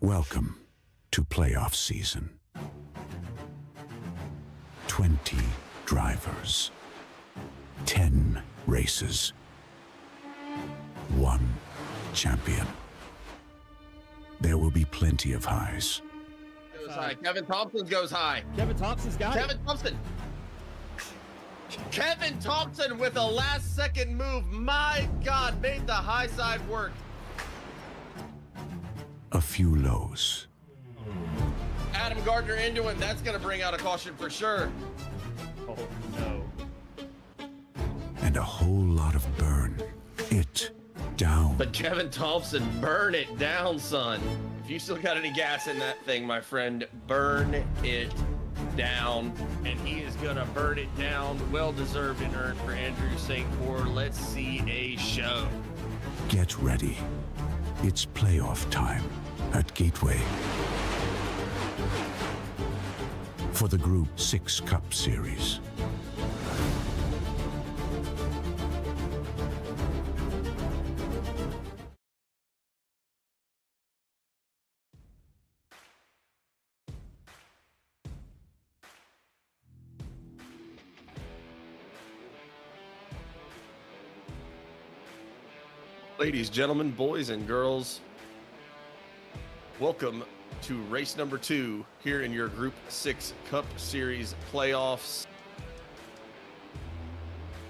Welcome to playoff season. 20 drivers, 10 races, 1 champion. There will be plenty of highs. Goes high. Kevin Thompson goes high. Kevin Thompson's got it. Kevin Thompson with a last-second move. My God, made the high side work. A few lows. Adam Gardner into it. That's going to bring out a caution for sure. Oh, no. And a whole lot of burn it down. But Kevin Thompson, burn it down, son. If you still got any gas in that thing, my friend, burn it down. And he is going to burn it down. Well-deserved and earned for Andrew St. Coeur. Let's see a show. Get ready. It's playoff time at Gateway for the Group 6 Cup Series. Ladies, gentlemen, boys, and girls, welcome to race number 2 here in your Group 6 Cup Series playoffs.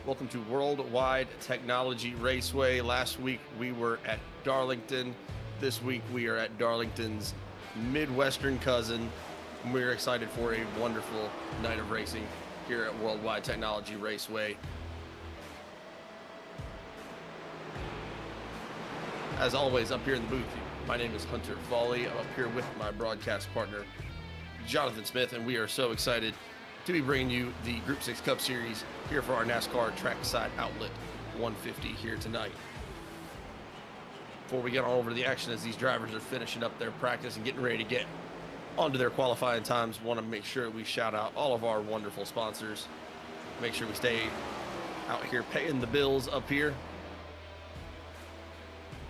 Welcome to World Wide Technology Raceway. Last week we were at Darlington. This week we are at Darlington's Midwestern cousin. And we're excited for a wonderful night of racing here at World Wide Technology Raceway. As always, up here in the booth, my name is Hunter Foley. I'm up here with my broadcast partner, Jonathan Smith, and we are so excited to be bringing you the Group 6 Cup Series here for our NASCAR Trackside Outlet 150 here tonight. Before we get on over to the action, as these drivers are finishing up their practice and getting ready to get onto their qualifying times, want to make sure we shout out all of our wonderful sponsors. Make sure we stay out here paying the bills up here.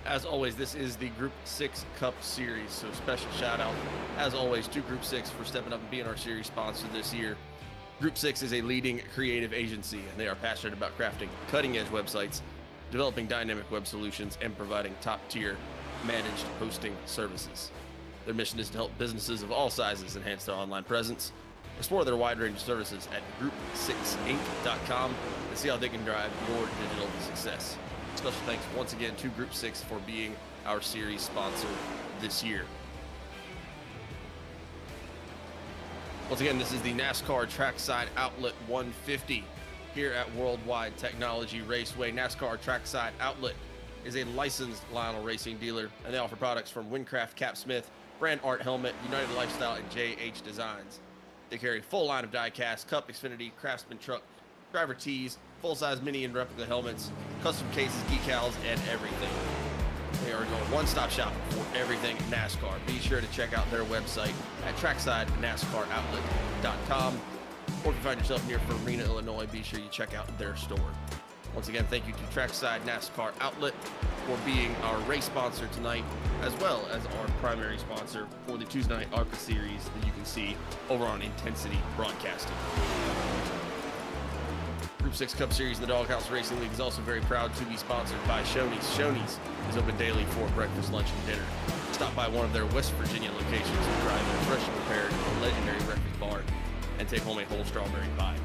As always, this is the Group 6 Cup Series, so special shout out, as always, to Group 6 for stepping up and being our series sponsor this year. Group 6 is a leading creative agency, and they are passionate about crafting cutting-edge websites, developing dynamic web solutions, and providing top-tier managed hosting services. Their mission is to help businesses of all sizes enhance their online presence. Explore their wide range of services at group6inc.com and see how they can drive your digital success. Special thanks once again to Group 6 for being our series sponsor this year. Once again, this is the NASCAR Trackside Outlet 150 here at Worldwide Technology Raceway. NASCAR Trackside Outlet is a licensed Lionel Racing dealer, and they offer products from Windcraft, Cap Smith, Brand Art Helmet, United Lifestyle, and JH Designs. They carry a full line of die-cast, Cup, Xfinity, Craftsman truck, driver tees, full-size mini and replica helmets, custom cases, decals, and everything. They are your one-stop shop for everything NASCAR. Be sure to check out their website at tracksidenascaroutlet.com. Or if you find yourself near Farina, Illinois, be sure you check out their store. Once again, thank you to Trackside NASCAR Outlet for being our race sponsor tonight, as well as our primary sponsor for the Tuesday Night ARCA series that you can see over on Intensity Broadcasting. Group 6 Cup Series in the Doghouse Racing League is also very proud to be sponsored by Shoney's. Shoney's is open daily for breakfast, lunch, and dinner. Stop by one of their West Virginia locations and try their fresh and prepared legendary breakfast bar and take home a whole strawberry pie.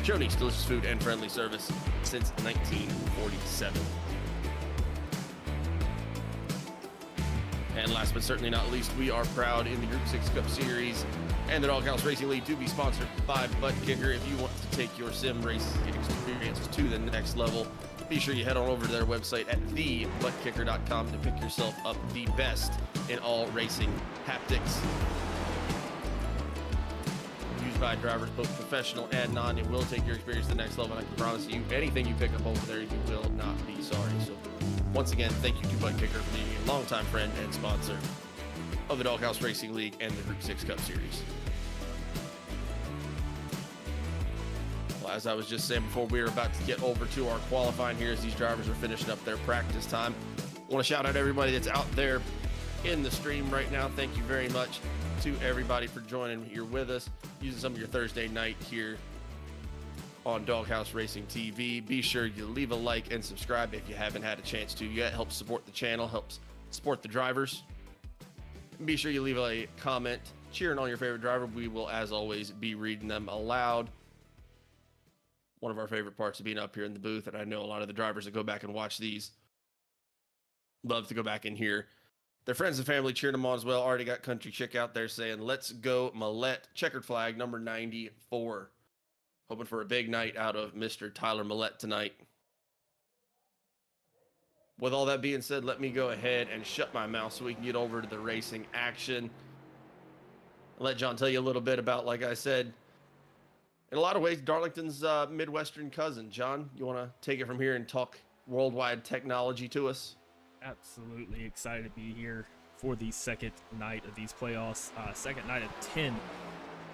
Shoney's, delicious food and friendly service since 1947. And last but certainly not least, we are proud in the Group 6 Cup Series and the Doghouse Racing League to be sponsored by Butt Kicker. If you want to take your sim racing experiences to the next level, be sure you head on over to their website at thebuttkicker.com to pick yourself up the best in all racing haptics. Used by drivers both professional and non, it will take your experience to the next level, and I can promise you, anything you pick up over there, you will not be sorry. So once again, thank you to Butt Kicker for being a longtime friend and sponsor of the Doghouse Racing League and the Group 6 Cup Series. Well, as I was just saying before, we are about to get over to our qualifying here as these drivers are finishing up their practice time. I want to shout out everybody that's out there in the stream right now. Thank you very much to everybody for joining here with us, using some of your Thursday night here on Doghouse Racing TV. Be sure you leave a like and subscribe if you haven't had a chance to yet. Helps support the channel, helps support the drivers. And be sure you leave a comment cheering on your favorite driver. We will, as always, be reading them aloud. One of our favorite parts of being up here in the booth, and I know a lot of the drivers that go back and watch these love to go back and hear their friends and family cheering them on as well. Already got Country Chick out there saying, "Let's go Millette." Checkered flag, number 94. Hoping for a big night out of Mr. Tyler Millette tonight. With all that being said, let me go ahead and shut my mouth so we can get over to the racing action. Let John tell you a little bit about, like I said, in a lot of ways, Darlington's Midwestern cousin. John, you want to take it from here and talk worldwide technology to us? Absolutely excited to be here for the second night of these playoffs. Second night of 10.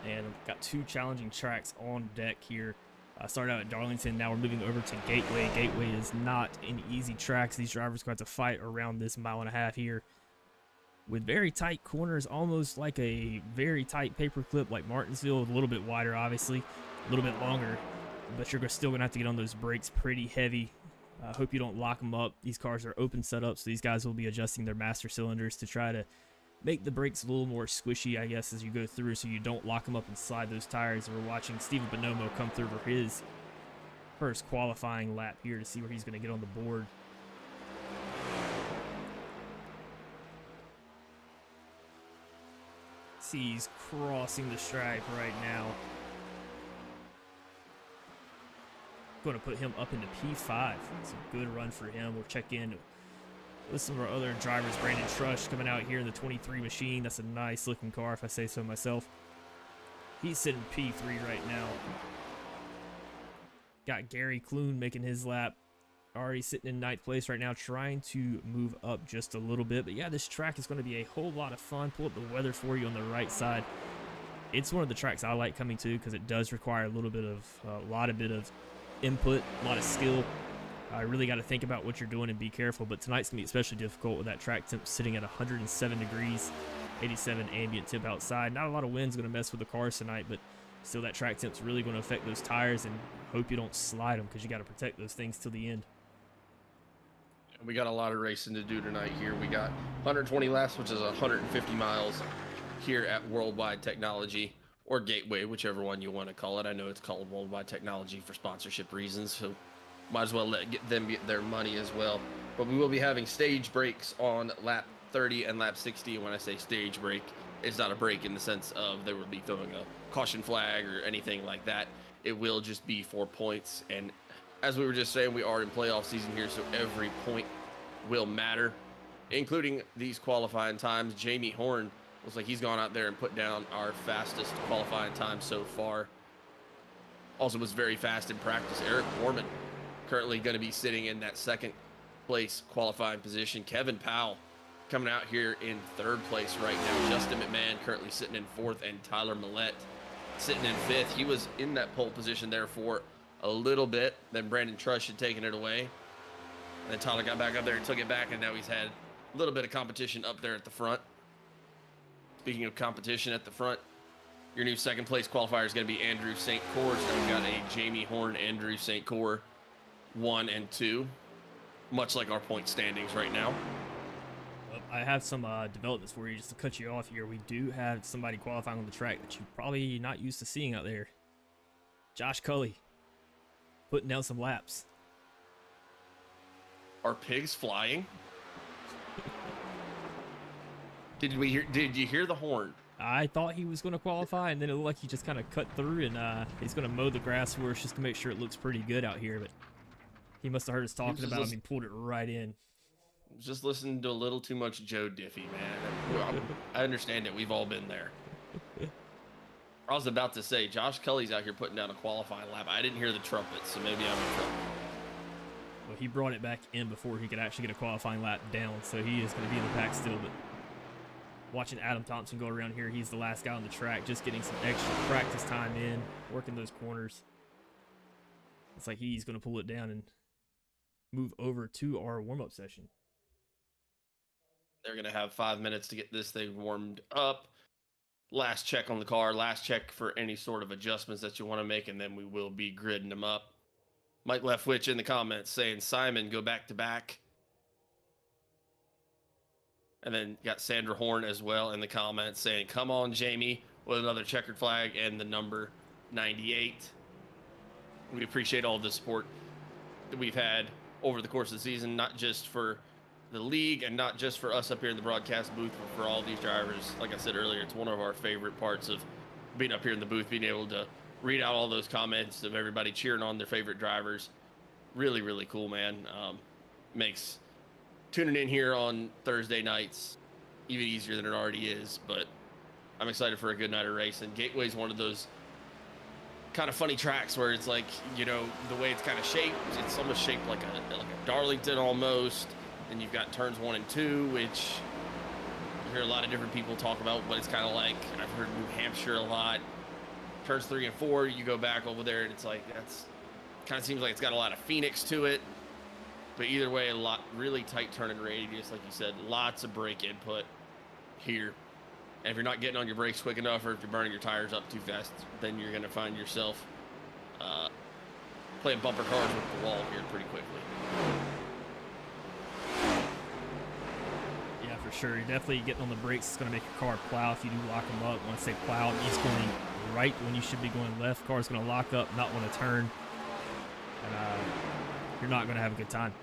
And we've got two challenging tracks on deck here. Started out at Darlington, now we're moving over to Gateway. Gateway is not an easy track, so these drivers are going to have to fight around this 1.5 miles here with very tight corners, almost like a very tight paperclip like Martinsville, a little bit wider obviously, a little bit longer, but you're still going to have to get on those brakes pretty heavy. I hope you don't lock them up. These cars are open setup, so these guys will be adjusting their master cylinders to try to make the brakes a little more squishy, I guess, as you go through, so you don't lock them up and slide those tires. We're watching Steven Bonomo come through for his first qualifying lap here to see where he's going to get on the board. See, he's crossing the stripe right now. Going to put him up into P5. It's a good run for him. We'll check in with some of our other drivers. Brandon Trush coming out here in the 23 machine. That's a nice looking car, if I say so myself. He's sitting P3 right now. Got Gary Clune making his lap. Already sitting in 9th place right now, trying to move up just a little bit. But yeah, this track is going to be a whole lot of fun. Pull up the weather for you on the right side. It's one of the tracks I like coming to because it does require a little bit of, a lot of input, a lot of skill. I really got to think about what you're doing and be careful, but tonight's going to be especially difficult with that track temp sitting at 107 degrees, 87 ambient temp outside. Not a lot of wind's going to mess with the cars tonight, but still that track temp's really going to affect those tires, and hope you don't slide them because you got to protect those things till the end. We got a lot of racing to do tonight here. We got 120 laps, which is 150 miles here at World Wide Technology, or Gateway, whichever one you want to call it. I know it's called World Wide Technology for sponsorship reasons, so might as well get them get their money as well. But we will be having stage breaks on lap 30 and lap 60. And when I say stage break, it's not a break in the sense of they will be throwing a caution flag or anything like that. It will just be for points. And as we were just saying, we are in playoff season here, so every point will matter, including these qualifying times. Jamie Horne looks like he's gone out there and put down our fastest qualifying time so far. Also was very fast in practice. Eric Wharman currently going to be sitting in that 2nd place qualifying position. Kevin Powell coming out here in 3rd place right now. Justin McMahon currently sitting in 4th, and Tyler Millette sitting in 5th. He was in that pole position there for a little bit. Then Brandon Trush had taken it away. And then Tyler got back up there and took it back, and now he's had a little bit of competition up there at the front. Speaking of competition at the front, your new 2nd place qualifier is going to be Andrew St. Coeur. So we've got a Jamie Horne, Andrew St. Coeur 1 and 2, much like our point standings right now. I have some developments for you just to cut you off here. We do have somebody qualifying on the track that you're probably not used to seeing out there. Josh Cully putting down some laps. Are pigs flying? Did you hear the horn? I thought he was going to qualify, and then it looked like he just kind of cut through, and he's going to mow the grass for us just to make sure it looks pretty good out here. But he must have heard us talking about him and pulled it right in. Just listening to a little too much Joe Diffie, man. I understand it. We've all been there. I was about to say, Josh Kelly's out here putting down a qualifying lap. I didn't hear the trumpet, so maybe I'm in trouble. Well, he brought it back in before he could actually get a qualifying lap down, so he is going to be in the pack still. But watching Adam Thompson go around here, he's the last guy on the track, just getting some extra practice time in, working those corners. It's like he's going to pull it down and move over to our warm-up session. They're going to have 5 minutes to get this thing warmed up. Last check on the car, last check for any sort of adjustments that you want to make, and then we will be gridding them up. Mike Leftwich in the comments saying, Simon, go back to back. And then got Sandra Horne as well in the comments saying, come on, Jamie, with another checkered flag and the number 98. We appreciate all the support that we've had over the course of the season, not just for the league and not just for us up here in the broadcast booth, but for all these drivers. Like I said earlier, it's one of our favorite parts of being up here in the booth, being able to read out all those comments of everybody cheering on their favorite drivers. Really, really cool, man. Makes tuning in here on Thursday nights even easier than it already is, but I'm excited for a good night of racing. Gateway's one of those kind of funny tracks where it's like, you know, the way it's kind of shaped, it's almost shaped like a Darlington almost. And you've got turns 1 and 2, which you hear a lot of different people talk about, but it's kind of like, I've heard New Hampshire a lot. Turns 3 and 4, you go back over there and it's like, that's kind of seems like it's got a lot of Phoenix to it. But either way, a lot, really tight turning radius, like you said, lots of brake input here. And if you're not getting on your brakes quick enough, or if you're burning your tires up too fast, then you're going to find yourself playing bumper cars with the wall here pretty quickly. Yeah, for sure. You're definitely getting on the brakes. It's going to make your car plow if you do lock them up. When I say plow, it means going right when you should be going left. Car's going to lock up, not want to turn. And you're not going to have a good time.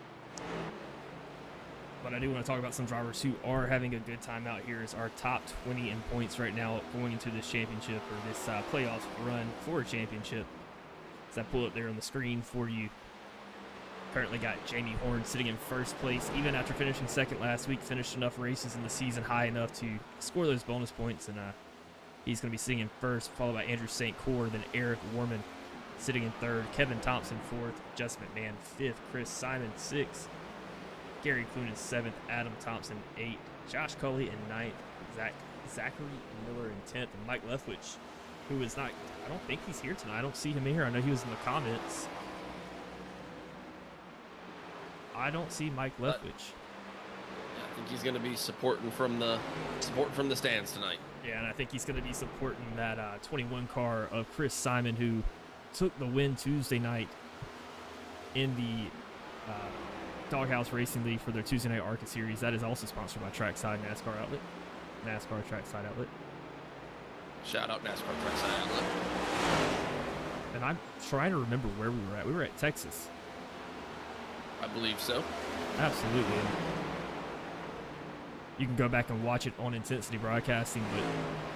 But I do want to talk about some drivers who are having a good time out here. Is our top 20 in points right now going into this championship, or this playoff run for a championship. As I pull up there on the screen for you. Currently got Jamie Horne sitting in first place, even after finishing second last week. Finished enough races in the season high enough to score those bonus points, and he's going to be sitting in first, followed by Andrew St. Coeur, then Eric Wharman sitting in third, Kevin Thompson fourth, Justin McMahon fifth, Chris Simon sixth, Gary Clunan seventh, Adam Thompson eighth, Josh Culley in ninth, Zachary Miller in 10th, and Mike Leftwich, who is not, I don't think he's here tonight. I don't see him here. I know he was in the comments. I don't see Mike Leftwich. I think he's going to be supporting from the stands tonight. Yeah, and I think he's going to be supporting that 21 car of Chris Simon, who took the win Tuesday night in the Doghouse Racing League for their Tuesday night ARCA series. That is also sponsored by Trackside NASCAR outlet. NASCAR Trackside outlet. Shout out NASCAR Trackside outlet. And I'm trying to remember where we were at. We were at Texas. I believe so. Absolutely. You can go back and watch it on Intensity Broadcasting, but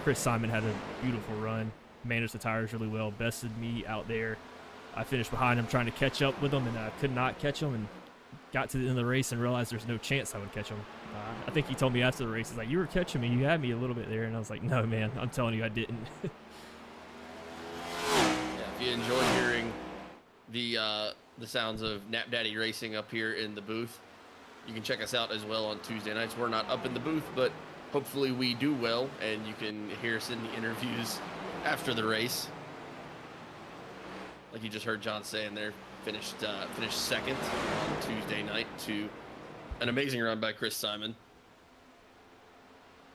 Chris Simon had a beautiful run, managed the tires really well, bested me out there. I finished behind him trying to catch up with him, and I could not catch him, and got to the end of the race and realized there's no chance I would catch him. I think he told me after the race, he's like, you were catching me, you had me a little bit there, and I was like, no, man, I'm telling you I didn't. Yeah, if you enjoy hearing the sounds of Nap Daddy Racing up here in the booth, you can check us out as well on Tuesday nights. We're not up in the booth, but hopefully we do well, and you can hear us in the interviews after the race. Like you just heard John saying there, finished second on Tuesday night to an amazing run by Chris Simon.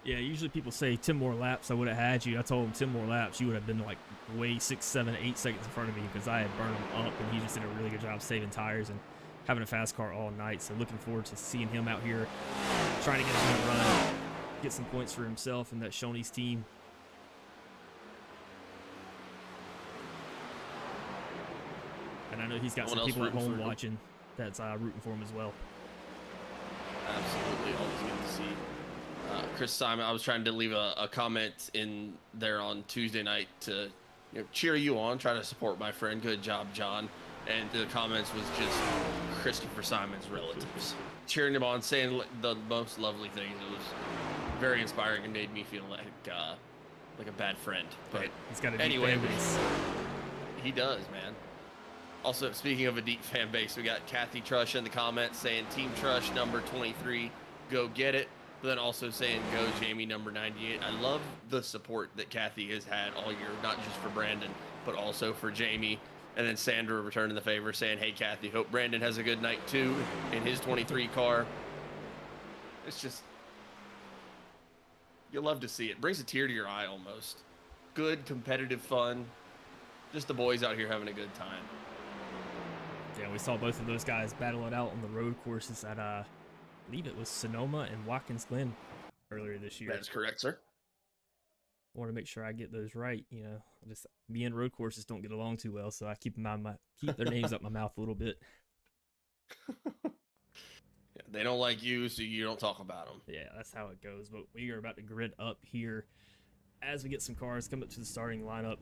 Yeah, usually people say 10 more laps, I would have had you. I told him 10 more laps, you would have been like way 6, 7, 8 seconds in front of me, because I had burned him up, and he just did a really good job saving tires and having a fast car all night. So looking forward to seeing him out here trying to get a good run, get some points for himself and that Shoney's team. And I know he's got some people at home watching that's rooting for him as well. Absolutely, always good to see Chris Simon. I was trying to leave a comment in there on Tuesday night to cheer you on, try to support my friend. Good job, John. And the comments was just Christopher Simon's relatives cheering him on, saying the most lovely things. It was very inspiring and made me feel like a bad friend. But he's got a deep anyway, fan base. He does, man. Also, speaking of a deep fan base, we got Kathy Trush in the comments saying Team Trush number 23, go get it. But then also saying go Jamie number 98. I love the support that Kathy has had all year, not just for Brandon, but also for Jamie. And then Sandra returning the favor saying, hey, Kathy, hope Brandon has a good night too in his 23 car. It's just You love to see it. Brings a tear to your eye almost. Good, competitive fun. Just the boys out here having a good time. Yeah, we saw both of those guys battle it out on the road courses at, I believe it was Sonoma and Watkins Glen earlier this year. That is correct, sir. I want to make sure I get those right. You know, just me and road courses don't get along too well, so I keep their names up my mouth a little bit. Yeah, they don't like you, so you don't talk about them. Yeah, that's how it goes. But we are about to grid up here as we get some cars come up to the starting lineup.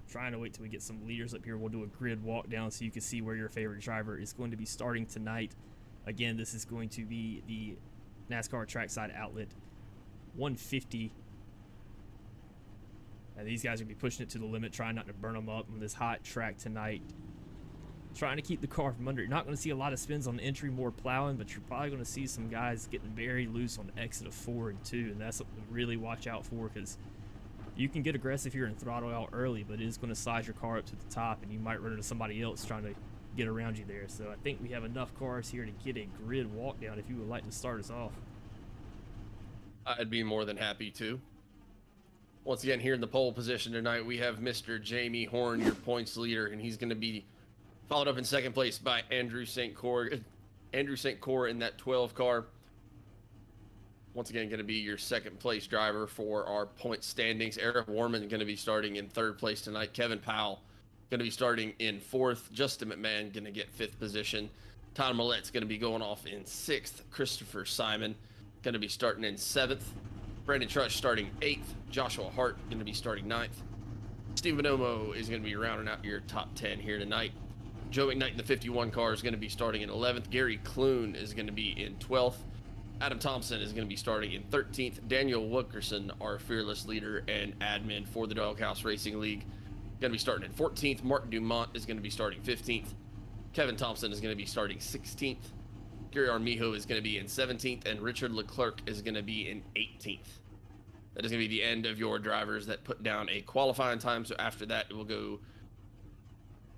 Trying to wait till we get some leaders up here. We'll do a grid walk down so you can see where your favorite driver is going to be starting tonight. Again, this is going to be the NASCAR Trackside Outlet 150. And these guys are going to be pushing it to the limit, trying not to burn them up on this hot track tonight. Trying to keep the car from under. You're not going to see a lot of spins on the entry, more plowing, but you're probably going to see some guys getting very loose on the exit of 4 and 2, and that's something to really watch out for, because you can get aggressive here and throttle out early, but it is going to size your car up to the top, and you might run into somebody else trying to get around you there. So I think we have enough cars here to get a grid walk down if you would like to start us off. I'd be more than happy to. Once again, here in the pole position tonight, we have Mr. Jamie Horne, your points leader, and he's going to be followed up in second place by Andrew St. Coeur. Andrew St. Coeur in that 12 car. Once again, going to be your second place driver for our point standings. Eric Wharman going to be starting in third place tonight. Kevin Powell going to be starting in fourth. Justin McMahon going to get fifth position. Todd Millett's going to be going off in sixth. Christopher Simon going to be starting in seventh. Brandon Trush starting eighth. Joshua Hart going to be starting ninth. Steve Bonomo is going to be rounding out your top 10 here tonight. Joe McKnight in the 51 car is going to be starting in 11th. Gary Clune is going to be in 12th. Adam Thompson is going to be starting in 13th. Daniel Wilkerson, our fearless leader and admin for the Doghouse Racing League, going to be starting in 14th. Mark Dumont is going to be starting 15th. Kevin Thompson is going to be starting 16th. Gary Armijo is going to be in 17th, and Richard Leclerc is going to be in 18th. That is going to be the end of your drivers that put down a qualifying time. So after that, it will go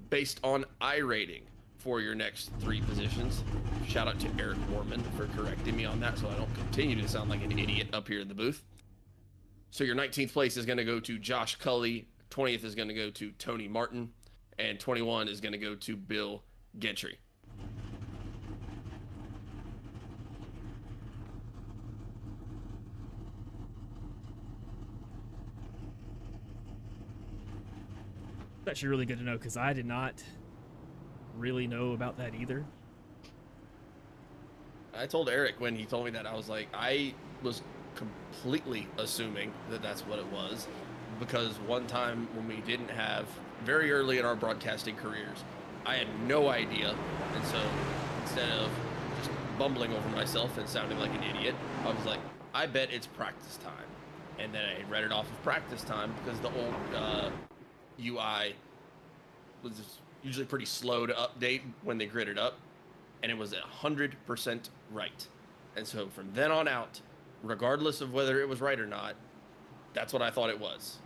based on I rating for your next 3 positions. Shout out to Eric Wharman for correcting me on that, so I don't continue to sound like an idiot up here in the booth. So your 19th place is going to go to Josh Cully. 20th is going to go to Tony Martin, and 21 is going to go to Bill Gentry. It's actually really good to know, because I did not really know about that either. I told Eric when he told me that, I was like, I was completely assuming that that's what it was, because one time when we didn't have, very early in our broadcasting careers, I had no idea, and so instead of just bumbling over myself and sounding like an idiot, I was like, I bet it's practice time. And then I read it off of practice time, because the old UI was usually pretty slow to update when they grid it up, and it was 100% right. And so from then on out, regardless of whether it was right or not, that's what I thought it was.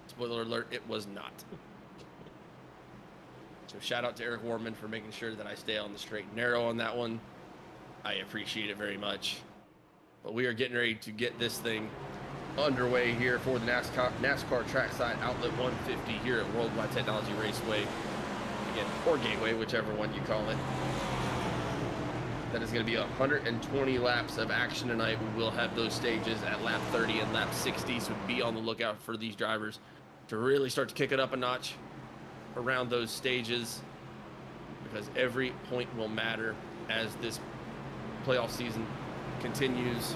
Spoiler alert, it was not. So shout out to Eric Wharman for making sure that I stay on the straight and narrow on that one. I appreciate it very much. But we are getting ready to get this thing underway here for the NASCAR Trackside Outlet 150 here at World Wide Technology Raceway. Again, or Gateway, whichever one you call it. That is going to be 120 laps of action tonight. We will have those stages at lap 30 and lap 60, so be on the lookout for these drivers to really start to kick it up a notch around those stages, because every point will matter as this playoff season continues.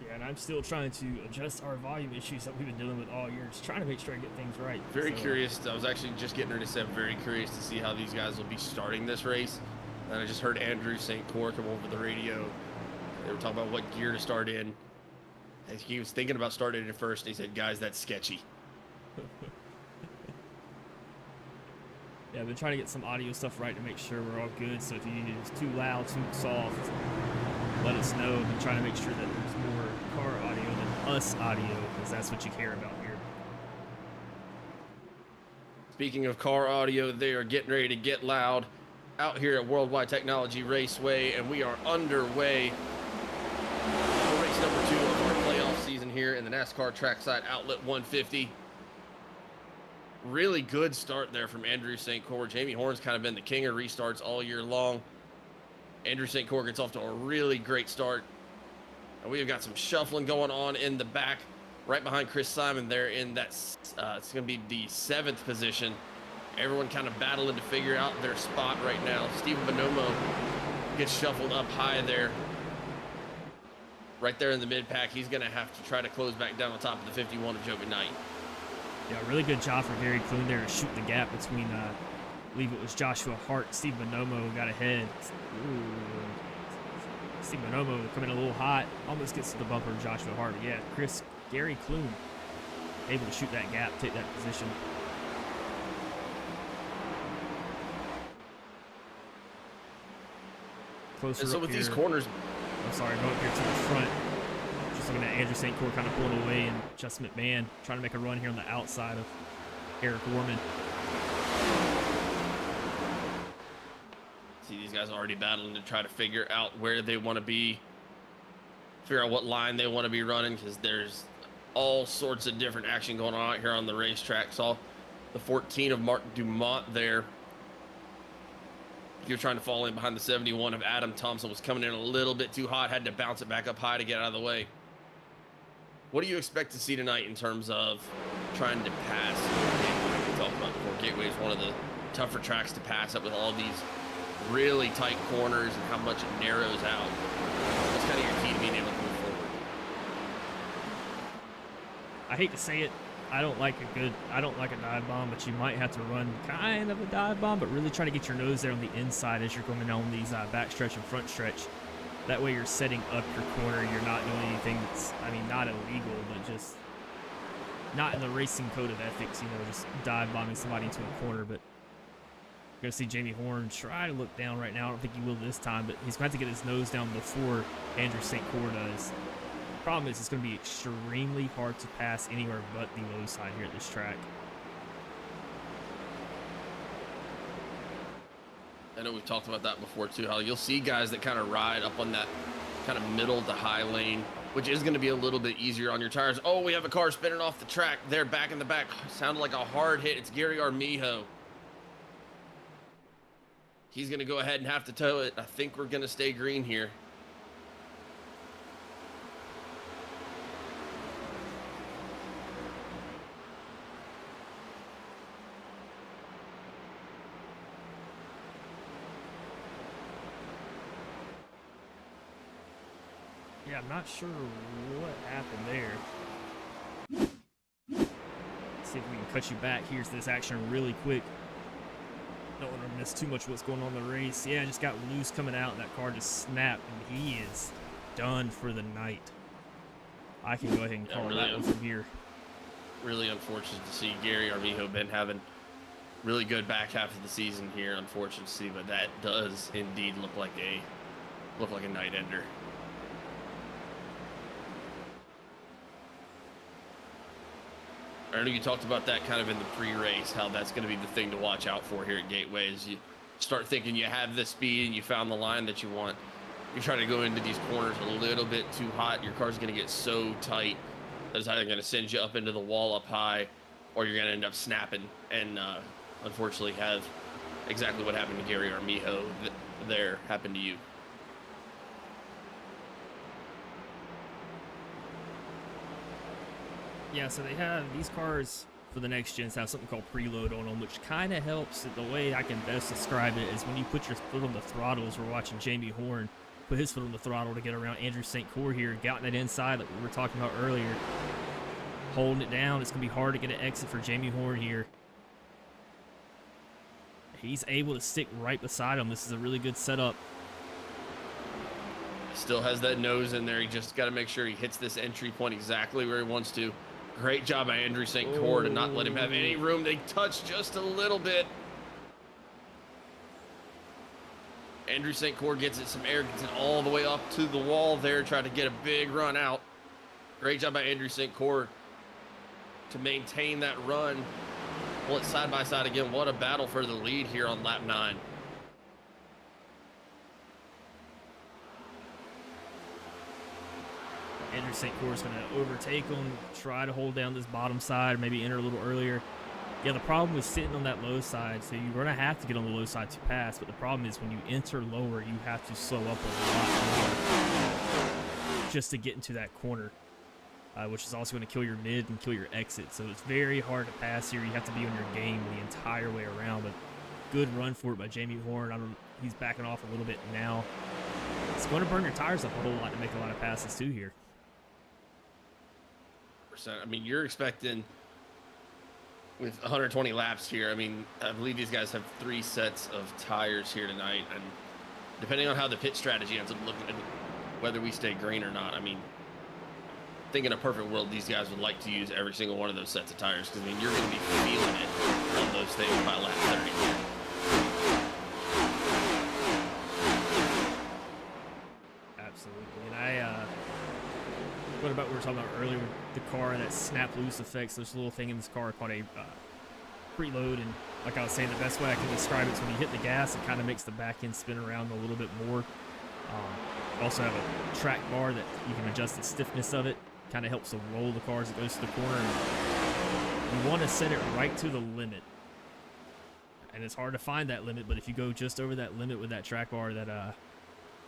And I'm still trying to adjust our volume issues that we've been dealing with all year. Just trying to make sure I get things right. Very curious. I was actually just getting ready to say I'm very curious to see how these guys will be starting this race. And I just heard Andrew St. Coeur come over the radio. They were talking about what gear to start in. And he was thinking about starting it first. And he said, guys, that's sketchy. Yeah, I've been trying to get some audio stuff right to make sure we're all good. So if it's too loud, too soft, let us know. I've been trying to make sure that there's more car audio than us audio, because that's what you care about here. Speaking of car audio, they are getting ready to get loud out here at World Wide Technology Raceway, and we are underway for race number 2 of our playoff season here in the NASCAR Trackside Outlet 150. Really good start there from Andrew St. Coeur. Jamie Horne's kind of been the king of restarts all year long. Andrew St. Coeur gets off to a really great start. And we have got some shuffling going on in the back, right behind Chris Simon there in that, it's going to be the 7th position. Everyone kind of battling to figure out their spot right now. Steve Bonomo gets shuffled up high there. Right there in the mid-pack. He's going to have to try to close back down on top of the 51 of Joe McKnight. Yeah, really good job for Gary Clune there to shoot the gap between, I believe it was Joshua Hart. Steve Bonomo got ahead. Ooh. Steve Bonomo coming a little hot. Almost gets to the bumper of Joshua Hart. But yeah, Gary Clune able to shoot that gap, take that position. Closer and so up with here. these corners, I'm sorry, go up here to the front. Just looking at Andrew St. Coeur kind of pulling away, and Justin McMahon trying to make a run here on the outside of Eric Wharman. see these guys already battling to try to figure out where they want to be, figure out what line they want to be running, because there's all sorts of different action going on out here on the racetrack. Saw the 14 of Mark Dumont there. You're trying to fall in behind the 71 of Adam Thompson. Was coming in a little bit too hot, had to bounce it back up high to get out of the way. What do you expect to see tonight in terms of trying to pass Gateway? We talked about before, Gateway is one of the tougher tracks to pass up with all these really tight corners and how much it narrows out. What's kind of your key to being able to move forward? I hate to say it, I don't like a dive bomb, but you might have to run kind of a dive bomb, but really try to get your nose there on the inside as you're going down these back stretch and front stretch. That way you're setting up your corner. You're not doing anything that's, I mean, not illegal, but just not in the racing code of ethics, you know, just dive bombing somebody into a corner. But you're going to see Jamie Horne try to look down right now. I don't think he will this time, but he's going to have to get his nose down before Andrew St. Coeur does. Problem is, it's going to be extremely hard to pass anywhere but the low side here at this track. I know we've talked about that before too, how you'll see guys that kind of ride up on that kind of middle to high lane, which is going to be a little bit easier on your tires. Oh, we have a car spinning off the track there, back in the back. Sounded like a hard hit. It's Gary Armijo. He's going to go ahead and have to tow it. I think we're going to stay green here. Yeah, I'm not sure what happened there. Let's see if we can cut you back. Here's this action really quick. Don't want to miss too much of what's going on in the race. Yeah, just got loose coming out, and that car just snapped, and he is done for the night. I can go ahead and call that one from here. Really unfortunate to see Gary Armijo been having really good back half of the season here. Unfortunate to see, but that does indeed look like a night ender. I know you talked about that kind of in the pre-race, how that's going to be the thing to watch out for here at Gateway. As you start thinking you have the speed and you found the line that you want, you're trying to go into these corners a little bit too hot. Your car's going to get so tight that it's either going to send you up into the wall up high, or you're going to end up snapping and unfortunately have exactly what happened to Gary Armijo there happen to you. Yeah, so they have these cars for the next gens have something called preload on them, which kind of helps. The way I can best describe it is when you put your foot on the throttle, as we're watching Jamie Horne put his foot on the throttle to get around Andrew St. Coeur here, gotten it inside like we were talking about earlier, holding it down. It's going to be hard to get an exit for Jamie Horne here. he's able to stick right beside him. This is a really good setup. Still has that nose in there. He just got to make sure he hits this entry point exactly where he wants to. Great job by Andrew St. Coeur to not let him have any room. They touch just a little bit. Andrew St. Coeur gets it some air, gets it all the way up to the wall there, trying to get a big run out. Great job by Andrew St. Coeur to maintain that run. Pull it side by side again. What a battle for the lead here on lap 9. Andrew St. Coeur is going to overtake him, try to hold down this bottom side, maybe enter a little earlier. Yeah, the problem with sitting on that low side, so you're going to have to get on the low side to pass, but the problem is when you enter lower, you have to slow up a lot more just to get into that corner, which is also going to kill your mid and kill your exit. So it's very hard to pass here. You have to be on your game the entire way around, but good run for it by Jamie Horne. He's backing off a little bit now. It's going to burn your tires up a whole lot to make a lot of passes too here. I mean, you're expecting with 120 laps here. I mean, I believe these guys have 3 sets of tires here tonight, and depending on how the pit strategy ends up looking, whether we stay green or not, I mean, I think in a perfect world, these guys would like to use every single one of those sets of tires, because I mean, you're going to be feeling it on those things by lap 30 here. Absolutely, and what about what we were talking about earlier with the car and that snap loose effects? There's a little thing in this car called a preload, and like I was saying, the best way I can describe it is when you hit the gas, it kind of makes the back end spin around a little bit more. Also have a track bar that you can adjust the stiffness of it, kind of helps to roll the car as it goes to the corner. And you want to set it right to the limit, and it's hard to find that limit, but if you go just over that limit with that track bar, that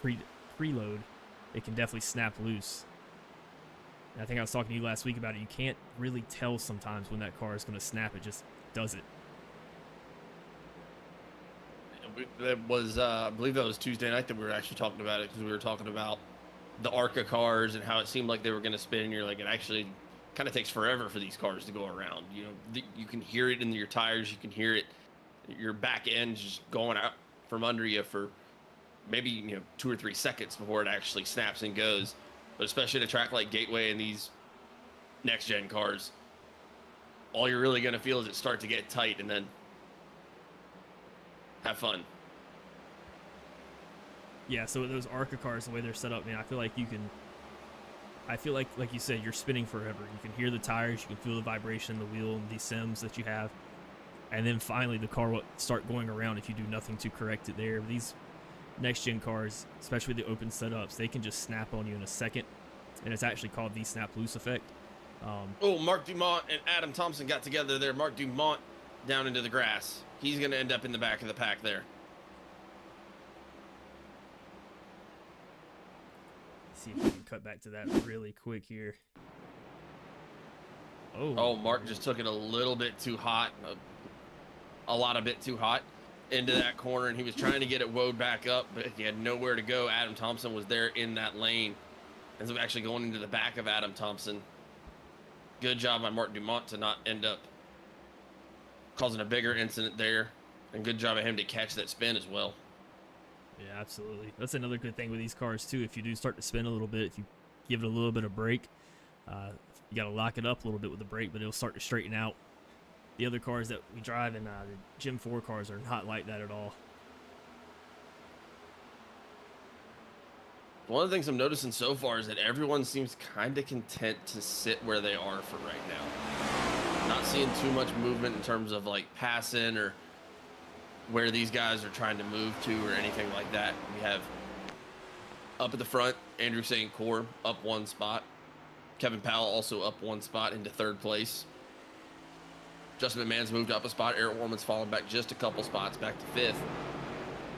preload, it can definitely snap loose. And I think I was talking to you last week about it. You can't really tell sometimes when that car is going to snap. It just does it. That was, I believe that was Tuesday night that we were actually talking about it, because we were talking about the ARCA cars and how it seemed like they were going to spin. And you're like, it actually kind of takes forever for these cars to go around. You know, you can hear it in your tires. You can hear it, your back end just going out from under you for maybe 2 or 3 seconds before it actually snaps and goes. But especially at a track like Gateway and these next-gen cars, all you're really going to feel is it start to get tight and then have fun. Yeah, so with those ARCA cars, the way they're set up, man, I feel like like you said, you're spinning forever. You can hear the tires, you can feel the vibration in the wheel and the sims that you have. And then finally the car will start going around if you do nothing to correct it there. These next-gen cars, especially the open setups, they can just snap on you in a second, and it's actually called the snap loose effect. Mark Dumont and Adam Thompson got together there. Mark Dumont down into the grass. He's going to end up in the back of the pack there. Let's see if we can cut back to that really quick here. Oh, Mark just took it a little bit too hot, a bit too hot into that corner, and he was trying to get it woed back up, but he had nowhere to go. Adam Thompson was there in that lane. Ends up actually going into the back of Adam Thompson. Good job by Mark Dumont to not end up causing a bigger incident there, and good job of him to catch that spin as well. Yeah, absolutely. That's another good thing with these cars too. If you do start to spin a little bit, if you give it a little bit of brake, you got to lock it up a little bit with the brake, but it'll start to straighten out. The other cars that we drive in, the Gym 4 cars, are not like that at all. One of the things I'm noticing so far is that everyone seems kind of content to sit where they are for right now. Not seeing too much movement in terms of like passing or where these guys are trying to move to or anything like that. We have up at the front, Andrew St. Coeur up 1 spot. Kevin Powell also up 1 spot into 3rd place. Justin McMahon's moved up a spot. Eric Wharman's fallen back just a couple spots, back to 5th.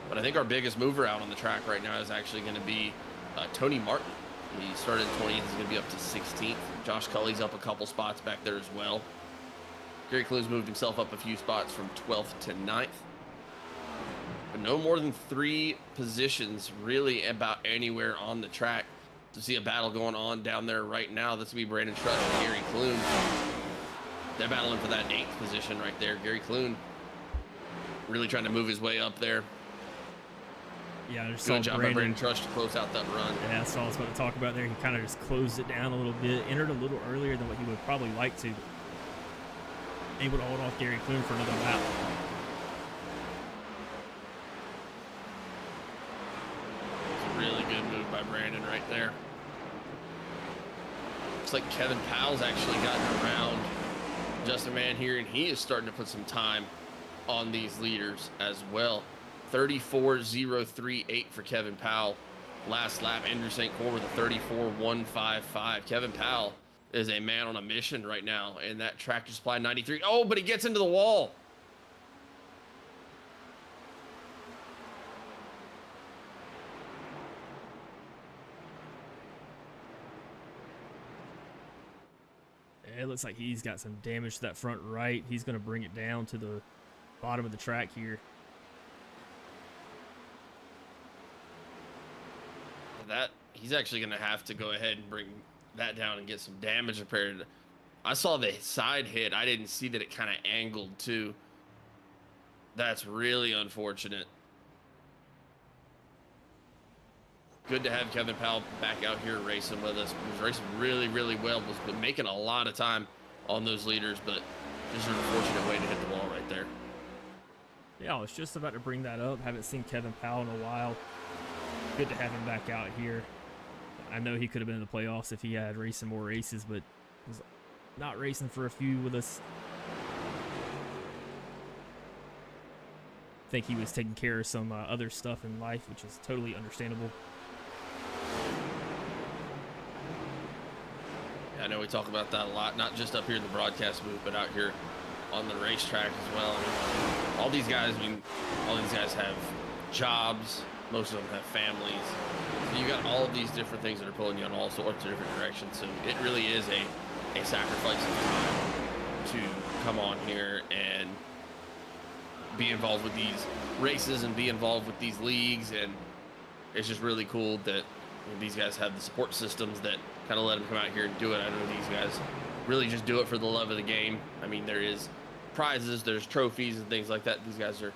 But I think our biggest mover out on the track right now is actually going to be Tony Martin. He started 20th, he's going to be up to 16th. Josh Cully's up a couple spots back there as well. Gary Clune's moved himself up a few spots from 12th to 9th. But no more than 3 positions really about anywhere on the track to see a battle going on down there right now. That's going to be Brandon Trutt and Gary Clune. They're battling for that 8th position right there. Gary Clune really trying to move his way up there. Yeah, I just saw Good job by Brandon Trush to close out that run. Yeah, that's all I was about to talk about there. He kind of just closed it down a little bit, entered a little earlier than what he would probably like to. Able to hold off Gary Clune for another lap. It's a really good move by Brandon right there. Looks like Kevin Powell's actually gotten around Justin Mann here, and he is starting to put some time on these leaders as well. 34.038 for Kevin Powell. Last lap, Andrew St. Coeur with a 34.155. Kevin Powell is a man on a mission right now, and that Tractor Supply 93. Oh, but he gets into the wall. It looks like he's got some damage to that front right. He's going to bring it down to the bottom of the track here. That he's actually going to have to go ahead and bring that down and get some damage repaired. I saw the side hit. I didn't see that it kind of angled too. That's really unfortunate. Good to have Kevin Powell back out here racing with us. He was racing really, really well. Was been making a lot of time on those leaders, but just an unfortunate way to hit the wall right there. Yeah, I was just about to bring that up. Haven't seen Kevin Powell in a while. Good to have him back out here. I know he could have been in the playoffs if he had raced some more races, but was not racing for a few with us. I think he was taking care of some other stuff in life, which is totally understandable. I know we talk about that a lot, not just up here in the broadcast booth, but out here on the racetrack as well. I mean, all these guys have jobs. Most of them have families. So you got all of these different things that are pulling you in all sorts of different directions. So it really is a sacrifice of time to come on here and be involved with these races and be involved with these leagues. And it's just really cool that these guys have the support systems that kind of let them come out here and do it. I know these guys really just do it for the love of the game. I mean, there is prizes, there's trophies and things like that. These guys are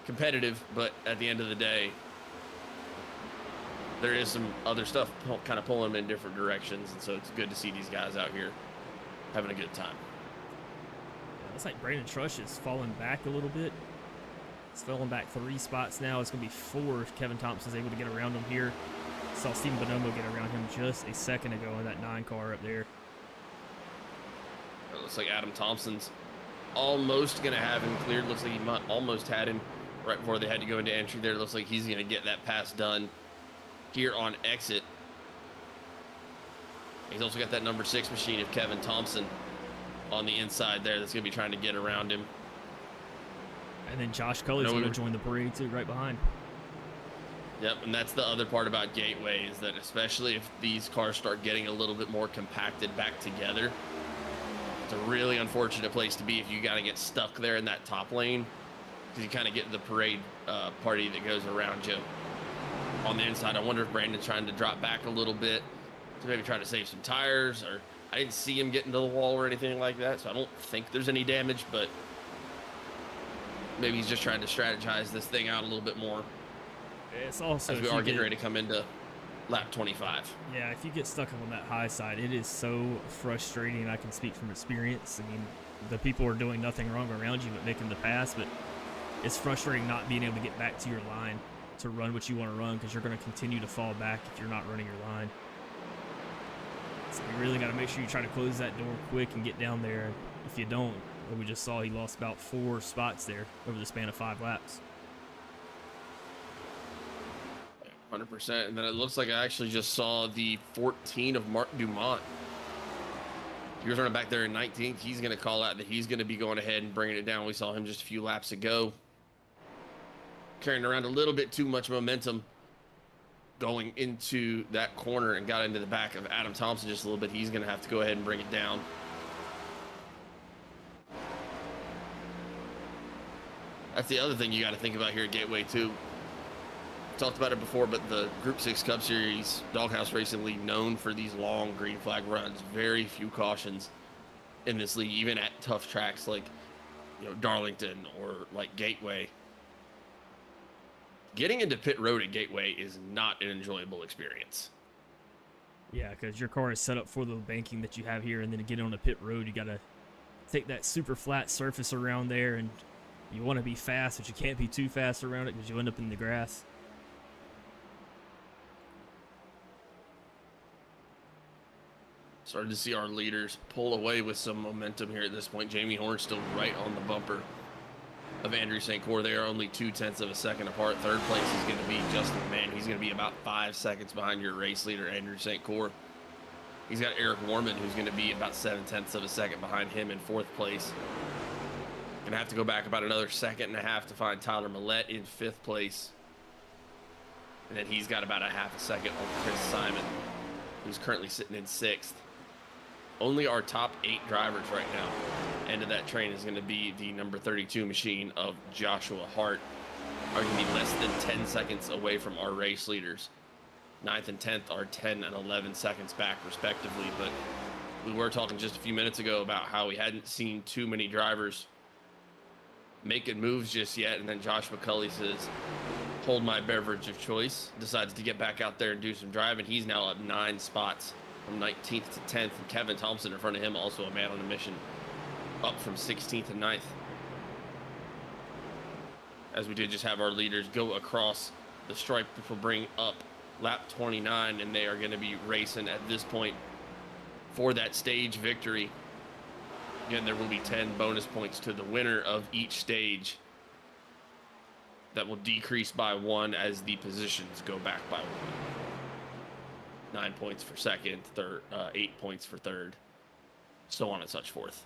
competitive, but at the end of the day, there is some other stuff kind of pulling them in different directions, and so it's good to see these guys out here having a good time. Yeah, looks like Brandon Trush is falling back a little bit. He's falling back 3 spots now. It's going to be 4 if Kevin Thompson's able to get around him here. Saw Steven Bonomo get around him just a second ago in that 9 car up there. It looks like Adam Thompson's almost going to have him cleared. Looks like he almost had him right before they had to go into entry there. It looks like he's going to get that pass done here on exit. He's also got that number 6 machine of Kevin Thompson on the inside there that's going to be trying to get around him. And then Josh Cully's going to join the parade too, right behind. Yep, and that's the other part about Gateway is that especially if these cars start getting a little bit more compacted back together, it's a really unfortunate place to be if you got to get stuck there in that top lane, because you kind of get the parade party that goes around you on the inside. I wonder if Brandon's trying to drop back a little bit to maybe try to save some tires, or I didn't see him get into the wall or anything like that, so I don't think there's any damage, but maybe he's just trying to strategize this thing out a little bit more. It's also, as we are getting ready to come into lap 25. Yeah, if you get stuck on that high side, it is so frustrating. I can speak from experience. I mean, the people are doing nothing wrong around you but making the pass, but it's frustrating not being able to get back to your line to run what you want to run, because you're going to continue to fall back if you're not running your line. So you really got to make sure you try to close that door quick and get down there. If you don't, what we just saw, he lost about 4 spots there over the span of 5 laps. 100%. And then it looks like I actually just saw the 14 of Mark Dumont. He was running back there in 19th. He's going to call out that he's going to be going ahead and bringing it down. We saw him just a few laps ago, carrying around a little bit too much momentum going into that corner and got into the back of Adam Thompson just a little bit. He's going to have to go ahead and bring it down. That's the other thing you got to think about here at Gateway too. Talked about it before, but the Group 6 Cup Series Doghouse Racing League, known for these long green flag runs. Very few cautions in this league, even at tough tracks like Darlington or like Gateway. Getting into pit road at Gateway is not an enjoyable experience. Yeah, because your car is set up for the banking that you have here, and then to get on a pit road, you got to take that super flat surface around there, and you want to be fast, but you can't be too fast around it because you end up in the grass. Starting to see our leaders pull away with some momentum here at this point. Jamie Horne still right on the bumper of Andrew St. Coeur. They are only 0.2 of a second apart. Third place is going to be Justin Mann. He's going to be about 5 seconds behind your race leader, Andrew St. Coeur. He's got Eric Wharman, who's going to be about 0.7 of a second behind him in 4th place. Going to have to go back about another 1.5 seconds to find Tyler Millette in 5th place. And then he's got about 0.5 second on Chris Simon, who's currently sitting in 6th. Only our top 8 drivers right now, end of that train, is going to be the number 32 machine of Joshua Hart. Are going to be less than 10 seconds away from our race leaders. 9th and 10th are 10 and 11 seconds back, respectively. But we were talking just a few minutes ago about how we hadn't seen too many drivers making moves just yet. And then Josh McCulley says, hold my beverage of choice. Decides to get back out there and do some driving. He's now up 9 spots from 19th to 10th. And Kevin Thompson in front of him, also a man on a mission, up from 16th and 9th. As we did just have our leaders go across the stripe, which will bring up lap 29, and they are going to be racing at this point for that stage victory. Again, there will be 10 bonus points to the winner of each stage. That will decrease by 1 as the positions go back by 1. 9 points for second, third, 8 points for third, so on and such forth.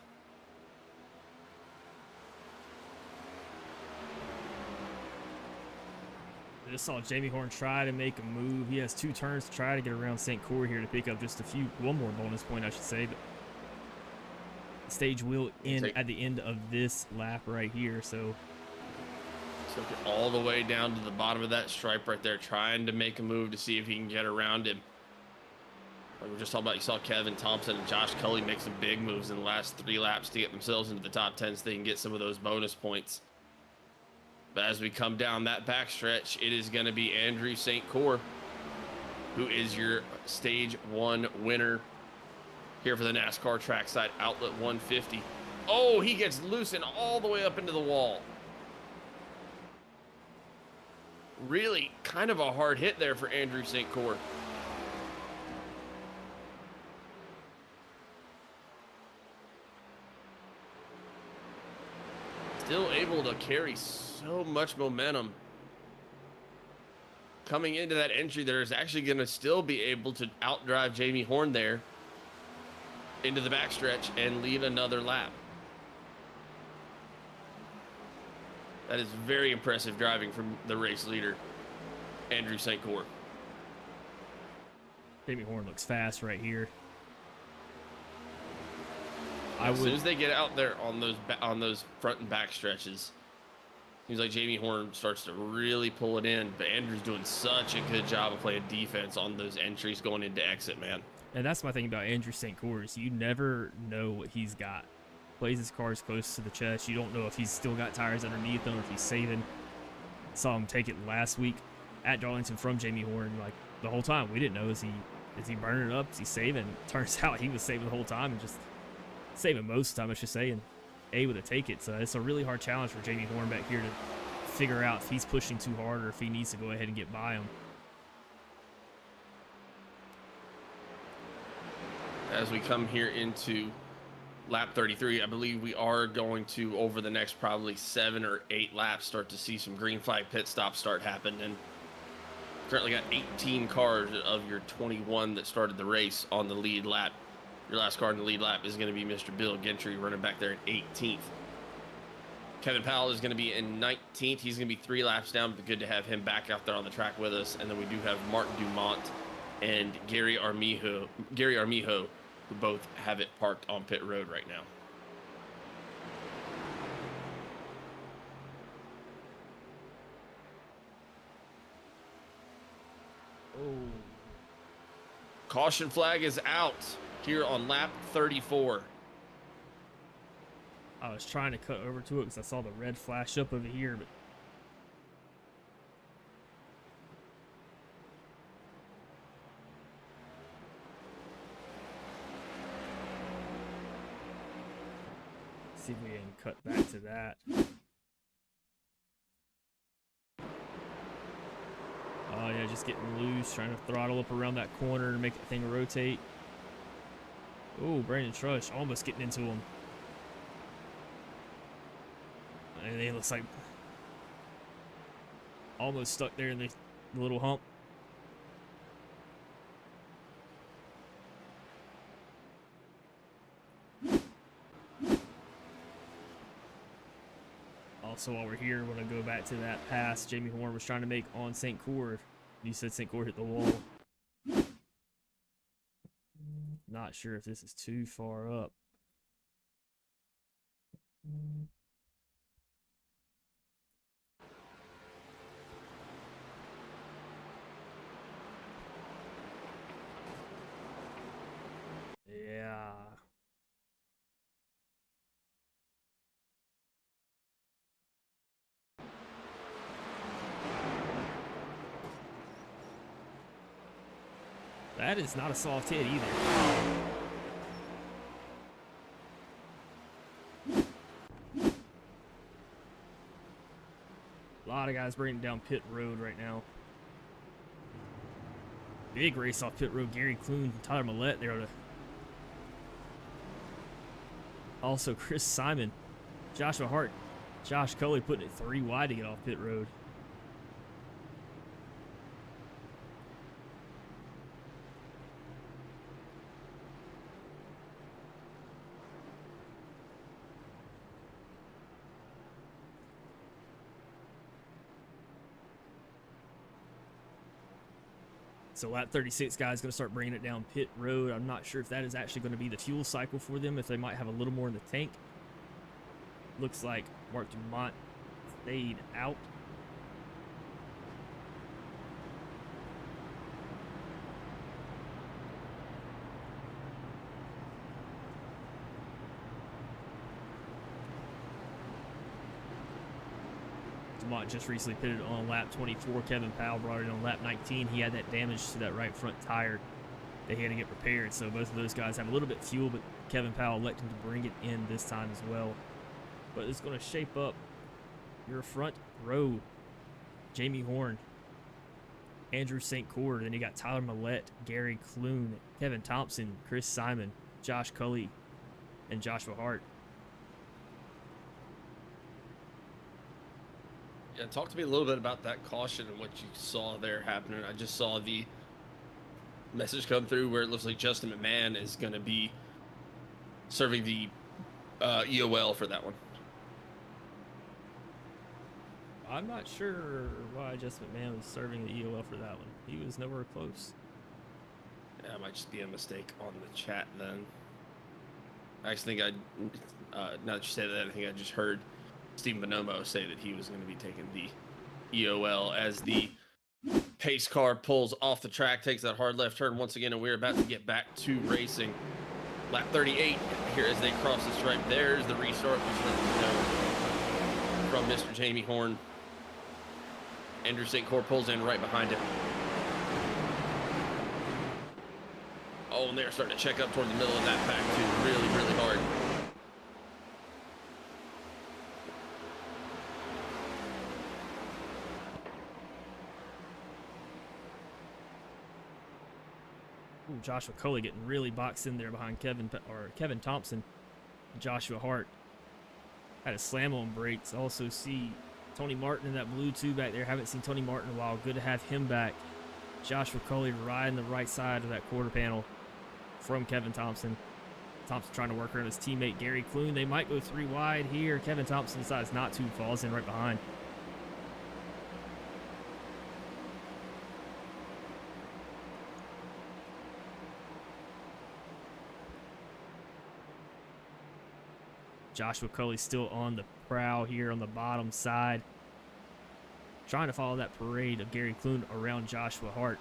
I just saw Jamie Horne try to make a move. He has 2 turns to try to get around St. Coeur here to pick up just one more bonus point, I should say. But the stage will end at the end of this lap right here, so took it all the way down to the bottom of that stripe right there, trying to make a move to see if he can get around him. Like we're just talking about, you saw Kevin Thompson and Josh Cully make some big moves in the last 3 laps to get themselves into the top 10 so they can get some of those bonus points. But as we come down that backstretch, it is going to be Andrew St. Coeur, who is your Stage 1 winner here for the NASCAR Trackside Outlet 150. Oh, he gets loosened all the way up into the wall. Really kind of a hard hit there for Andrew St. Coeur. Still able to carry so much momentum. Coming into that entry, there is actually going to still be able to outdrive Jamie Horne there into the backstretch and lead another lap. That is very impressive driving from the race leader, Andrew St. Coeur. Jamie Horne looks fast right here. As soon as they get out there on those front and back stretches, seems like Jamie Horne starts to really pull it in. But Andrew's doing such a good job of playing defense on those entries going into exit, man. And that's my thing about Andrew St. Coeur is you never know what he's got. Plays his cars close to the chest. You don't know if he's still got tires underneath him or if he's saving. Saw him take it last week at Darlington from Jamie Horne. Like the whole time, we didn't know, is he burning it up? Is he saving? Turns out he was saving the whole time and just saving most of the time, I should say, and able to take it. So it's a really hard challenge for Jamie Horne back here to figure out if he's pushing too hard or if he needs to go ahead and get by him. As we come here into lap 33, I believe we are going to, over the next probably 7 or 8 laps, start to see some green flag pit stops start happening. Currently got 18 cars of your 21 that started the race on the lead lap. Your last car in the lead lap is going to be Mr. Bill Gentry running back there at 18th. Kevin Powell is going to be in 19th. He's going to be 3 laps down, but good to have him back out there on the track with us. And then we do have Martin Dumont and Gary Armijo, who both have it parked on pit road right now. Oh. Caution flag is out here on lap 34. I was trying to cut over to it because I saw the red flash up over here, but see if we can cut back to that. Oh yeah, just getting loose, trying to throttle up around that corner and make the thing rotate. Oh, Brandon Trush almost getting into him. And it looks like almost stuck there in the little hump. Also, while we're here, we're going to go back to that pass Jamie Horne was trying to make on St. Coeur. You said St. Coeur hit the wall. Not sure if this is too far up. Yeah. That is not a soft hit either. A lot of guys bringing down pit road right now. Big race off pit road. Gary Clune, Tyler Millette there. Also Chris Simon, Joshua Hart, Josh Cully putting it 3 wide to get off pit road. So lap 36 guys going to start bringing it down pit road. I'm not sure if that is actually going to be the fuel cycle for them, if they might have a little more in the tank. Looks like Mark Dumont stayed out. Dumont just recently pitted on lap 24. Kevin Powell brought it on lap 19. He had that damage to that right front tire that he had to get repaired. So both of those guys have a little bit of fuel, but Kevin Powell elected to bring it in this time as well. But it's going to shape up your front row. Jamie Horne, Andrew St. Coeur. Then you got Tyler Millette, Gary Clune, Kevin Thompson, Chris Simon, Josh Cully, and Joshua Hart. Yeah, talk to me a little bit about that caution and what you saw there happening. I just saw the message come through where it looks like Justin McMahon is going to be serving the EOL for that one. I'm not sure why Justin McMahon was serving the EOL for that one. He was nowhere close. Yeah, it might just be a mistake on the chat then. I actually think now that you say that, I think I just heard Steve Bonomo say that he was going to be taking the EOL as the pace car pulls off the track, takes that hard left turn once again, and we're about to get back to racing. Lap 38 here as they cross the stripe. There's the restart, which let us know from Mr. Jamie Horne. Andrew St. Coeur pulls in right behind him. Oh, and they're starting to check up toward the middle of that pack too, really, really hard. Ooh, Joshua Coley getting really boxed in there behind Kevin Thompson. Joshua Hart had a slam on brakes. Also see Tony Martin in that blue tube back there. Haven't seen Tony Martin in a while. Good to have him back. Joshua Coley riding the right side of that quarter panel from Kevin Thompson. Thompson trying to work around his teammate Gary Clune. They might go 3 wide here. Kevin Thompson decides not to, falls in right behind. Joshua Cully still on the prow here on the bottom side. Trying to follow that parade of Gary Clune around Joshua Hart.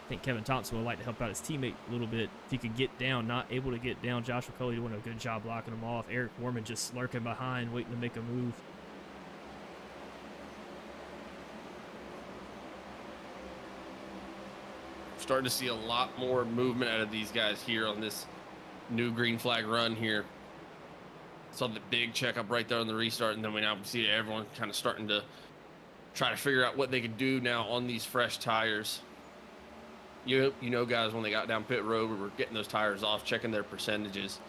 I think Kevin Thompson would like to help out his teammate a little bit. If he could get down, not able to get down. Joshua Coley doing a good job blocking him off. Eric Wharman just lurking behind, waiting to make a move. Starting to see a lot more movement out of these guys here on this new green flag run here. Saw the big checkup right there on the restart, and then we now see everyone kind of starting to try to figure out what they could do now on these fresh tires. You know, guys, when they got down pit road, we were getting those tires off, checking their percentages,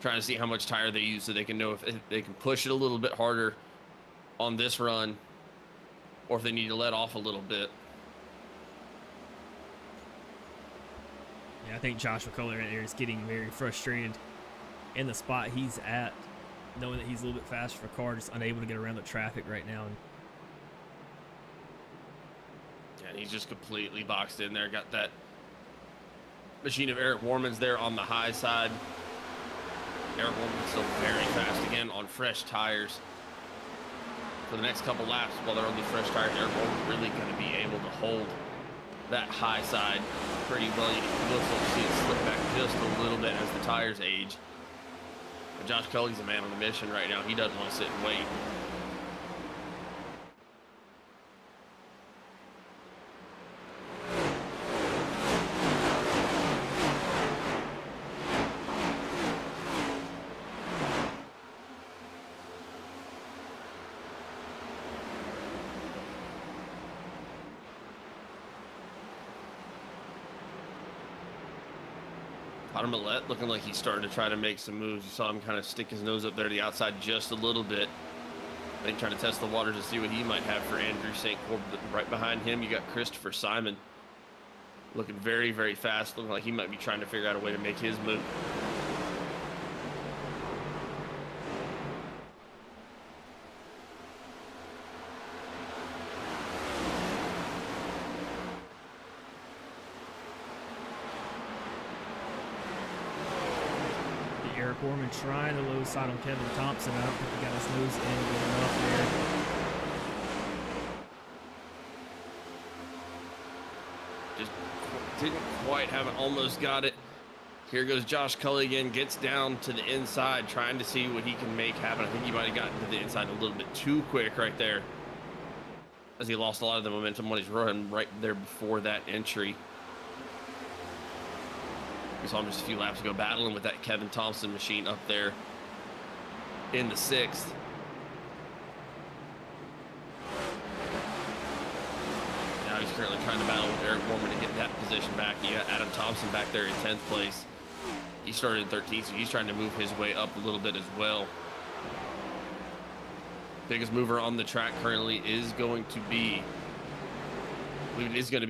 trying to see how much tire they use so they can know if they can push it a little bit harder on this run or if they need to let off a little bit. Yeah, I think Joshua Coley right there is getting very frustrated in the spot he's at, knowing that he's a little bit faster for a car, just unable to get around the traffic right now. And he's just completely boxed in there. Got that machine of Eric Wharman's there on the high side. Eric Wharman's still very fast again on fresh tires. For the next couple laps, while they're on these fresh tires, Eric Wharman's really going to be able to hold that high side pretty well. You can also see it slip back just a little bit as the tires age. But Josh Kelly's a man on a mission right now. He doesn't want to sit and wait. Millette looking like he's starting to try to make some moves. You saw him kind of stick his nose up there to the outside just a little bit. I think trying to test the waters to see what he might have for Andrew St. Corp. Right behind him, you got Christopher Simon looking very, very fast, looking like he might be trying to figure out a way to make his move. Wharman trying the low side on Kevin Thompson. I don't think he got his nose in good enough there. Just didn't quite have it, almost got it. Here goes Josh Cully again, gets down to the inside, trying to see what he can make happen. I think he might have gotten to the inside a little bit too quick right there, as he lost a lot of the momentum when he's running right there before that entry. We saw him just a few laps ago battling with that Kevin Thompson machine up there in the 6th. Now he's currently trying to battle with Eric Wharman to get that position back. You got Adam Thompson back there in 10th place. He started in 13th, so he's trying to move his way up a little bit as well. Biggest mover on the track currently is going to be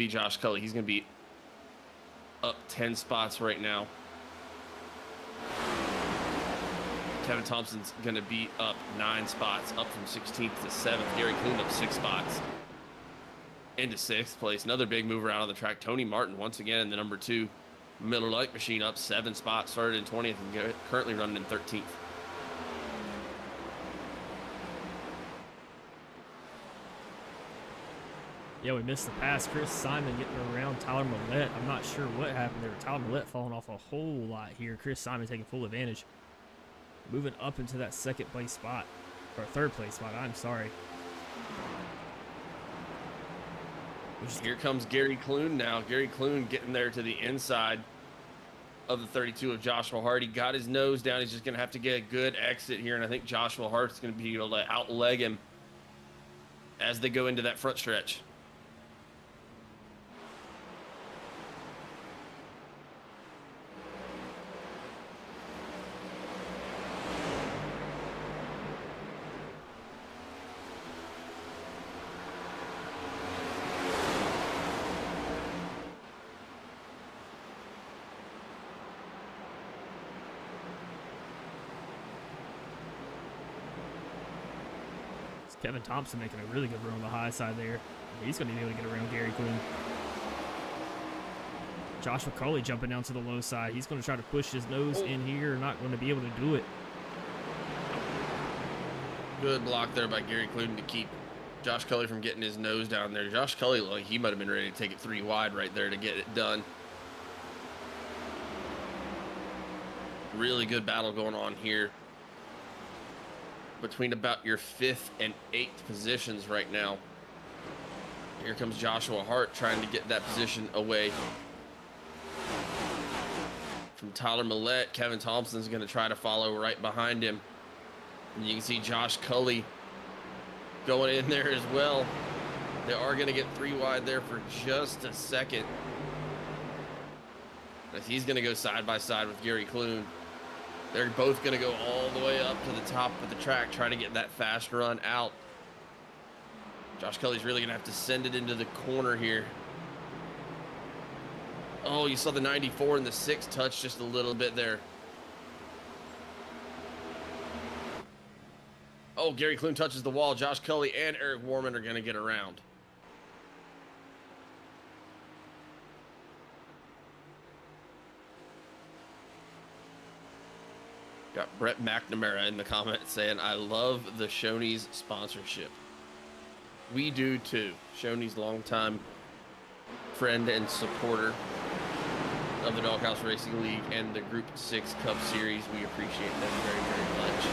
Josh Cully. He's going to be up 10 spots right now. Kevin Thompson's going to be up 9 spots, up from 16th to 7th. Gary Kuhn up 6 spots into 6th place. Another big mover out on the track. Tony Martin, once again, the number 2 Miller Lite machine, up 7 spots, started in 20th and currently running in 13th. Yeah, we missed the pass. Chris Simon getting around Tyler Millette. I'm not sure what happened there. Tyler Millette falling off a whole lot here. Chris Simon taking full advantage. Moving up into that 2nd place spot. Or 3rd place spot, I'm sorry. Here comes Gary Clune now. Gary Clune getting there to the inside of the 32 of Joshua Hart. He got his nose down. He's just going to have to get a good exit here, and I think Joshua Hart's going to be able to outleg him as they go into that front stretch. Kevin Thompson making a really good run on the high side there. He's going to be able to get around Gary Quinn. Joshua Coley jumping down to the low side. He's going to try to push his nose in here. Not going to be able to do it. Good block there by Gary Clune to keep Josh Cully from getting his nose down there. Josh Cully, like, he might have been ready to take it 3 wide right there to get it done. Really good battle going on here between about your 5th and 8th positions right now. Here comes Joshua Hart trying to get that position away from Tyler Millette. Kevin Thompson's going to try to follow right behind him. And you can see Josh Cully going in there as well. They are going to get 3 wide there for just a second. As he's going to go side by side with Gary Clune. They're both going to go all the way up to the top of the track, trying to get that fast run out. Josh Cully's really going to have to send it into the corner here. Oh, you saw the 94 and the 6 touch just a little bit there. Oh, Gary Clune touches the wall. Josh Cully and Eric Wharman are going to get around. Got Brett McNamara in the comments saying, I love the Shoney's sponsorship. We do too. Shoney's longtime friend and supporter of the Doghouse Racing League and the Group 6 Cup Series. We appreciate them very, very much.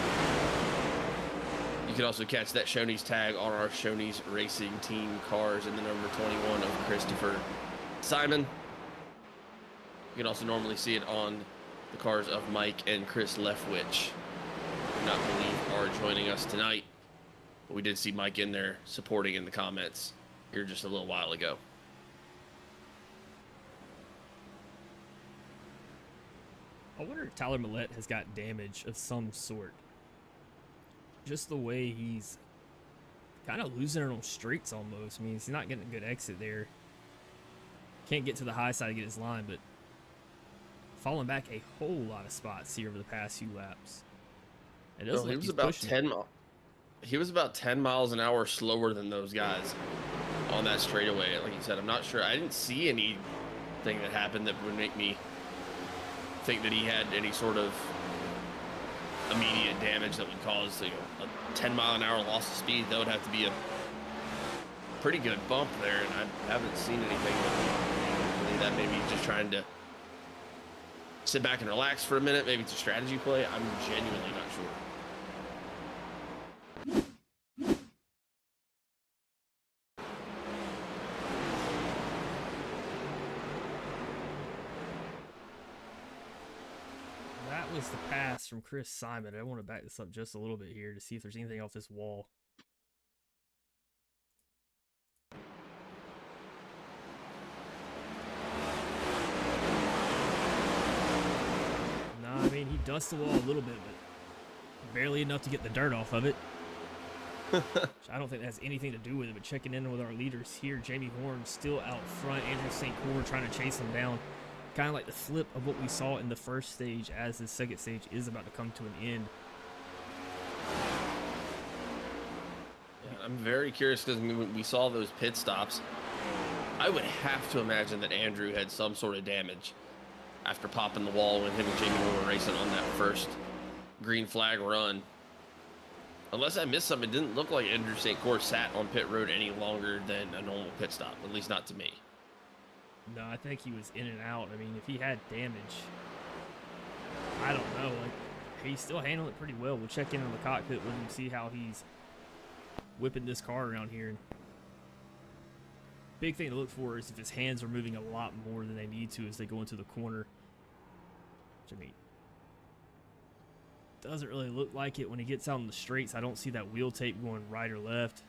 You can also catch that Shoney's tag on our Shoney's Racing Team cars in the number 21 of Christopher Simon. You can also normally see it on the cars of Mike and Chris Leftwich, who not believe are joining us tonight. But we did see Mike in there supporting in the comments here just a little while ago. I wonder if Tyler Millette has got damage of some sort. Just the way he's kind of losing it on straights almost. I mean, he's not getting a good exit there. Can't get to the high side to get his line, but falling back a whole lot of spots here over the past few laps. It doesn't He look was he's about pushing 10 He was about 10 miles an hour slower than those guys on that straightaway. Like you said, I'm not sure. I didn't see anything that happened that would make me think that he had any sort of immediate damage that would cause, a 10 mile an hour loss of speed. That would have to be a pretty good bump there, and I haven't seen anything that maybe he's just trying to sit back and relax for a minute. Maybe it's a strategy play. I'm genuinely not sure. That was the pass from Chris Simon. I want to back this up just a little bit here to see if there's anything off this wall. No, I mean, he dusts the wall a little bit, but barely enough to get the dirt off of it. Which I don't think that has anything to do with it, but checking in with our leaders here. Jamie Horne still out front. Andrew St. Coeur trying to chase him down. Kind of like the flip of what we saw in the first stage as the second stage is about to come to an end. Yeah, I'm very curious because when we saw those pit stops, I would have to imagine that Andrew had some sort of damage after popping the wall when him and Jamie were racing on that first green flag run. Unless I missed something, it didn't look like Andrew St. Coeur sat on pit road any longer than a normal pit stop, at least not to me. No, I think he was in and out. I mean, if he had damage, I don't know. Like, he's still handling it pretty well. We'll check in on the cockpit with him, see how he's whipping this car around here. Big thing to look for is if his hands are moving a lot more than they need to as they go into the corner. Which, I mean, doesn't really look like it when he gets out on the straights. I don't see that wheel tape going right or left.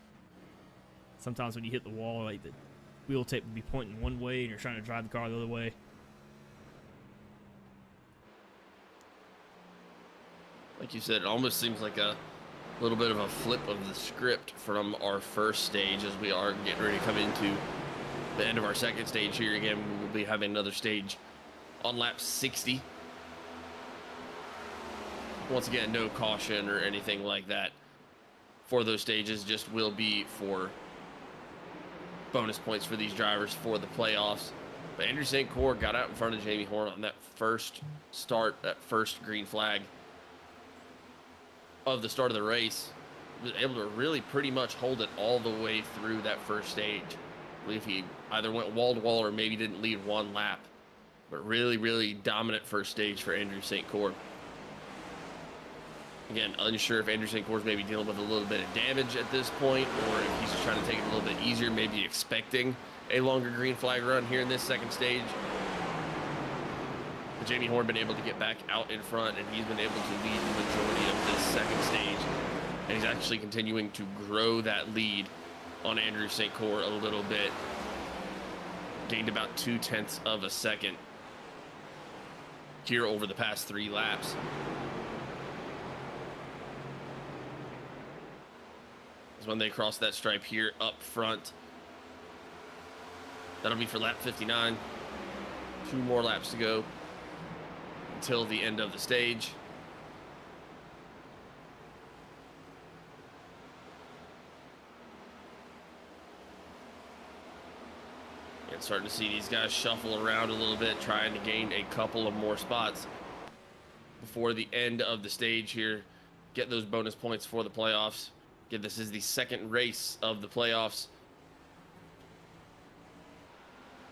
Sometimes when you hit the wall, like the wheel tape would be pointing one way and you're trying to drive the car the other way. Like you said, it almost seems like a little bit of a flip of the script from our first stage as we are getting ready to come into the end of our second stage here. Again, we will be having another stage on lap 60. Once again, no caution or anything like that for those stages, just will be for bonus points for these drivers for the playoffs. But Andrew St. Coeur got out in front of Jamie Horne on that first start, that first green flag of the start of the race. was able to really pretty much hold it all the way through that first stage. I believe he either went wall to wall or maybe didn't lead one lap. But really, really dominant first stage for Andrew St. Coeur. Again, unsure if Andrew St. Coeur's maybe dealing with a little bit of damage at this point, or if he's just trying to take it a little bit easier, maybe expecting a longer green flag run here in this second stage. But Jamie Horne been able to get back out in front, and he's been able to lead the majority of this second stage. And he's actually continuing to grow that lead on Andrew St. Coeur a little bit. Gained about 0.2 of a second here over the past 3 laps. When they cross that stripe here up front. That'll be for lap 59. 2 more laps to go until the end of the stage. And starting to see these guys shuffle around a little bit, trying to gain a couple of more spots before the end of the stage here. Get those bonus points for the playoffs. Again, this is the second race of the playoffs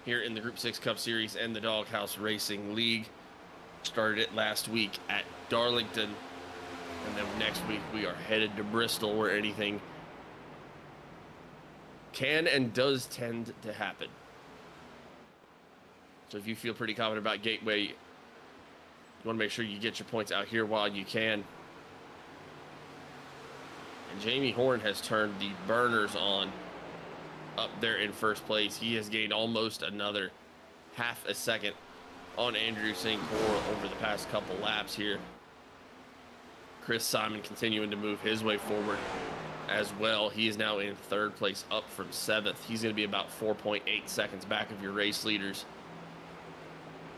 here in the Group 6 Cup Series and the Doghouse Racing League. Started it last week at Darlington, and then next week we are headed to Bristol, where anything can and does tend to happen. So if you feel pretty confident about Gateway, you want to make sure you get your points out here while you can. And Jamie Horne has turned the burners on up there in first place. He has gained almost another half a second on Andrew St. Coeur over the past couple laps here. Chris Simon continuing to move his way forward as well. He is now in 3rd place, up from 7th. He's going to be about 4.8 seconds back of your race leaders.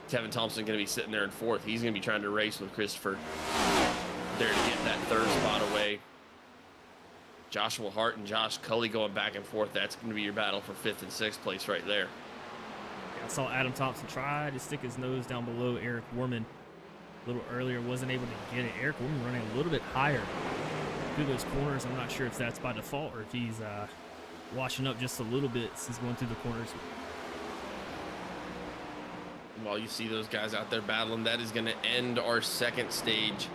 Kevin Thompson going to be sitting there in 4th. He's going to be trying to race with Christopher there to get that 3rd spot away. Joshua Hart and Josh Cully going back and forth. That's going to be your battle for 5th and 6th place right there. I saw Adam Thompson try to stick his nose down below Eric Wharman a little earlier. Wasn't able to get it. Eric Wharman running a little bit higher through those corners. I'm not sure if that's by default or if he's washing up just a little bit since going through the corners. While you see those guys out there battling, that is going to end our second stage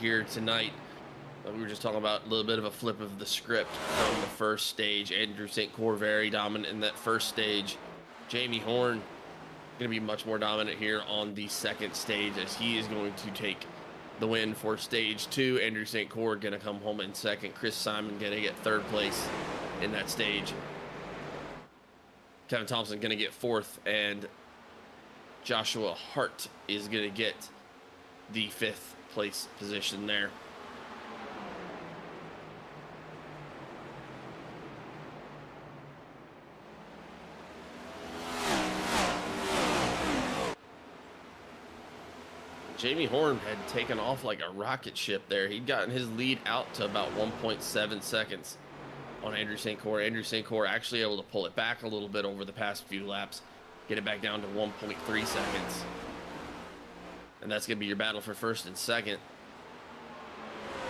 here tonight. We were just talking about a little bit of a flip of the script from the first stage. Andrew St. Coeur very dominant in that first stage. Jamie Horne going to be much more dominant here on the second stage, as he is going to take the win for stage 2. Andrew St. Coeur going to come home in 2nd. Chris Simon going to get 3rd place in that stage. Kevin Thompson going to get 4th, and Joshua Hart is going to get the 5th place position there. Jamie Horne had taken off like a rocket ship there. He'd gotten his lead out to about 1.7 seconds on Andrew St. Coeur. Andrew St. Coeur actually able to pull it back a little bit over the past few laps, get it back down to 1.3 seconds. And that's going to be your battle for 1st and 2nd.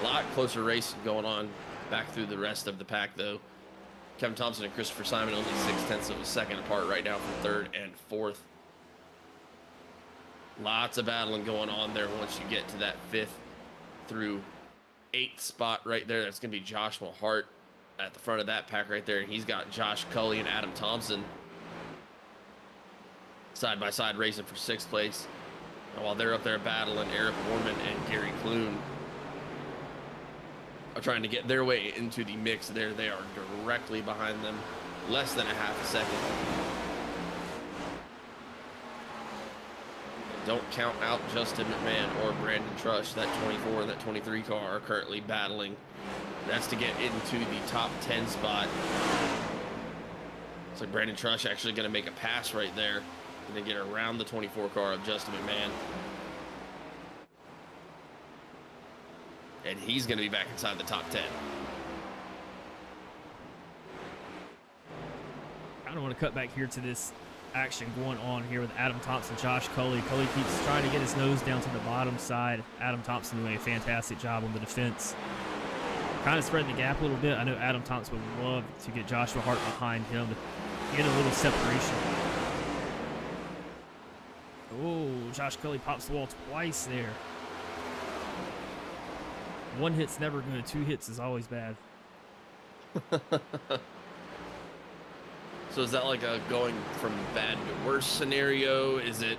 A lot closer race going on back through the rest of the pack, though. Kevin Thompson and Christopher Simon only 0.6 of a second apart right now from 3rd and 4th. Lots of battling going on there once you get to that 5th through 8th spot right there. That's going to be Joshua Hart at the front of that pack right there. And he's got Josh Cully and Adam Thompson side by side racing for 6th place. And while they're up there battling, Eric Wharman and Gary Clune are trying to get their way into the mix there. They are directly behind them, less than a half a second. Don't count out Justin McMahon or Brandon Trush. That 24 and that 23 car are currently battling. That's to get into the top 10 spot. Looks like Brandon Trush actually going to make a pass right there. Going to get around the 24 car of Justin McMahon. And he's going to be back inside the top 10. I don't want to cut back here to this action going on here with Adam Thompson, Josh Cully. Cully keeps trying to get his nose down to the bottom side. Adam Thompson doing a fantastic job on the defense. kind of spreading the gap a little bit. I know Adam Thompson would love to get Joshua Hart behind him to get a little separation. Oh, Josh Kelly pops the wall twice there. One hit's never good. 2 hits is always bad. So is that like a going from bad to worse scenario? Is it,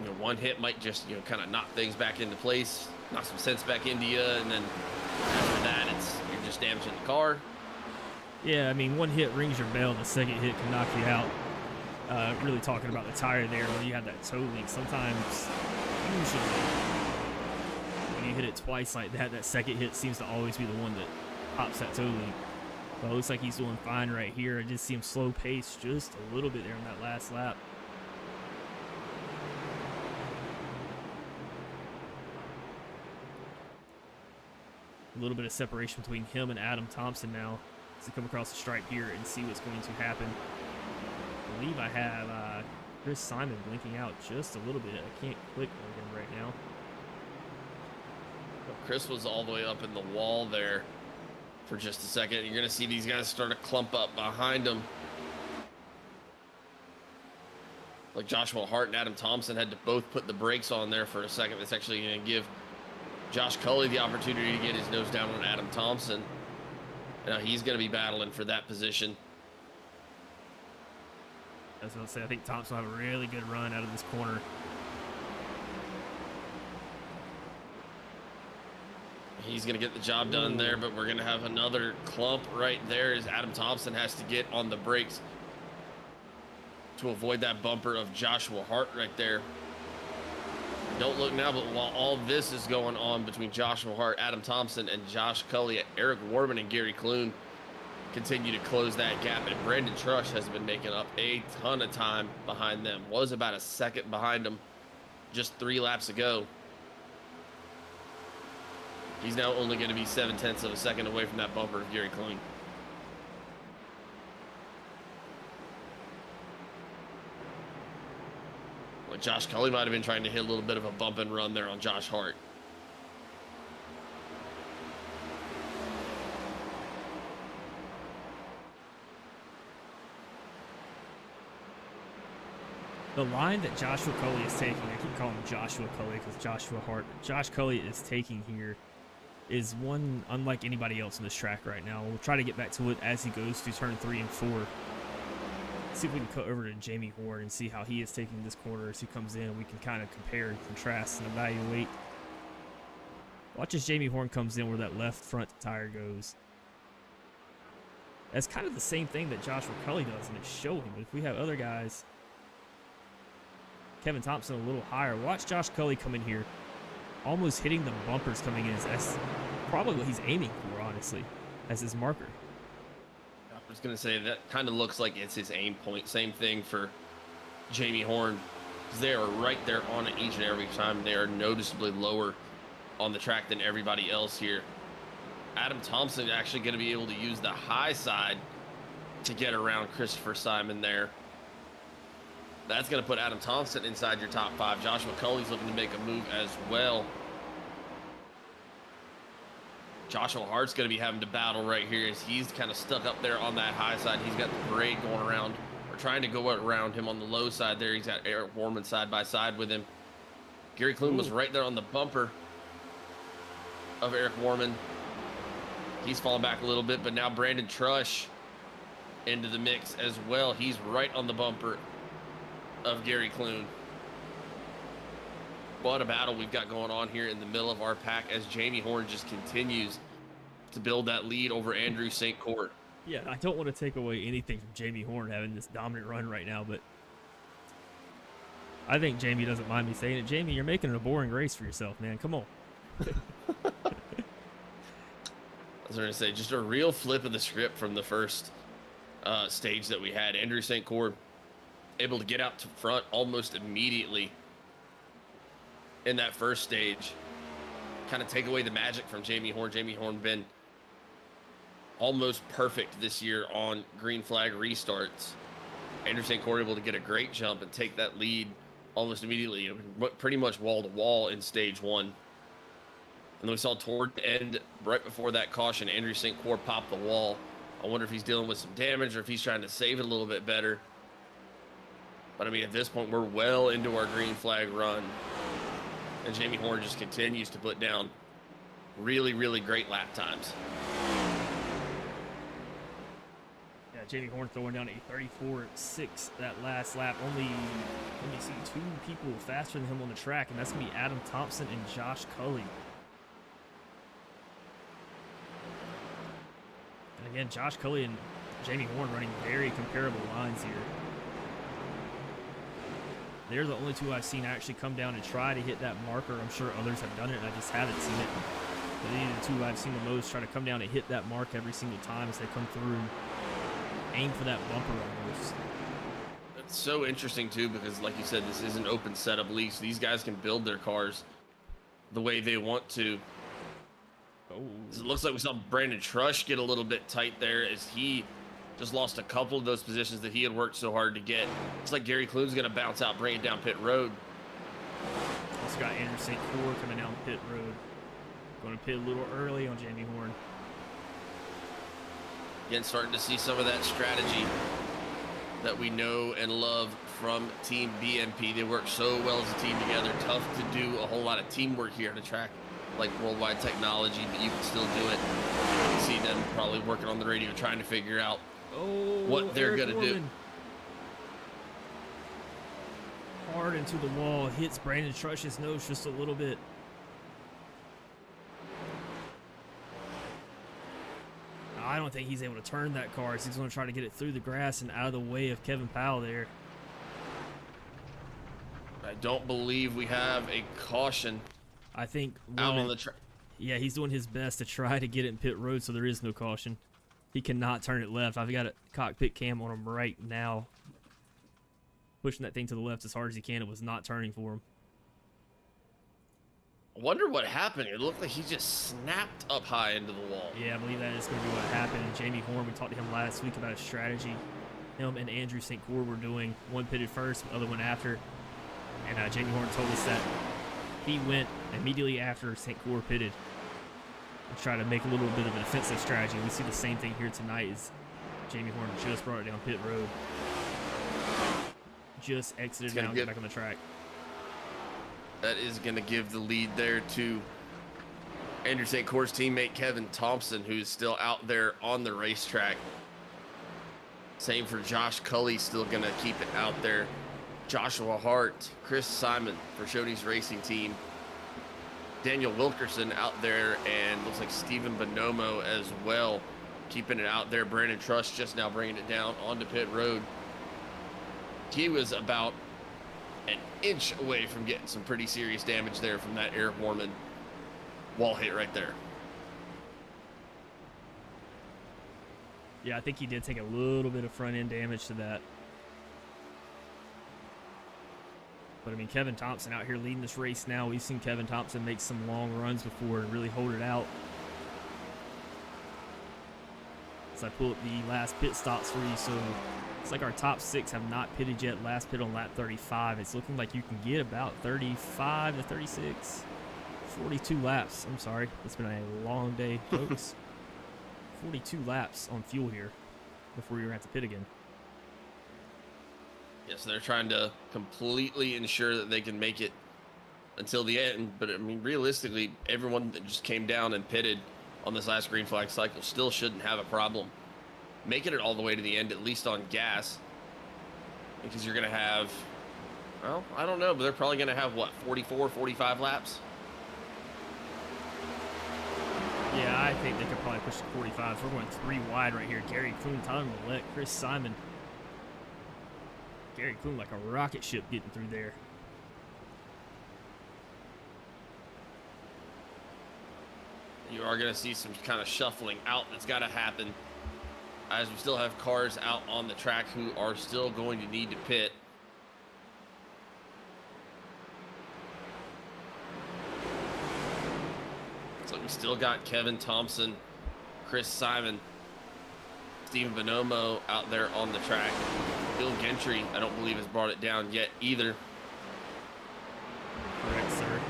you know, one hit might just, you know, kind of knock things back into place, knock some sense back into you, and then after that, you're just damaging the car? Yeah, I mean, one hit rings your bell, the second hit can knock you out. Really talking about the tire there, when you have that toe leak, sometimes, usually, when you hit it twice like that, that second hit seems to always be the one that pops that toe leak. But it looks like he's doing fine right here. I just see him slow pace just a little bit there in that last lap. A little bit of separation between him and Adam Thompson now as they come across the stripe here and see what's going to happen. I believe I have Chris Simon blinking out just a little bit. I can't click on him right now. Chris was all the way up in the wall there for just a second. You're going to see these guys start to clump up behind him. Like Joshua Hart and Adam Thompson had to both put the brakes on there for a second. That's actually going to give Josh Cully the opportunity to get his nose down on Adam Thompson. Now he's going to be battling for that position. I was going to say, I think Thompson will have a really good run out of this corner. He's going to get the job done there, but we're going to have another clump right there as Adam Thompson has to get on the brakes to avoid that bumper of Joshua Hart right there. Don't look now, but while all this is going on between Joshua Hart, Adam Thompson, and Josh Cully, Eric Wharman and Gary Clune continue to close that gap, and Brandon Trush has been making up a ton of time behind them. Was about a second behind them just 3 laps ago. He's now only going to be 0.7 of a second away from that bumper of Gary Clune. Well, Josh Cully might have been trying to hit a little bit of a bump and run there on Josh Hart. The line that Joshua Cully is taking, I keep calling him Joshua Cully because Joshua Hart, but Josh Cully is taking here is one unlike anybody else on this track right now. We'll try to get back to it as he goes through turn 3 and 4. See if we can cut over to Jamie Horne and see how he is taking this corner as he comes in. We can kind of compare and contrast and evaluate. Watch as Jamie Horne comes in where that left front tire goes. That's kind of the same thing that Joshua Cully does, and it's showing. But if we have other guys, Kevin Thompson a little higher. Watch Josh Cully come in here, almost hitting the bumpers coming in. That's probably what he's aiming for, honestly, as his marker. I was going to say that kind of looks like it's his aim point. Same thing for Jamie Horne. They are right there on it each and every time. They are noticeably lower on the track than everybody else here. Adam Thompson actually going to be able to use the high side to get around Christopher Simon there. That's going to put Adam Thompson inside your top 5. Joshua Cully's looking to make a move as well. Joshua Hart's going to be having to battle right here as he's kind of stuck up there on that high side. He's got the parade going around, or trying to go around him on the low side there. He's got Eric Wharman side by side with him. Gary Clune was right there on the bumper of Eric Wharman. He's falling back a little bit, but now Brandon Trush into the mix as well. He's right on the bumper of Gary Clune. What a battle we've got going on here in the middle of our pack as Jamie Horne just continues to build that lead over Andrew St. Court. Yeah, I don't want to take away anything from Jamie Horne having this dominant run right now, but I think Jamie doesn't mind me saying it. Jamie, you're making it a boring race for yourself, man. Come on. I was going to say, just a real flip of the script from the first stage that we had. Andrew St. Court able to get out to front almost immediately in that first stage, kind of take away the magic from Jamie Horne. Jamie Horne been almost perfect this year on green flag restarts. Andrew St. Court able to get a great jump and take that lead almost immediately, pretty much wall to wall in stage 1. then we saw toward the end, right before that caution, Andrew St. Coeur popped the wall. I wonder if he's dealing with some damage or if he's trying to save it a little bit better. But I mean, at this point, we're well into our green flag run. And Jamie Horne just continues to put down really, really great lap times. Yeah, Jamie Horne throwing down a 34.6 that last lap. Only, let me see, 2 people faster than him on the track, and that's going to be Adam Thompson and Josh Cully. And again, Josh Cully and Jamie Horne running very comparable lines here. They're the only 2 I've seen actually come down and try to hit that marker. I'm sure others have done it, and I just haven't seen it. But these are the 2 I've seen the most try to come down and hit that mark every single time as they come through. Aim for that bumper almost. It's so interesting, too, because like you said, this is an open setup league, so these guys can build their cars the way they want to. Oh. It looks like we saw Brandon Trush get a little bit tight there as he just lost a couple of those positions that he had worked so hard to get. Looks like Gary Clune's going to bounce out, bring it down pit road. Also got Andrew St. Coeur coming down pit road. Going to pit a little early on Jamie Horne. Again, starting to see some of that strategy that we know and love from Team BMP. They work so well as a team together. Tough to do a whole lot of teamwork here at a track like World Wide Technology, but you can still do it. You see them probably working on the radio trying to figure out what they're going to do. Hard into the wall, hits Brandon Trush's nose just a little bit. I don't think he's able to turn that car, so he's going to try to get it through the grass and out of the way of Kevin Powell there. I don't believe we have a caution I think out on the track. Yeah, he's doing his best to try to get it in pit road, so there is no caution. He cannot turn it left. I've got a cockpit cam on him right now. Pushing that thing to the left as hard as he can. It was not turning for him. I wonder what happened. It looked like he just snapped up high into the wall. Yeah, I believe that is going to be what happened. And Jamie Horne, we talked to him last week about his strategy. Him and Andrew St. Coeur were doing one pitted first, the other one after. And Jamie Horne told us that he went immediately after St. Coeur pitted and tried to make a little bit of a defensive strategy. We see the same thing here tonight as Jamie Horne just brought it down pit road. Just exited now and get back on the track. That is going to give the lead there to Andrew St. Coeur's teammate Kevin Thompson, who's still out there on the racetrack. Same for Josh Cully, still going to keep it out there. Joshua Hart, Chris Simon for Shoney's racing team. Daniel Wilkerson out there, and looks like Stephen Bonomo as well, keeping it out there. Brandon Trush just now bringing it down onto pit road. He was about an inch away from getting some pretty serious damage there from that Eric Wharman wall hit right there. Yeah, I think he did take a little bit of front end damage to that. But I mean, Kevin Thompson out here leading this race now. We've seen Kevin Thompson make some long runs before and really hold it out. As I pull up the last pit stops for you, so it's like our top 6 have not pitted yet. Last pit on lap 35. It's looking like you can get about 35 to 36. 42 laps. I'm sorry. It's been a long day, folks. 42 laps on fuel here before you're going to have to pit again. Yes, they're trying to completely ensure that they can make it until the end. But, I mean, realistically, everyone that just came down and pitted on this last green flag cycle still shouldn't have a problem making it all the way to the end, at least on gas. Because you're going to have, well, I don't know, but they're probably going to have, what, 44, 45 laps? Yeah, I think they could probably push to 45. We're going 3 wide right here. Gary Clune, Tyler Millette, Chris Simon. Gary Clune like a rocket ship getting through there. You are going to see some kind of shuffling out that's got to happen, as we still have cars out on the track who are still going to need to pit. So we still got Kevin Thompson, Chris Simon, Stephen Bonomo out there on the track. Bill Gentry, I don't believe, has brought it down yet either. Correct, sir.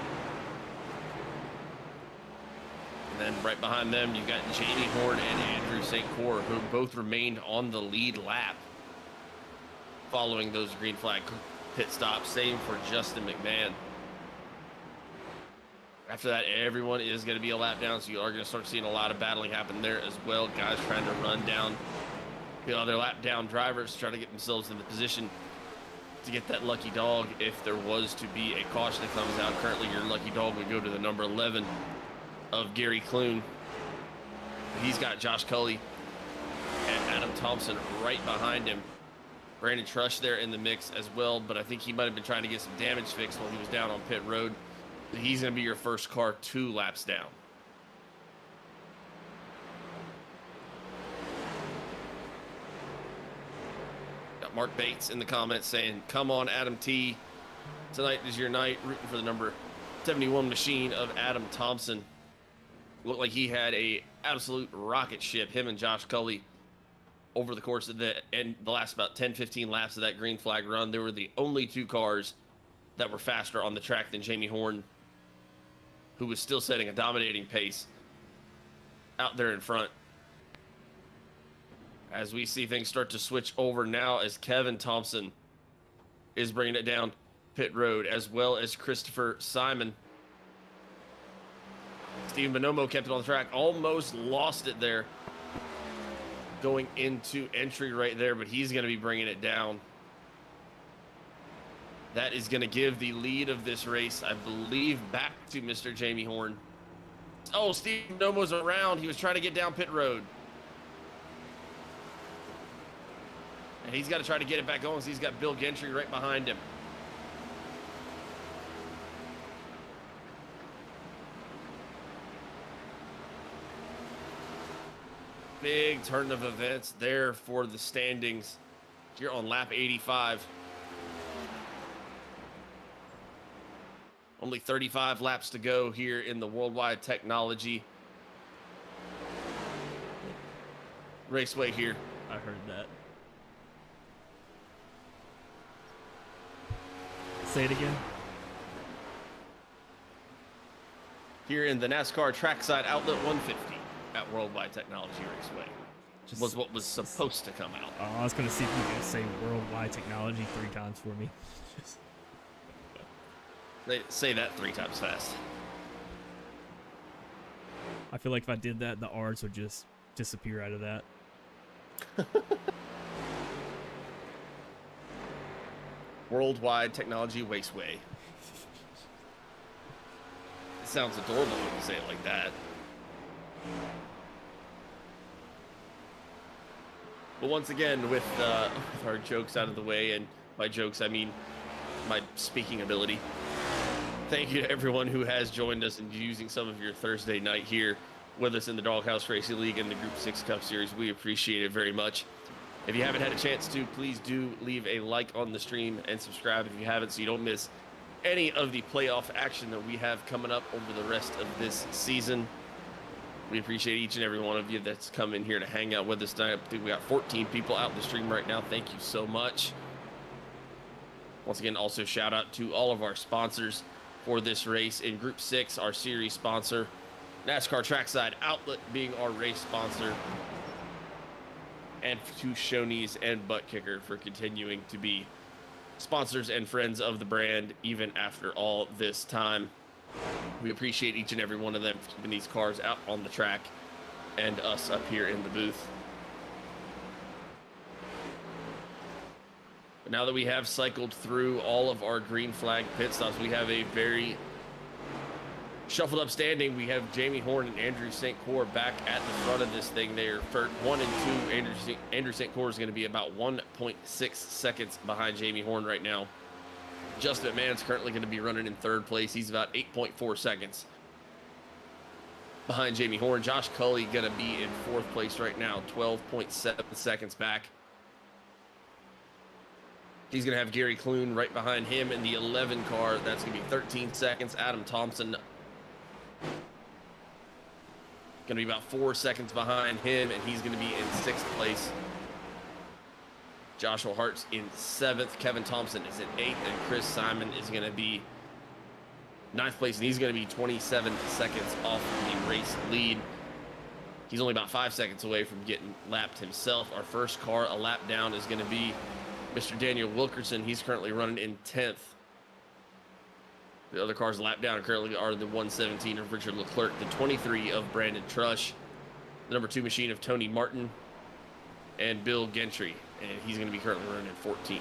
And then right behind them, you've got Jamie Horne and Andrew St. Coeur, who both remained on the lead lap following those green flag pit stops. Same for Justin McMahon. After that, everyone is going to be a lap down, so you are going to start seeing a lot of battling happen there as well. Guys trying to run down the other lap down drivers, trying to get themselves in the position to get that lucky dog if there was to be a caution that comes out. Currently, your lucky dog would go to the number 11 of Gary Clune. He's got Josh Cully and Adam Thompson right behind him. Brandon Trush there in the mix as well, but I think he might have been trying to get some damage fixed while he was down on pit road. He's going to be your first car 2 laps down. Got Mark Bates in the comments saying, come on, Adam T. Tonight is your night. Rooting for the number 71 machine of Adam Thompson. Looked like he had a absolute rocket ship, him and Josh Cully, over the course of the last about 10-15 laps of that green flag run. They were the only 2 cars that were faster on the track than Jamie Horne, who was still setting a dominating pace out there in front. As we see things start to switch over now, as Kevin Thompson is bringing it down pit road, as well as Christopher Simon. Steven Bonomo kept it on the track, almost lost it there going into entry right there, but he's going to be bringing it down. That is going to give the lead of this race, I believe, back to Mr. Jamie Horne. Oh, Steve Nomo's around. He was trying to get down pit road. And he's got to try to get it back on, so he's got Bill Gentry right behind him. Big turn of events there for the standings here on lap 85. Only 35 laps to go here in the World Wide Technology Raceway here. I heard that. Say it again. Here in the NASCAR Trackside Outlet 150 at World Wide Technology Raceway. Was what was supposed to come out. I was going to see if you could say Worldwide Technology 3 times for me. They say that 3 times fast. I feel like if I did that, the R's would just disappear out of that. Worldwide Technology Raceway. It sounds adorable when you say it like that. But once again, with our jokes out of the way, and by jokes I mean my speaking ability, thank you to everyone who has joined us and using some of your Thursday night here with us in the Doghouse Racing League and the Group 6 Cup Series. We appreciate it very much. If you haven't had a chance to, please do leave a like on the stream and subscribe if you haven't, so you don't miss any of the playoff action that we have coming up over the rest of this season. We appreciate each and every one of you that's come in here to hang out with us tonight. I think we got 14 people out in the stream right now. Thank you so much. Once again, also shout out to all of our sponsors for this race. In Group 6, our series sponsor, NASCAR Trackside Outlet being our race sponsor, and to Shoney's and Butt Kicker for continuing to be sponsors and friends of the brand even after all this time. We appreciate each and every one of them for keeping these cars out on the track and us up here in the booth. But now that we have cycled through all of our green flag pit stops, we have a very shuffled up standing. We have Jamie Horne and Andrew St. Coeur back at the front of this thing. They're for 1 and 2. Andrew St. Coeur is going to be about 1.6 seconds behind Jamie Horne right now. Justin McMahon's currently going to be running in 3rd place. He's about 8.4 seconds behind Jamie Horne. Josh Cully going to be in 4th place right now, 12.7 seconds back. He's going to have Gary Clune right behind him in the 11 car. That's going to be 13 seconds. Adam Thompson going to be about 4 seconds behind him, and he's going to be in 6th place. Joshua Hart's in 7th. Kevin Thompson is in 8th, and Chris Simon is going to be ninth place, and he's going to be 27 seconds off the race lead. He's only about 5 seconds away from getting lapped himself. Our first car a lap down is going to be Mr. Daniel Wilkerson. He's currently running in 10th. The other cars lap down currently are the 117 of Richard Leclerc, the 23 of Brandon Trush, the number 2 machine of Tony Martin, and Bill Gentry. And he's going to be currently running in 14th.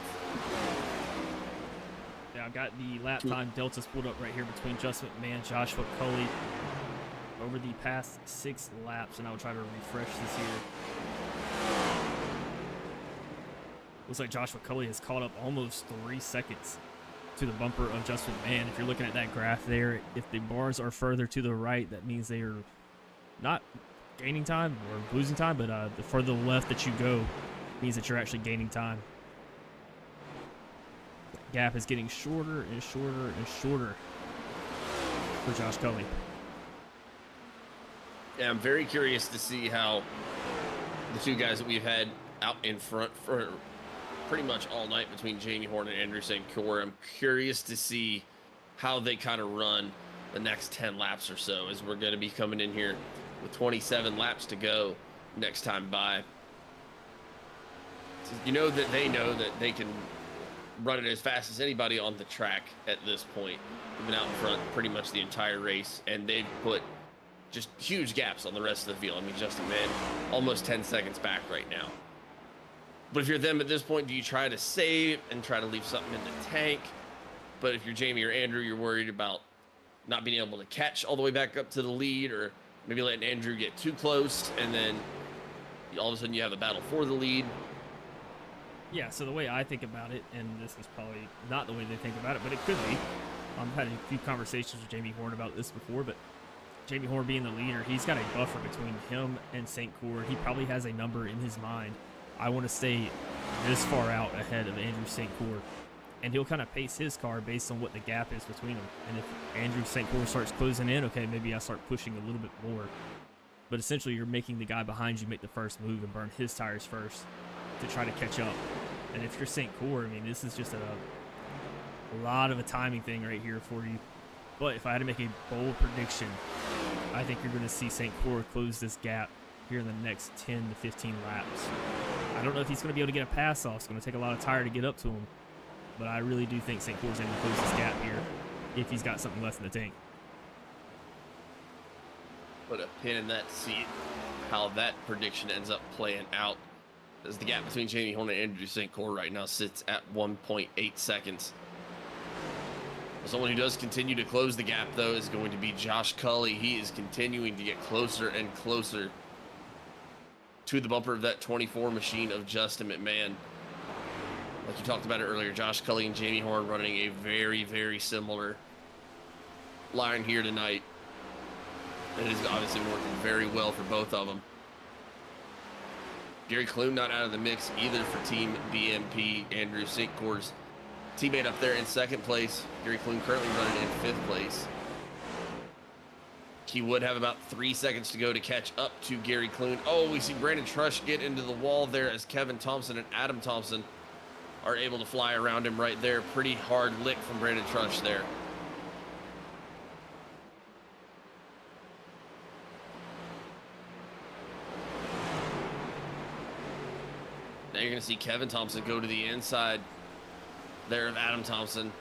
Yeah, I've got the lap time deltas pulled up right here between Justin McMahon, Joshua Culley over the past 6 laps, and I'll try to refresh this here. Looks like Joshua Culley has caught up almost 3 seconds to the bumper of Justin McMahon. If you're looking at that graph there, if the bars are further to the right, that means they are not gaining time or losing time, but the further left that you go means that you're actually gaining time. The gap is getting shorter and shorter and shorter for Josh Culley. Yeah, I'm very curious to see how the 2 guys that we've had out in front for pretty much all night between Jamie Horne and Andrew St. Coeur. I'm curious to see how they kind of run the next 10 laps or so, as we're going to be coming in here with 27 laps to go next time by. You know that they can run it as fast as anybody on the track at this point. They've been out in front pretty much the entire race, and they've put just huge gaps on the rest of the field. I mean, Justin Man almost 10 seconds back right now. But if you're them at this point, do you try to save and try to leave something in the tank? But if you're Jamie or Andrew, you're worried about not being able to catch all the way back up to the lead, or maybe letting Andrew get too close, and then all of a sudden you have a battle for the lead. Yeah, so the way I think about it, and this is probably not the way they think about it, but it could be. I've had a few conversations with Jamie Horne about this before, but Jamie Horne being the leader, he's got a buffer between him and St. Coeur. He probably has a number in his mind. I want to stay this far out ahead of Andrew St. Coeur. And he'll kind of pace his car based on what the gap is between them. And if Andrew St. Coeur starts closing in, okay, maybe I start pushing a little bit more. But essentially, you're making the guy behind you make the first move and burn his tires first to try to catch up. And if you're St. Coeur, I mean, this is just a lot of a timing thing right here for you. But if I had to make a bold prediction, I think you're going to see St. Coeur close this gap here in the next 10 to 15 laps. I don't know if he's going to be able to get a pass off. It's going to take a lot of tire to get up to him. But I really do think St. Coeur's able to close this gap here if he's got something left in the tank. Put a pin in that to see how that prediction ends up playing out, as the gap between Jamie Horne and Andrew St. Coeur right now sits at 1.8 seconds. Someone who does continue to close the gap, though, is going to be Josh Culley. He is continuing to get closer and closer to the bumper of that 24 machine of Justin McMahon. Like you talked about it earlier, Josh Culley and Jamie Horne running a very, very similar line here tonight. It is obviously working very well for both of them. Gary Clune not out of the mix either for Team BMP. Andrew St. Coeur's teammate up there in 2nd place. Gary Clune currently running in 5th place. He would have about 3 seconds to go to catch up to Gary Clune. Oh, we see Brandon Trush get into the wall there as Kevin Thompson and Adam Thompson are able to fly around him right there. Pretty hard lick from Brandon Trush there. Now you're going to see Kevin Thompson go to the inside there of Adam Thompson.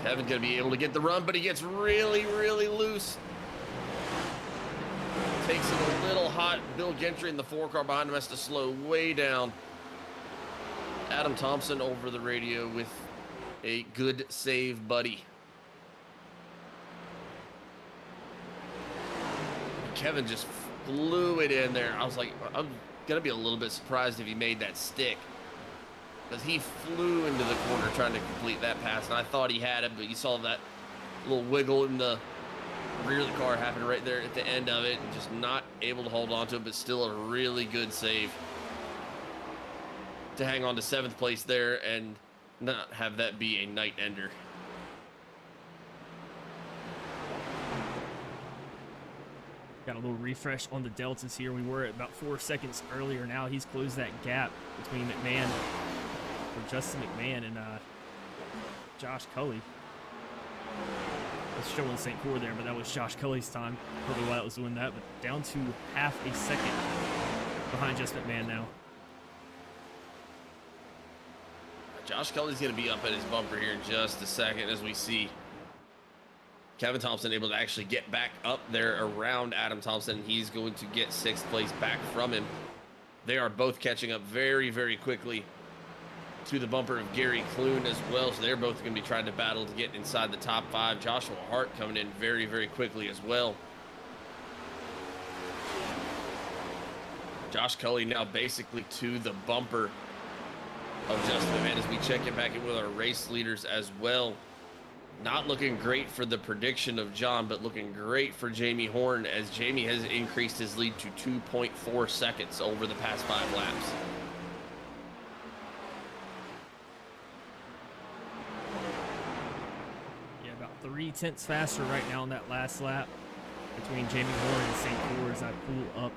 Kevin going to be able to get the run, but he gets really, really loose. Takes it a little hot. Bill Gentry in the 4 car behind him has to slow way down. Adam Thompson over the radio with a good save, buddy. Kevin just flew it in there. I was like, I'm going to be a little bit surprised if he made that stick, because he flew into the corner trying to complete that pass, and I thought he had it, but you saw that little wiggle in the rear of the car happen right there at the end of it, and just not able to hold on to it, but still a really good save to hang on to 7th place there and not have that be a night ender. Got a little refresh on the deltas here. We were at about 4 seconds earlier. Now he's closed that gap between McMahon, or Justin McMahon, and Josh Cully. It's showing St. Coeur there, but that was Josh Cully's time. Probably why it was doing that, but down to half a second behind Justin McMahon now. Josh Cully's going to be up at his bumper here in just a second as we see Kevin Thompson able to actually get back up there around Adam Thompson. He's going to get 6th place back from him. They are both catching up very, very quickly to the bumper of Gary Clune as well. So they're both going to be trying to battle to get inside the top 5. Joshua Hart coming in very, very quickly as well. Josh Cully now basically to the bumper of Justin McMahon as we check it back in with our race leaders as well. Not looking great for the prediction of John, but looking great for Jamie Horne as Jamie has increased his lead to 2.4 seconds over the past 5 laps. Yeah, about 3/10 faster right now on that last lap between Jamie Horne and St. Coeur as I pull up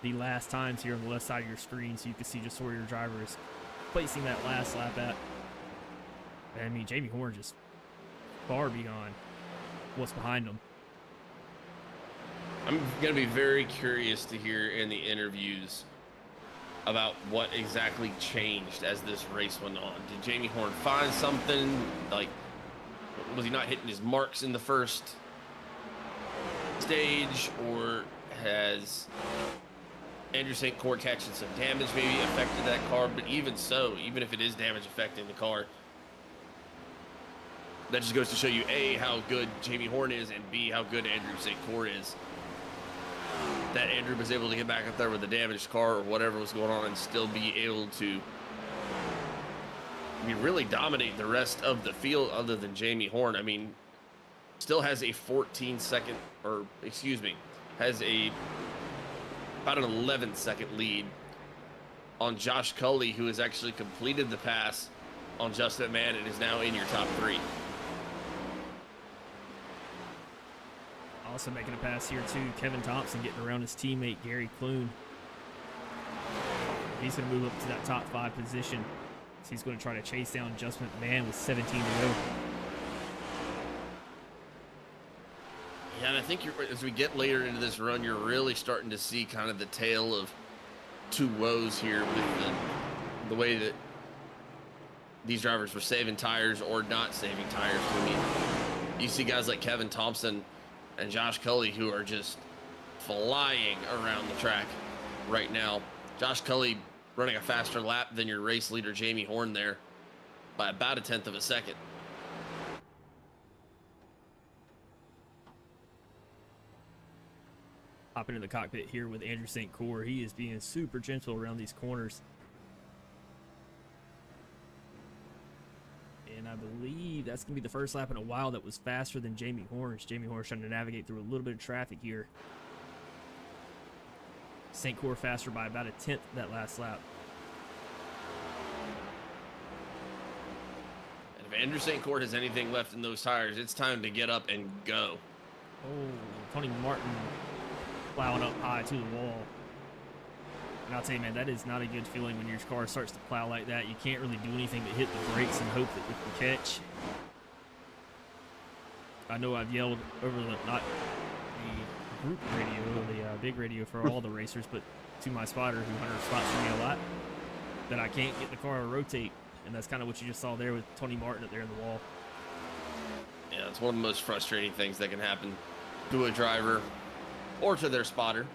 the last times here on the left side of your screen so you can see just where your driver is placing that last lap at. I mean, Jamie Horne just far beyond what's behind him. I'm going to be very curious to hear in the interviews about what exactly changed as this race went on. Did Jamie Horne find something? Like, was he not hitting his marks in the first stage, or has Andrew St. Coeur catching some damage maybe affected that car? But even so, even if it is damage affecting the car, that just goes to show you A, how good Jamie Horne is, and B, how good Andrew St. Coeur is. That Andrew was able to get back up there with a damaged car or whatever was going on and still be able to really dominate the rest of the field other than Jamie Horne. I mean, still has a 14-second, or excuse me, has about an 11-second lead on Josh Cully, who has actually completed the pass on Justin McMahon and is now in your top 3. Also making a pass here too, Kevin Thompson getting around his teammate Gary Clune. He's going to move up to that top 5 position. So he's going to try to chase down Justin McMahon with 17 to go. Yeah, and I think as we get later into this run, you're really starting to see kind of the tale of 2 woes here with the way that these drivers were saving tires or not saving tires. I mean, you see guys like Kevin Thompson and Josh Cully who are just flying around the track right now. Josh Cully running a faster lap than your race leader Jamie Horne there by about 1/10 of a second. Hop into the cockpit here with Andrew St. Coeur. He is being super gentle around these corners. And I believe that's going to be the first lap in a while that was faster than Jamie Horne's. Jamie Horne's trying to navigate through a little bit of traffic here. St. Coeur faster by about 1/10 that last lap. And if Andrew St. Coeur has anything left in those tires, it's time to get up and go. Oh, Tony Martin plowing up high to the wall. And I'll tell you, man, that is not a good feeling when your car starts to plow like that. You can't really do anything but hit the brakes and hope that it can catch. I know I've yelled over not the group radio, the big radio for all the racers, but to my spotter, who Hunter spots for me a lot, that I can't get the car to rotate. And that's kind of what you just saw there with Tony Martin up there in the wall. Yeah, it's one of the most frustrating things that can happen to a driver or to their spotter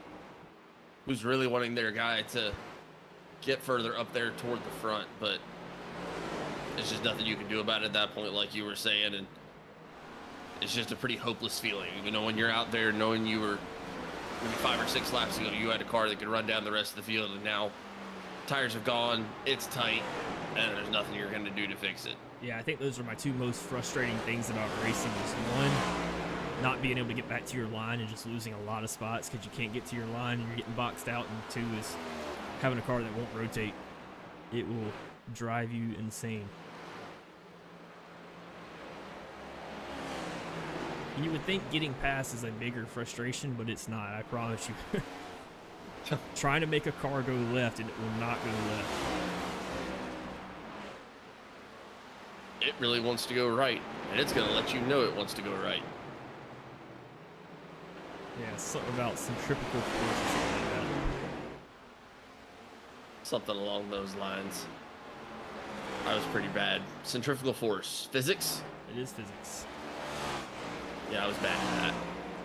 who's really wanting their guy to get further up there toward the front, but there's just nothing you can do about it at that point, like you were saying, and it's just a pretty hopeless feeling. You know, when you're out there knowing you were maybe 5 or 6 laps ago, you had a car that could run down the rest of the field, and now tires have gone, it's tight, and there's nothing you're going to do to fix it. Yeah, I think those are my 2 most frustrating things about racing is 1, not being able to get back to your line and just losing a lot of spots because you can't get to your line and you're getting boxed out, and 2 is having a car that won't rotate. It will drive you insane. You would think getting past is a bigger frustration, but it's not. I promise you. Trying to make a car go left, and it will not go left. It really wants to go right, and it's going to let you know it wants to go right. Yeah, something about centrifugal force or something like that. Something along those lines. I was pretty bad. Centrifugal force. Physics? It is physics. Yeah, I was bad at that.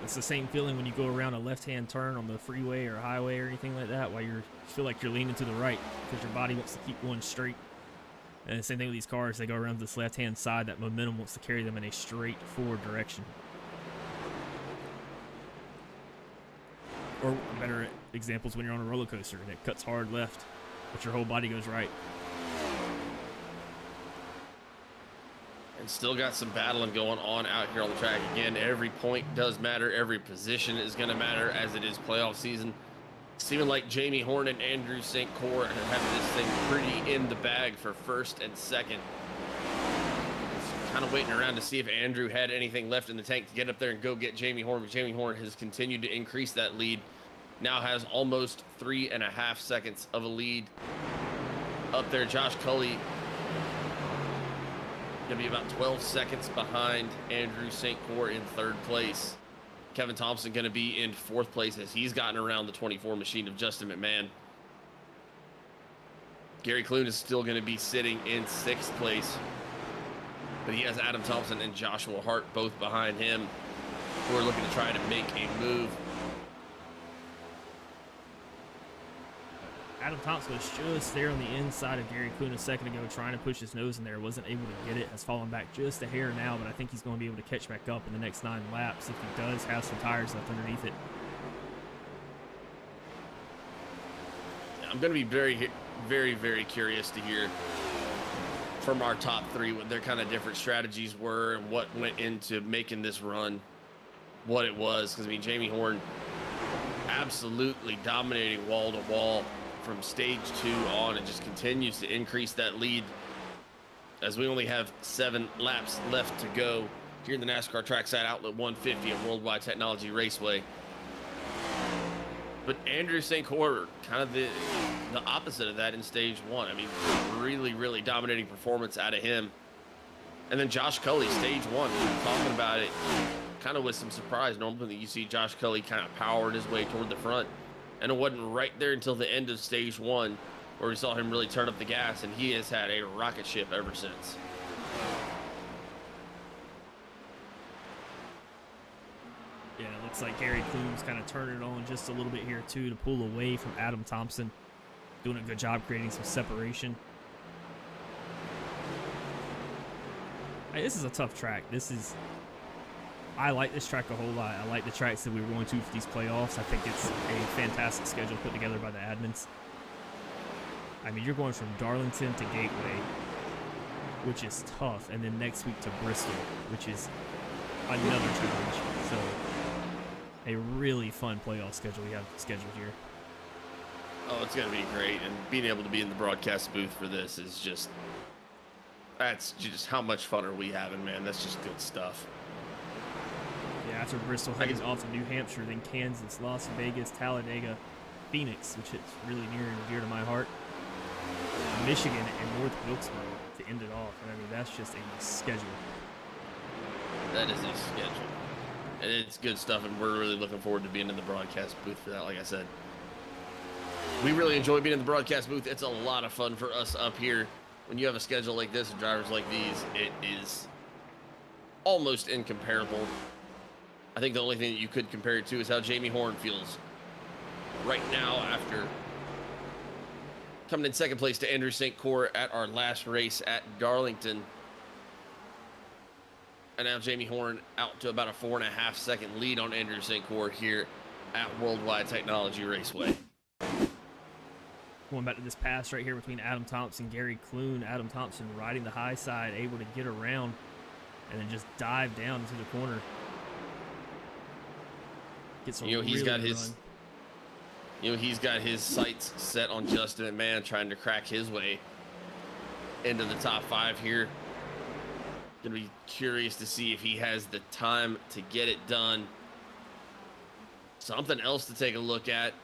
It's the same feeling when you go around a left-hand turn on the freeway or highway or anything like that, while you feel like you're leaning to the right because your body wants to keep going straight. And the same thing with these cars. They go around this left-hand side. That momentum wants to carry them in a straight forward direction. Or better examples when you're on a roller coaster and it cuts hard left, but your whole body goes right. And still got some battling going on out here on the track. Again, every point does matter. Every position is going to matter as it is playoff season. Seeming like Jamie Horne and Andrew St. Coeur are having this thing pretty in the bag for first and second. Kind of waiting around to see if Andrew had anything left in the tank to get up there and go get Jamie Horne. But Jamie Horne has continued to increase that lead. Now has almost 3.5 seconds of a lead up there. Josh Cully going to be about 12 seconds behind Andrew St. Coeur in third place. Kevin Thompson going to be in fourth place as he's gotten around the 24 machine of Justin McMahon. Gary Clune is still going to be sitting in sixth place, but he has Adam Thompson and Joshua Hart both behind him, who are looking to try to make a move. Adam Thompson was just there on the inside of Gary Clune a second ago, trying to push his nose in there. Wasn't able to get it. Has fallen back just a hair now, but I think he's going to be able to catch back up in the next 9 laps if he does have some tires left underneath it. I'm going to be very, very, very curious to hear from our top three what their kind of different strategies were and what went into making this run what it was. Because, I mean, Jamie Horne absolutely dominating wall to wall from stage 2 on, and just continues to increase that lead as we only have 7 laps left to go here in the NASCAR Trackside Outlet 150 at World Wide Technology Raceway. But Andrew St. Coeur, kind of the opposite of that in stage 1. I mean, really, really dominating performance out of him. And then Josh Cully, stage 1, we were talking about it kind of with some surprise. Normally you see Josh Cully kind of powered his way toward the front, and it wasn't right there until the end of stage 1 where we saw him really turn up the gas, and he has had a rocket ship ever since. Yeah, it looks like Gary Clune's kind of turning it on just a little bit here too to pull away from Adam Thompson. Doing a good job creating some separation. Hey, this is a tough track. I like this track a whole lot. I like the tracks that we were going to for these playoffs. I think it's a fantastic schedule put together by the admins. I mean, you're going from Darlington to Gateway, which is tough, and then next week to Bristol, which is another challenge. So, a really fun playoff schedule we have scheduled here. Oh, it's going to be great, and being able to be in the broadcast booth for this is just, that's just how much fun are we having, man. That's just good stuff. Yeah, after Bristol, heading off to New Hampshire, then Kansas, Las Vegas, Talladega, Phoenix, which is really near and dear to my heart, Michigan, and North Wilkesboro to end it off. And I mean, that's just a schedule. That is a schedule. And it's good stuff, and we're really looking forward to being in the broadcast booth for that, like I said. We really enjoy being in the broadcast booth. It's a lot of fun for us up here. When you have a schedule like this and drivers like these, it is almost incomparable. I think the only thing that you could compare it to is how Jamie Horne feels right now after coming in second place to Andrew St. Coeur at our last race at Darlington. And now Jamie Horne out to about a 4.5 second lead on Andrew St. Coeur here at World Wide Technology Raceway. Going back to this pass right here between Adam Thompson and Gary Clune. Adam Thompson riding the high side, able to get around and then just dive down into the corner. Gets a he's got run. he's got his sights set on Justin McMahon, trying to crack his way into the top 5 here. Gonna be curious to see if he has the time to get it done. Something else to take a look at.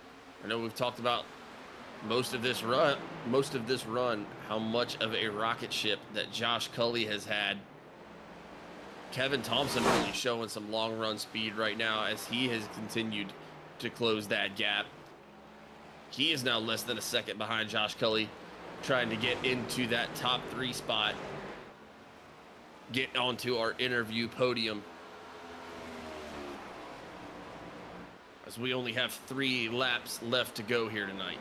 I know we've talked about most of this run, how much of a rocket ship that Josh Cully has had. Kevin Thompson really showing some long run speed right now as he has continued to close that gap. He is now less than a second behind Josh Cully, trying to get into that top 3 spot, get onto our interview podium, as we only have 3 laps left to go here tonight.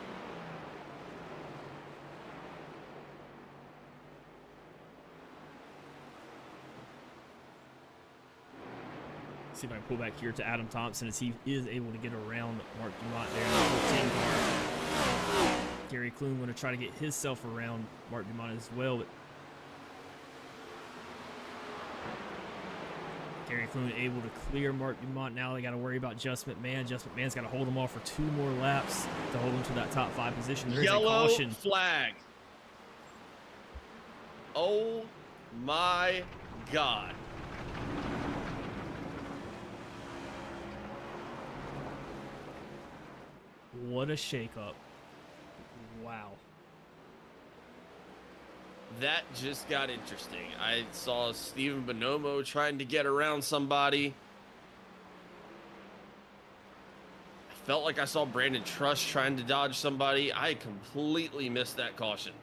See if I can pull back here to Adam Thompson as he is able to get around Mark Dumont there in the 14 car. Gary Clune going to try to get himself around Mark Dumont as well, but Gary Clune able to clear Mark Dumont. Now they got to worry about Just McMahon. Just McMahon's got to hold him off for 2 more laps to hold him to that top 5 position. There's Yellow a caution. flag. Oh my God. What a shakeup. Wow. That just got interesting. I saw Steven Bonomo trying to get around somebody. I felt like I saw Brandon Trush trying to dodge somebody. I completely missed that caution.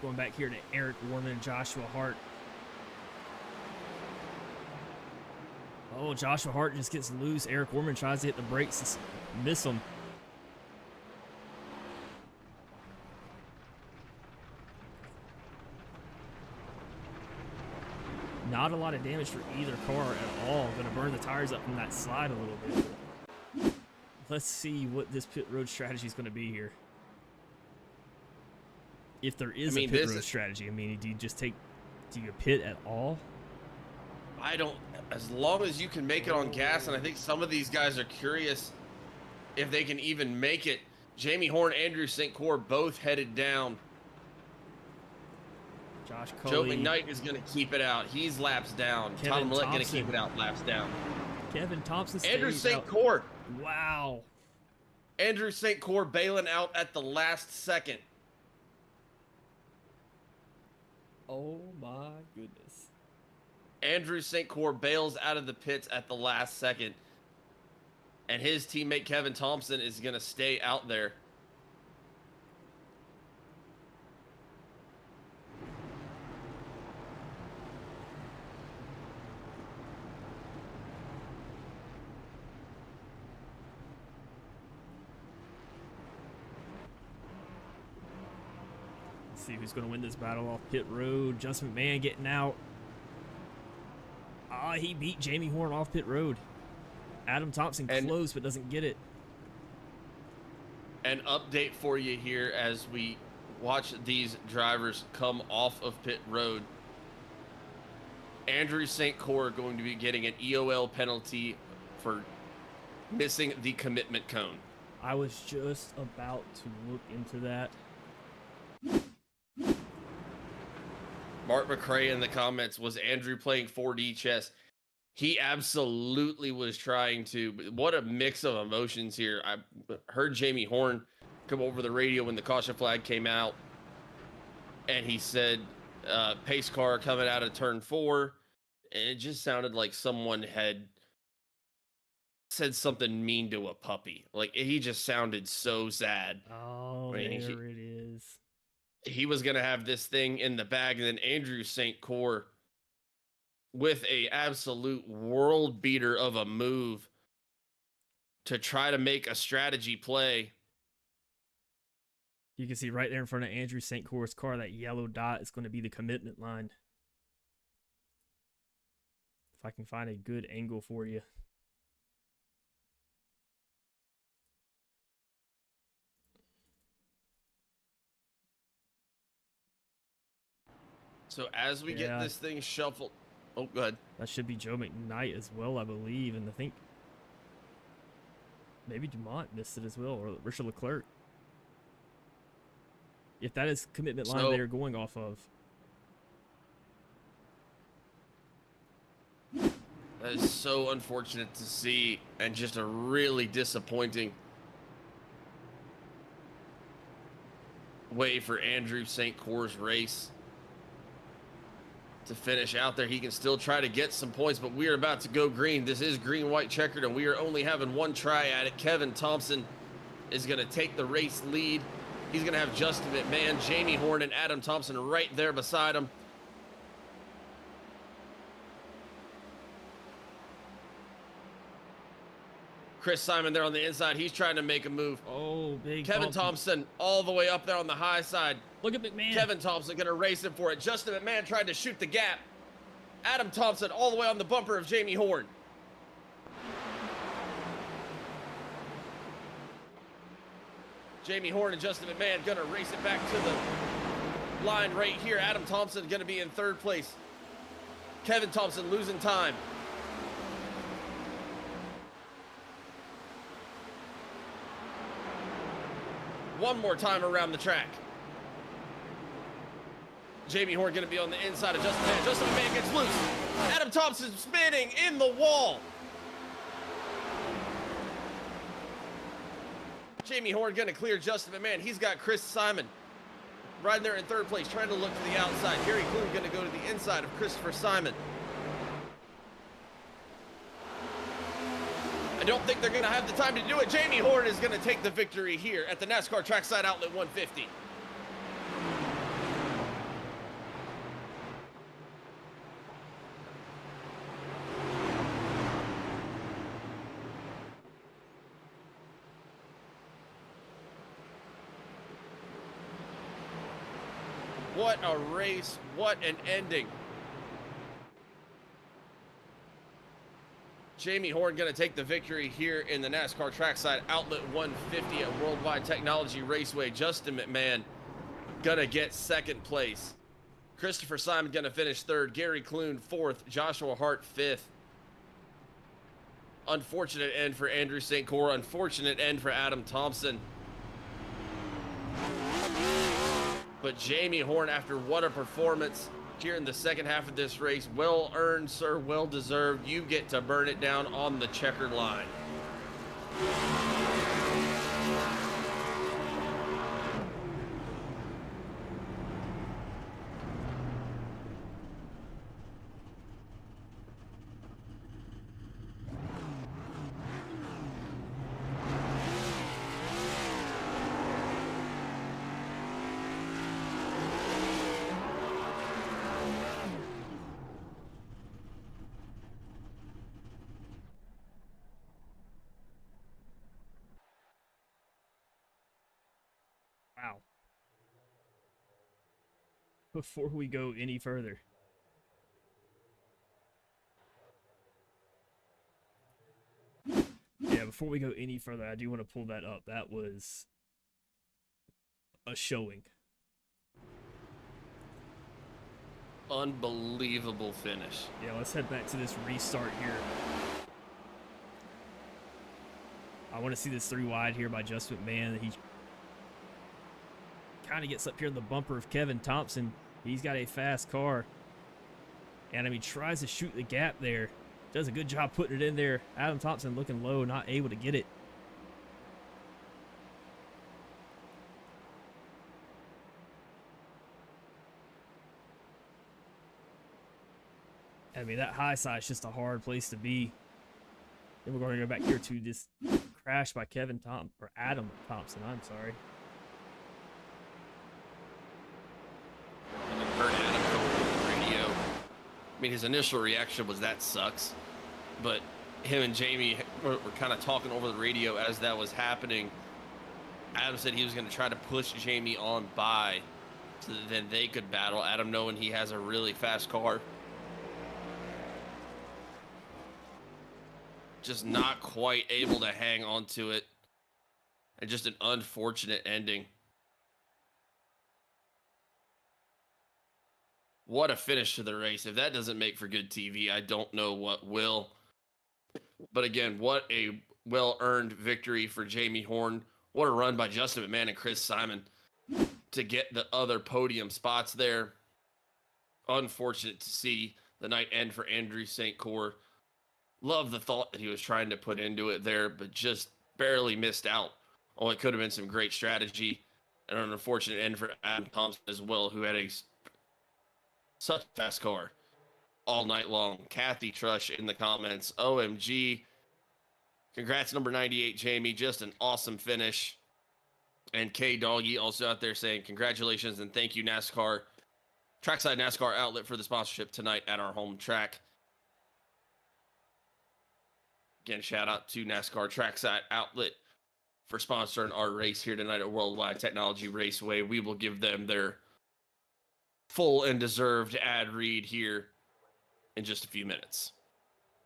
Going back here to Eric Wharman and Joshua Hart. Oh, Joshua Hart just gets loose. Eric Wharman tries to hit the brakes, miss him. Not a lot of damage for either car at all. Going to burn the tires up from that slide a little bit. Let's see what this pit road strategy is going to be here. If there is a pit road strategy, I mean, do you pit at all? I don't, as long as you can make it on gas, and I think some of these guys are curious if they can even make it. Jamie Horne, Andrew St. Coeur both headed down. Josh Joe Cully. McKnight is going to keep it out. He's laps down. Kevin Tom Millett going to Thompson. keep it out, laps down. Kevin Thompson. Andrew stays St. out. Coeur. Wow. Andrew St. Coeur bailing out at the last second. Oh my goodness. Andrew St. Coeur bails out of the pits at the last second. And his teammate Kevin Thompson is going to stay out there. Let's see who's going to win this battle off pit road. Just McMahon getting out. He beat Jamie Horne off pit road. Adam Thompson close but doesn't get it. An update for you here as we watch these drivers come off of pit road. Andrew St. Coeur going to be getting an EOL penalty for missing the commitment cone. I was just about to look into that. Mark McCray in the comments, was Andrew playing 4D chess? He absolutely was trying to. What a mix of emotions here. I heard Jamie Horne come over the radio when the caution flag came out, and he said, pace car coming out of turn 4, and it just sounded like someone had said something mean to a puppy. Like, he just sounded so sad. Oh, I mean, there it is. He was going to have this thing in the bag, and then Andrew St. Coeur with a absolute world beater of a move to try to make a strategy play. You can see right there in front of Andrew St. Coeur's car, that yellow dot is going to be the commitment line. If I can find a good angle for you. So as we get this thing shuffled, oh, go ahead. That should be Joe McKnight as well, I believe, and I think maybe Dumont missed it as well, or Richard Leclerc. If that is commitment line they're going off of. That is so unfortunate to see, and just a really disappointing way for Andrew St. Coeur's race to finish out there. He can still try to get some points, but we are about to go green. This is green, white, checkered, and we are only having one try at it. Kevin Thompson is going to take the race lead. He's going to have Justin McMahon, Jamie Horne, and Adam Thompson right there beside him. Chris Simon there on the inside. He's trying to make a move. Oh, big Kevin Thompson all the way up there on the high side. Look at McMahon. Kevin Thompson going to race him for it. Justin McMahon tried to shoot the gap. Adam Thompson all the way on the bumper of Jamie Horne. Jamie Horne and Justin McMahon going to race it back to the line right here. Adam Thompson going to be in third place. Kevin Thompson losing time. One more time around the track. Jamie Horne going to be on the inside of Justin McMahon. Justin McMahon gets loose. Adam Thompson spinning in the wall. Jamie Horne going to clear Justin McMahon. He's got Chris Simon right there in third place, trying to look to the outside. Gary Clune going to go to the inside of Christopher Simon. I don't think they're going to have the time to do it. Jamie Horne is going to take the victory here at the NASCAR Trackside Outlet 150. What a race, what an ending. Jamie Horne going to take the victory here in the NASCAR Trackside Outlet 150 at World Wide Technology Raceway. Justin McMahon going to get second place. Christopher Simon going to finish third. Gary Clune fourth. Joshua Hart fifth. Unfortunate end for Andrew St. Coeur. Unfortunate end for Adam Thompson. But Jamie Horne, after what a performance here in the second half of this race, well earned, sir, well deserved. You get to burn it down on the checkered line. Wow. Before we go any further, before we go any further, I do want to pull that up. That was a showing. Unbelievable finish. Yeah, let's head back to this restart here. I want to see this 3 wide here by Justin McMahon. He kind of gets up here in the bumper of Kevin Thompson. He's got a fast car. And I mean, tries to shoot the gap there. Does a good job putting it in there. Adam Thompson looking low, not able to get it. I mean, that high side is just a hard place to be. Then we're going to go back here to this crash by Adam Thompson. I'm sorry. Heard Adam go over the radio. I mean, his initial reaction was that sucks, but him and Jamie were kind of talking over the radio as that was happening. Adam said he was going to try to push Jamie on by so that then they could battle. Adam, knowing he has a really fast car, just not quite able to hang on to it, and just an unfortunate ending. What a finish to the race. If that doesn't make for good TV, I don't know what will. But again, what a well-earned victory for Jamie Horne. What a run by Justin McMahon and Chris Simon to get the other podium spots there. Unfortunate to see the night end for Andrew St. Coeur. Love the thought that he was trying to put into it there, but just barely missed out on what could have been some great strategy and an unfortunate end for Adam Thompson as well, who had such a fast car all night long. Kathy Trush in the comments, OMG. Congrats, number 98, Jamie. Just an awesome finish. And K Doggy also out there saying, congratulations and thank you, NASCAR. Trackside NASCAR outlet for the sponsorship tonight at our home track. Again, shout out to NASCAR Trackside outlet for sponsoring our race here tonight at World Wide Technology Raceway. We will give them their full and deserved ad read here in just a few minutes.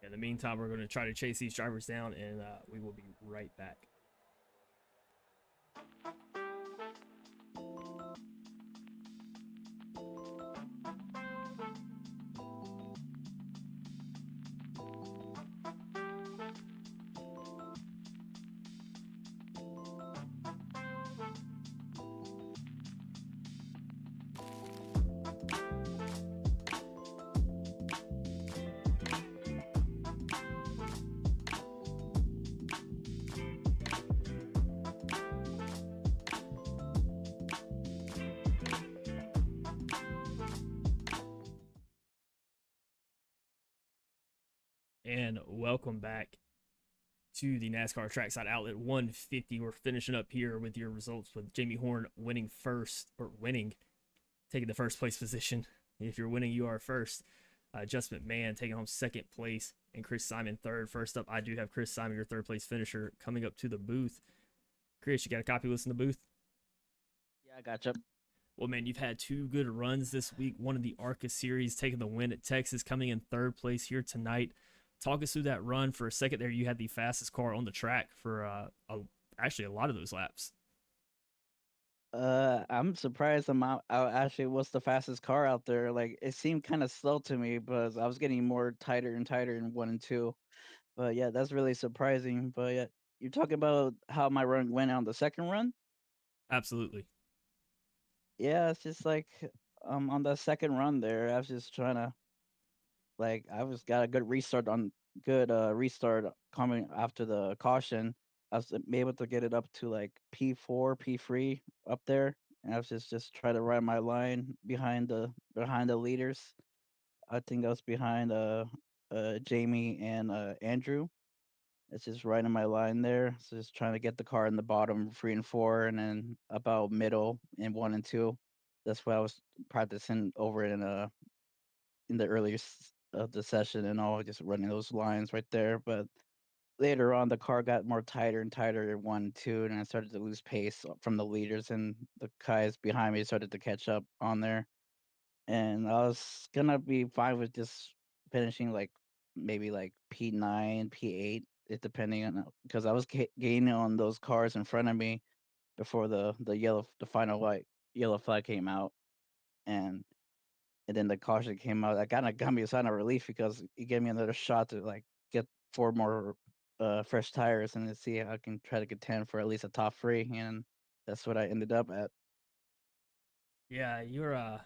In the meantime, we're going to try to chase these drivers down, and we will be right back. And welcome back to the NASCAR Trackside Outlet 150. We're finishing up here with your results with Jamie Horne winning taking the first place position. If you're winning, you are first. Just McMahon taking home second place, and Chris Simon third. First up, I do have Chris Simon, your third place finisher, coming up to the booth. Chris, you got a copy list in the booth? Yeah, I gotcha. Well, man, you've had two good runs this week. One of the ARCA Series, taking the win at Texas, coming in third place here tonight. Talk us through that run. For a second there, you had the fastest car on the track for actually a lot of those laps. I'm surprised I actually was the fastest car out there. Like it seemed kind of slow to me, but I was getting more tighter and tighter in 1 and 2. But yeah, that's really surprising. But yeah, you're talking about how my run went on the second run. Absolutely. Yeah, it's just like on the second run there, I was just trying to I was got a good restart coming after the caution. I was able to get it up to like P4, P3 up there, and I was just try to ride my line behind the leaders. I think I was behind Jamie and Andrew. It's just riding my line there. So just trying to get the car in the bottom 3 and 4, and then about middle in 1 and 2. That's what I was practicing over in the earlier of the session and all, just running those lines right there. But later on, the car got more tighter and tighter in 1 and 2, and I started to lose pace from the leaders, and the guys behind me started to catch up on there. And I was gonna be fine with just finishing maybe like P9, P8, it depending on because I was gaining on those cars in front of me before the final white yellow flag came out, and then the caution came out. That kind of got me a sign of relief because it gave me another shot to get 4 more fresh tires and to see how I can try to contend for at least a top 3, and that's what I ended up at. Yeah, you're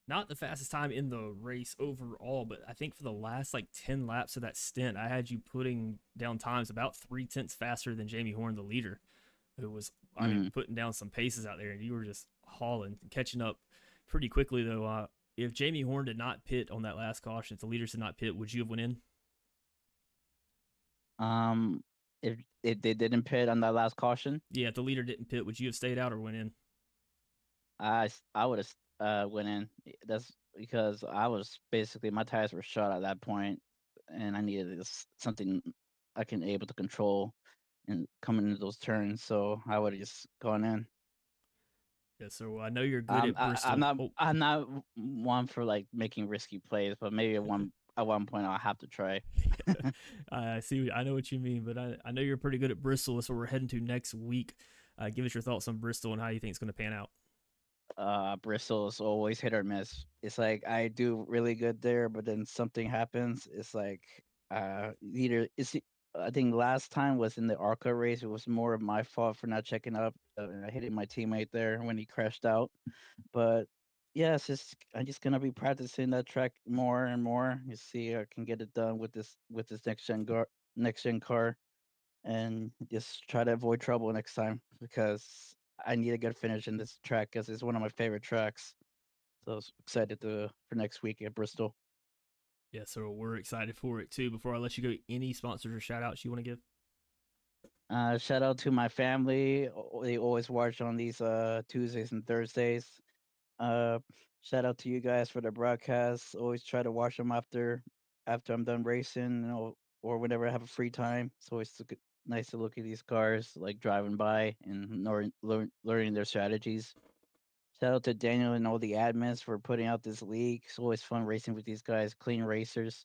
not the fastest time in the race overall, but I think for the last like 10 laps of that stint, I had you putting down times about 3/10 faster than Jamie Horne, the leader, who was, I mean, putting down some paces out there, and you were just hauling, catching up pretty quickly though. If Jamie Horne did not pit on that last caution, if the leaders did not pit, would you have went in? Um, if they didn't pit on that last caution, Yeah, if the leader didn't pit, would you have stayed out or went in? I would have went in. That's because I was basically my tires were shot at that point, and I needed something I can able to control and coming into those turns. So I would have just gone in. Yeah, so I know you're good at I'm Bristol. not Oh, I'm not one for making risky plays, but maybe at one point I'll have to try. I see. I know what you mean, but I know you're pretty good at Bristol. That's what we're heading to next week. Give us your thoughts on Bristol and how you think it's going to pan out. Bristol is always hit or miss. It's like I do really good there, but then something happens. It's like either it's I think last time was in the ARCA race. It was more of my fault for not checking up and hitting my teammate there when he crashed out. But yeah, it's just I'm just gonna be practicing that track more and more. You see, I can get it done with this next gen car, and just try to avoid trouble next time because I need a good finish in this track because it's one of my favorite tracks. So I was excited for next week at Bristol. Yeah, so we're excited for it too. Before I let you go, any sponsors or shout outs you want to give? Shout out to my family. They always watch on these Tuesdays and Thursdays. Uh, Shout out to you guys for the broadcasts. Always try to watch them after I'm done racing, or whenever I have a free time. It's always nice to look at these cars, like driving by and learning their strategies. Shout out to Daniel and all the admins for putting out this league. It's always fun racing with these guys, clean racers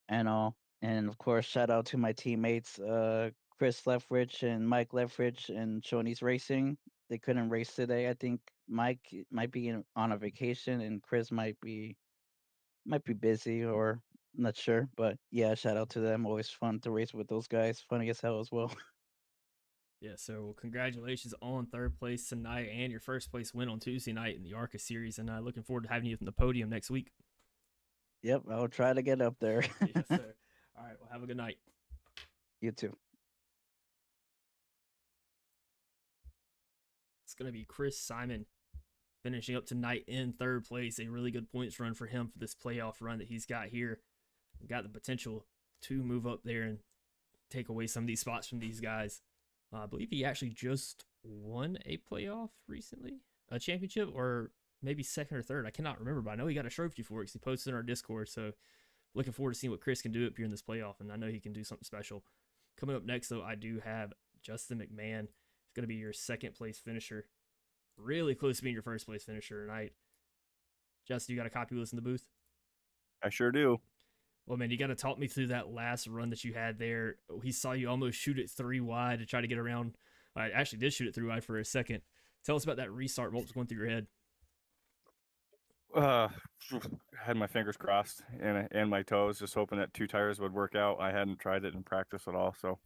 and all. And of course, shout out to my teammates, Chris Leffrich and Mike Leffrich and Shoney's Racing. They couldn't race today. I think Mike might be on a vacation, and Chris might be busy or not sure. But yeah, shout out to them. Always fun to race with those guys. Funny as hell as well. Yeah, so congratulations on third place tonight and your first place win on Tuesday night in the ARCA series. And looking forward to having you on the podium next week. Yep, I'll try to get up there. Yes, sir. All right, well, have a good night. You too. It's going to be Chris Simon finishing up tonight in third place. A really good points run for him for this playoff run that he's got here. Got the potential to move up there and take away some of these spots from these guys. I believe he actually just won a playoff recently, a championship, or maybe second or third. I cannot remember, but I know he got a trophy for it because he posted in our Discord. So looking forward to seeing what Chris can do up here in this playoff, and I know he can do something special. Coming up next, though, I do have Justin McMahon. It's going to be your second place finisher. Really close to being your first place finisher tonight. Justin, you got a copy of this in the booth? I sure do. Well, man, you got to talk me through that last run that you had there. He saw you almost shoot it 3 wide to try to get around. I actually did shoot it 3 wide for a second. Tell us about that restart. What was going through your head? Uh, had my fingers crossed and my toes, just hoping that 2 tires would work out. I hadn't tried it in practice at all, so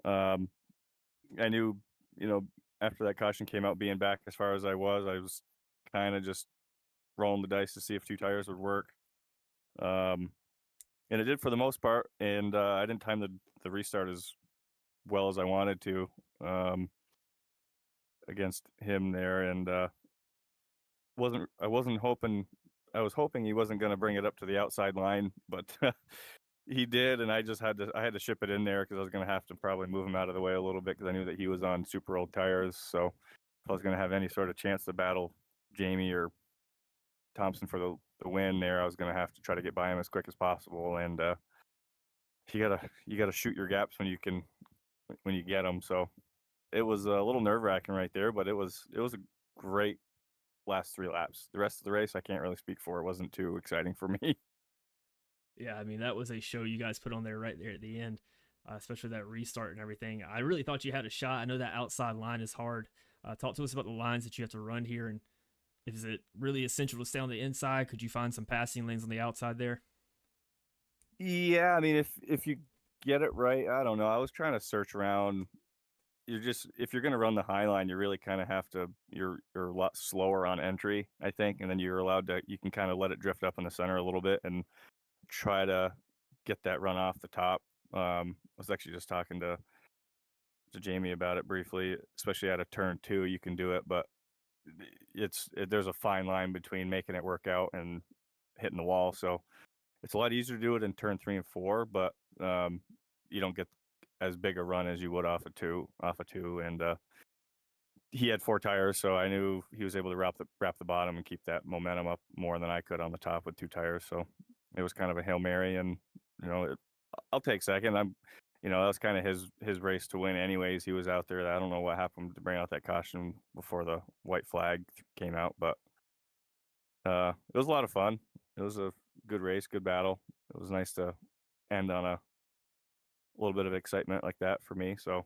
I knew, after that caution came out, being back as far as I was kind of just rolling the dice to see if 2 tires would work. And it did for the most part, and I didn't time the restart as well as I wanted to against him there, and I wasn't hoping. I was hoping he wasn't going to bring it up to the outside line, but he did, and I had to ship it in there because I was going to have to probably move him out of the way a little bit because I knew that he was on super old tires. So if I was going to have any sort of chance to battle Jamie or Thompson for the win there, I was going to have to try to get by him as quick as possible. And you gotta shoot your gaps when you get them. So it was a little nerve wracking right there, but it was a great last 3 laps. The rest of the race, I can't really speak for. It wasn't too exciting for me. Yeah, I mean, that was a show you guys put on there right there at the end, especially that restart and everything. I really thought you had a shot. I know that outside line is hard. Talk to us about the lines that you have to run here, and is it really essential to stay on the inside? Could you find some passing lanes on the outside there? Yeah, I mean, if you get it right, I don't know. I was trying to search around. If you're going to run the high line, you really kind of have to. You're a lot slower on entry, I think, and then you can kind of let it drift up in the center a little bit and try to get that run off the top. I was actually just talking to Jamie about it briefly, especially out of turn 2. You can do it, but there's a fine line between making it work out and hitting the wall. So it's a lot easier to do it in turn 3 and 4, but you don't get as big a run as you would off of two. And he had 4 tires, so I knew he was able to wrap the bottom and keep that momentum up more than I could on the top with 2 tires. So it was kind of a Hail Mary, and I'll take second. That was kind of his race to win anyways. He was out there. I don't know what happened to bring out that caution before the white flag came out, but it was a lot of fun. It was a good race, good battle. It was nice to end on a little bit of excitement like that for me. So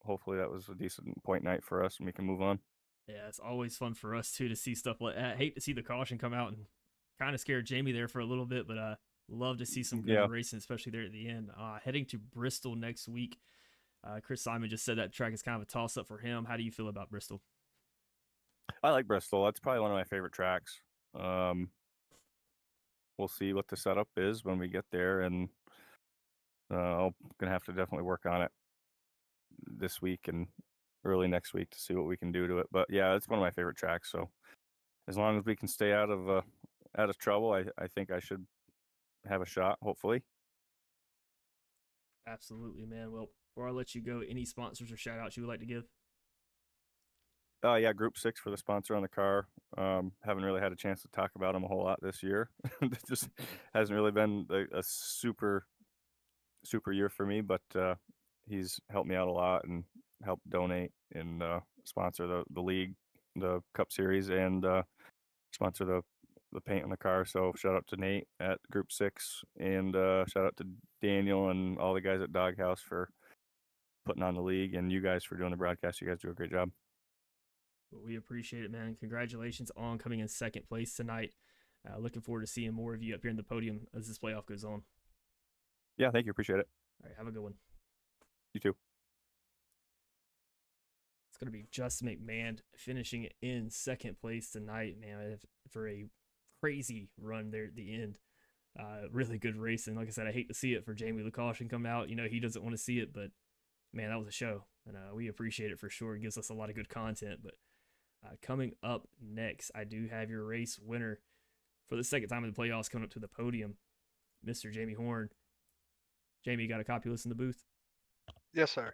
hopefully that was a decent point night for us and we can move on. Yeah, it's always fun for us too to see stuff like that. I hate to see the caution come out and kind of scared Jamie there for a little bit, but love to see some good racing, especially there at the end. Heading to Bristol next week. Chris Simon just said that track is kind of a toss-up for him. How do you feel about Bristol? I like Bristol. That's probably one of my favorite tracks. Um, we'll see what the setup is when we get there, and I'm gonna have to definitely work on it this week and early next week to see what we can do to it. But yeah, it's one of my favorite tracks. So as long as we can stay out of trouble, I think I should have a shot. Hopefully. Absolutely, man. Well, before I let you go, any sponsors or shout outs you would like to give? Yeah, Group 6 for the sponsor on the car. Haven't really had a chance to talk about him a whole lot this year. It just hasn't really been a super year for me, but he's helped me out a lot and helped donate and sponsor the league, the Cup Series, and sponsor the paint on the car. So shout out to Nate at Group 6, and shout out to Daniel and all the guys at Doghouse for putting on the league, and you guys for doing the broadcast. You guys do a great job. Well, we appreciate it, man. Congratulations on coming in second place tonight. Looking forward to seeing more of you up here in the podium as this playoff goes on. Yeah, thank you. Appreciate it. All right, have a good one. You too. It's going to be Justin McMahon finishing in second place tonight, man, for a crazy run there at the end. Really good racing. Like I said, I hate to see it for Jamie Lukashin come out. You know, he doesn't want to see it, but man, that was a show. And we appreciate it for sure. It gives us a lot of good content. But coming up next, I do have your race winner for the second time in the playoffs coming up to the podium, Mr. Jamie Horne. Jamie, you got a copy of this in the booth? Yes, sir.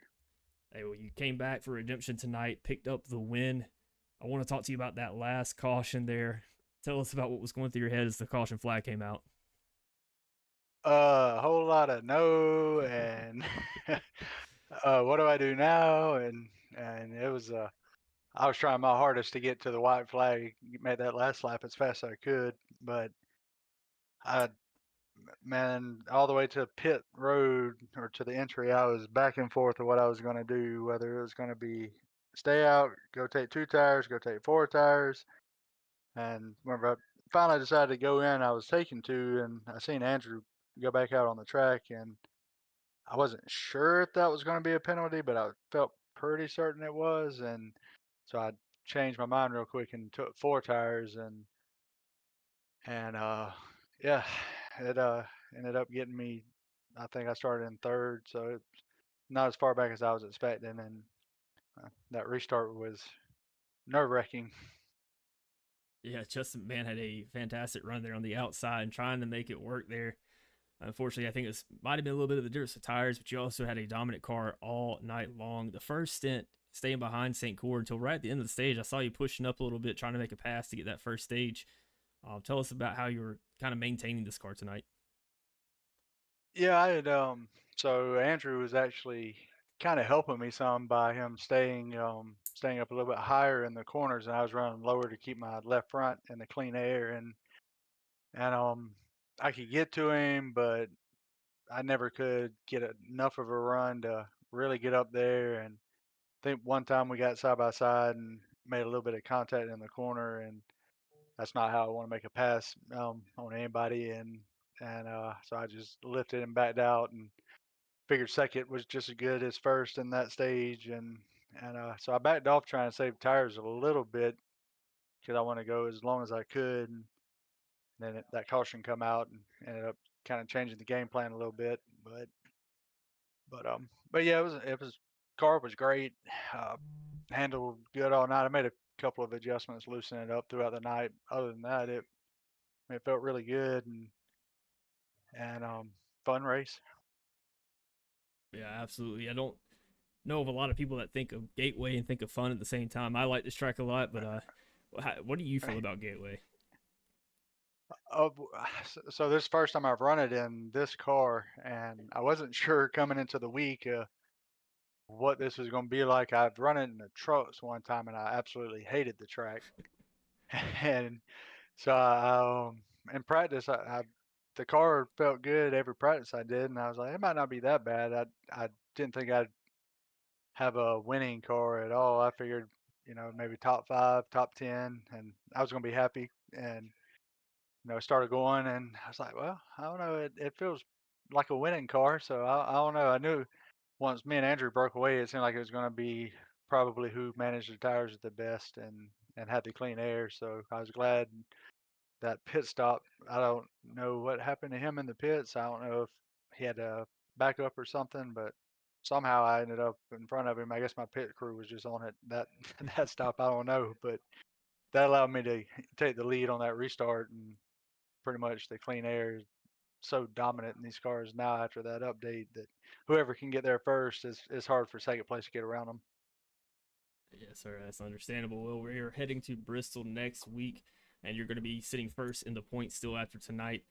Hey, well, you came back for redemption tonight, picked up the win. I want to talk to you about that last caution there. Tell us about what was going through your head as the caution flag came out. A whole lot of no and what do I do now? And it was I was trying my hardest to get to the white flag, made that last lap as fast as I could, but I man, all the way to pit road or to the entry, I was back and forth of what I was going to do, whether it was going to be stay out, go take 2 tires, go take 4 tires. And whenever I finally decided to go in, I was taking 2, and I seen Andrew go back out on the track, and I wasn't sure if that was going to be a penalty, but I felt pretty certain it was, and so I changed my mind real quick and took 4 tires, and yeah, it ended up getting me. I think I started in third, so it's not as far back as I was expecting, and that restart was nerve-wracking. Yeah, Justin McMahon had a fantastic run there on the outside and trying to make it work there. Unfortunately, I think it might have been a little bit of the difference of tires, but you also had a dominant car all night long. The first stint, staying behind St. Coeur until right at the end of the stage, I saw you pushing up a little bit, trying to make a pass to get that first stage. Tell us about how you were kind of maintaining this car tonight. Yeah, I had so Andrew was actually kind of helping me some by him staying up a little bit higher in the corners, and I was running lower to keep my left front in the clean air, and I could get to him, but I never could get enough of a run to really get up there. And I think one time we got side by side and made a little bit of contact in the corner, and that's not how I want to make a pass on anybody. And so I just lifted and backed out and figured second was just as good as first in that stage, and so I backed off trying to save tires a little bit because I want to go as long as I could. And then that caution come out and ended up kind of changing the game plan a little bit. But yeah, it was car was great, uh, handled good all night. I made a couple of adjustments, loosening it up throughout the night. Other than that, it felt really good and fun race. Yeah, absolutely. I don't know of a lot of people that think of Gateway and think of fun at the same time. I like this track a lot, but what do you feel about Gateway? So this first time I've run it in this car, and I wasn't sure coming into the week what this was going to be like. I've run it in the trucks one time, and I absolutely hated the track. And so in practice, the car felt good every practice I did, and I was like, it might not be that bad. I didn't think I'd have a winning car at all. I figured, maybe top 5, top 10, and I was going to be happy. And started going, and I was like, well, I don't know. It feels like a winning car, so I don't know. I knew once me and Andrew broke away, it seemed like it was going to be probably who managed the tires the best, and and had the clean air. So I was glad that pit stop. I don't know what happened to him in the pits. I don't know if he had to back up or something, but somehow I ended up in front of him. I guess my pit crew was just on it that that stop. I don't know, but that allowed me to take the lead on that restart, and pretty much the clean air is so dominant in these cars now after that update that whoever can get there first is hard for second place to get around them. Yes, sir. That's understandable. Well, we're heading to Bristol next week, and you're going to be sitting first in the points still after tonight.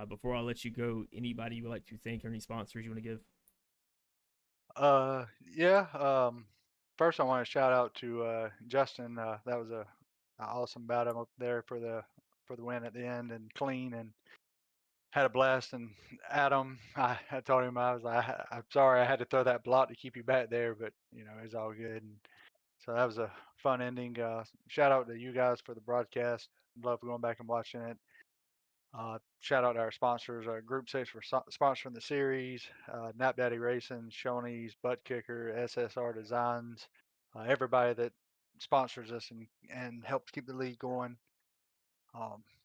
Before I let you go, anybody you would like to thank or any sponsors you want to give? Yeah. First I want to shout out to Justin. That was a awesome battle up there for the win at the end, and clean, and had a blast. And Adam, I told him, I was like, I'm sorry I had to throw that block to keep you back there, but it's all good. And so that was a fun ending. Shout out to you guys for the broadcast. Love going back and watching it. Shout out to our sponsors, Group6 for sponsoring the series, Nap Daddy Racing, Shoney's, Butt Kicker, SSR Designs, everybody that sponsors us and helps keep the league going.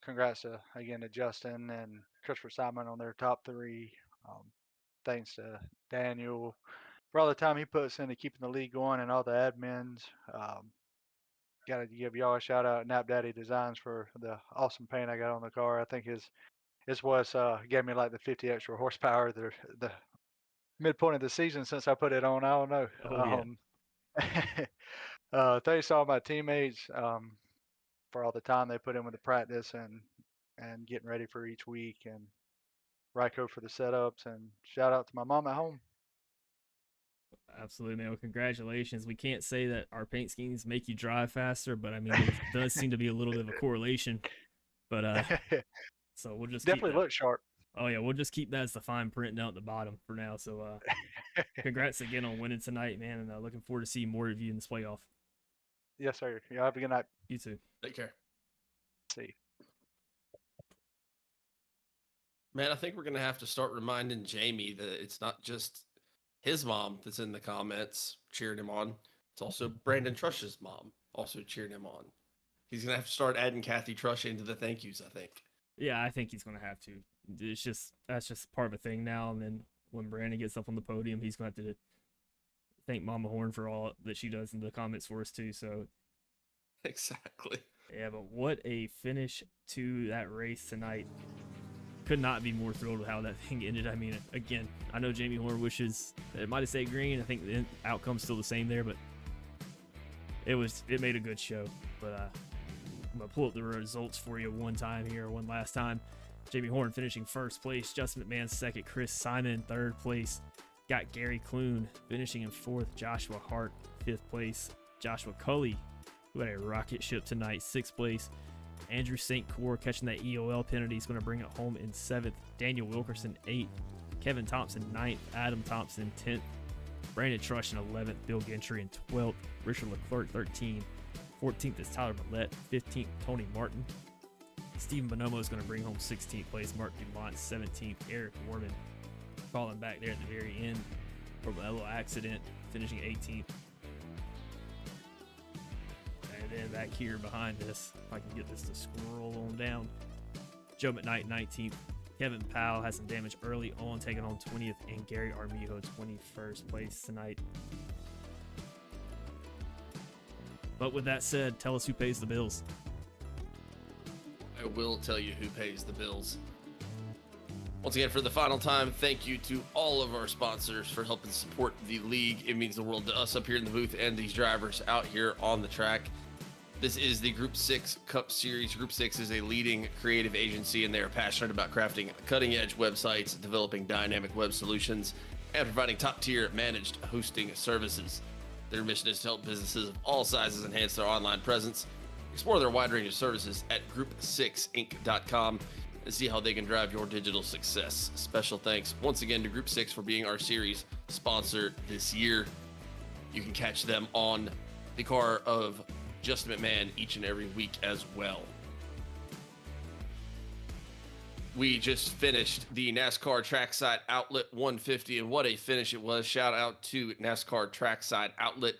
Congrats again to Justin and Christopher Simon on their top three. Um, Thanks to Daniel for all the time he puts into keeping the league going, and all the admins. Got to give y'all a shout out, Nap Daddy Designs, for the awesome paint I got on the car. I think his was gave me like the 50 extra horsepower, the midpoint of the season since I put it on. I don't know. Oh, yeah. Thanks to all my teammates for all the time they put in with the practice and getting ready for each week, and Ryko for the setups, and shout out to my mom at home. Absolutely, man. Well, congratulations. We can't say that our paint schemes make you drive faster, but I mean, there does seem to be a little bit of a correlation. But so we'll just Definitely look sharp. Oh yeah, we'll just keep that as the fine print down at the bottom for now. So congrats again on winning tonight, man, and looking forward to seeing more of you in this playoff. Yes, sir. You have a good night. You too. Take care. See. Man, I think we're gonna have to start reminding Jamie that it's not just his mom that's in the comments cheering him on. It's also Brandon Trush's mom also cheering him on. He's gonna have to start adding Kathy Trush into the thank yous, I think. Yeah, I think he's gonna have to. That's just part of a thing now. And then when Brandon gets up on the podium, he's gonna have to thank Mama Horne for all that she does in the comments for us too. So exactly. Yeah, but what a finish to that race tonight. Could not be more thrilled with how that thing ended. I mean, again, I know Jamie Horne wishes that it might have stayed green. I think the outcome's still the same there, but it made a good show. But I'm gonna pull up the results for you one last time. Jamie Horne finishing first place, Justin McMahon second, Chris Simon in third place. Got Gary Clune finishing in fourth, Joshua Hart fifth place, Joshua Cully, who had a rocket ship tonight, sixth place. Andrew St. Coeur catching that EOL penalty. He's going to bring it home in seventh. Daniel Wilkerson, 8th. Kevin Thompson, 9th. Adam Thompson, 10th. Brandon Trush in 11th. Bill Gentry in 12th. Richard Leclerc, 13th. 14th is Tyler Millette. 15th, Tony Martin. Stephen Bonomo is going to bring home 16th place. Mark Dumont, 17th. Eric Wharman falling back there at the very end from a little accident, finishing 18th. And then back here behind us, if I can get this to scroll on down, Joe McKnight 19th. Kevin Powell has some damage early on, taking on 20th, and Gary Armijo 21st place tonight. But with that said, tell us who pays the bills. I will tell you who pays the bills. Once again, for the final time, thank you to all of our sponsors for helping support the league. It means the world to us up here in the booth and these drivers out here on the track. This is the Group 6 Cup Series. Group 6 is a leading creative agency, and they are passionate about crafting cutting-edge websites, developing dynamic web solutions, and providing top-tier managed hosting services. Their mission is to help businesses of all sizes enhance their online presence. Explore their wide range of services at group6inc.com and see how they can drive your digital success. Special thanks once again to Group 6 for being our series sponsor this year. You can catch them on the car of Justin McMahon each and every week as well. We just finished the NASCAR Trackside Outlet 150, and what a finish it was. Shout out to NASCAR Trackside Outlet.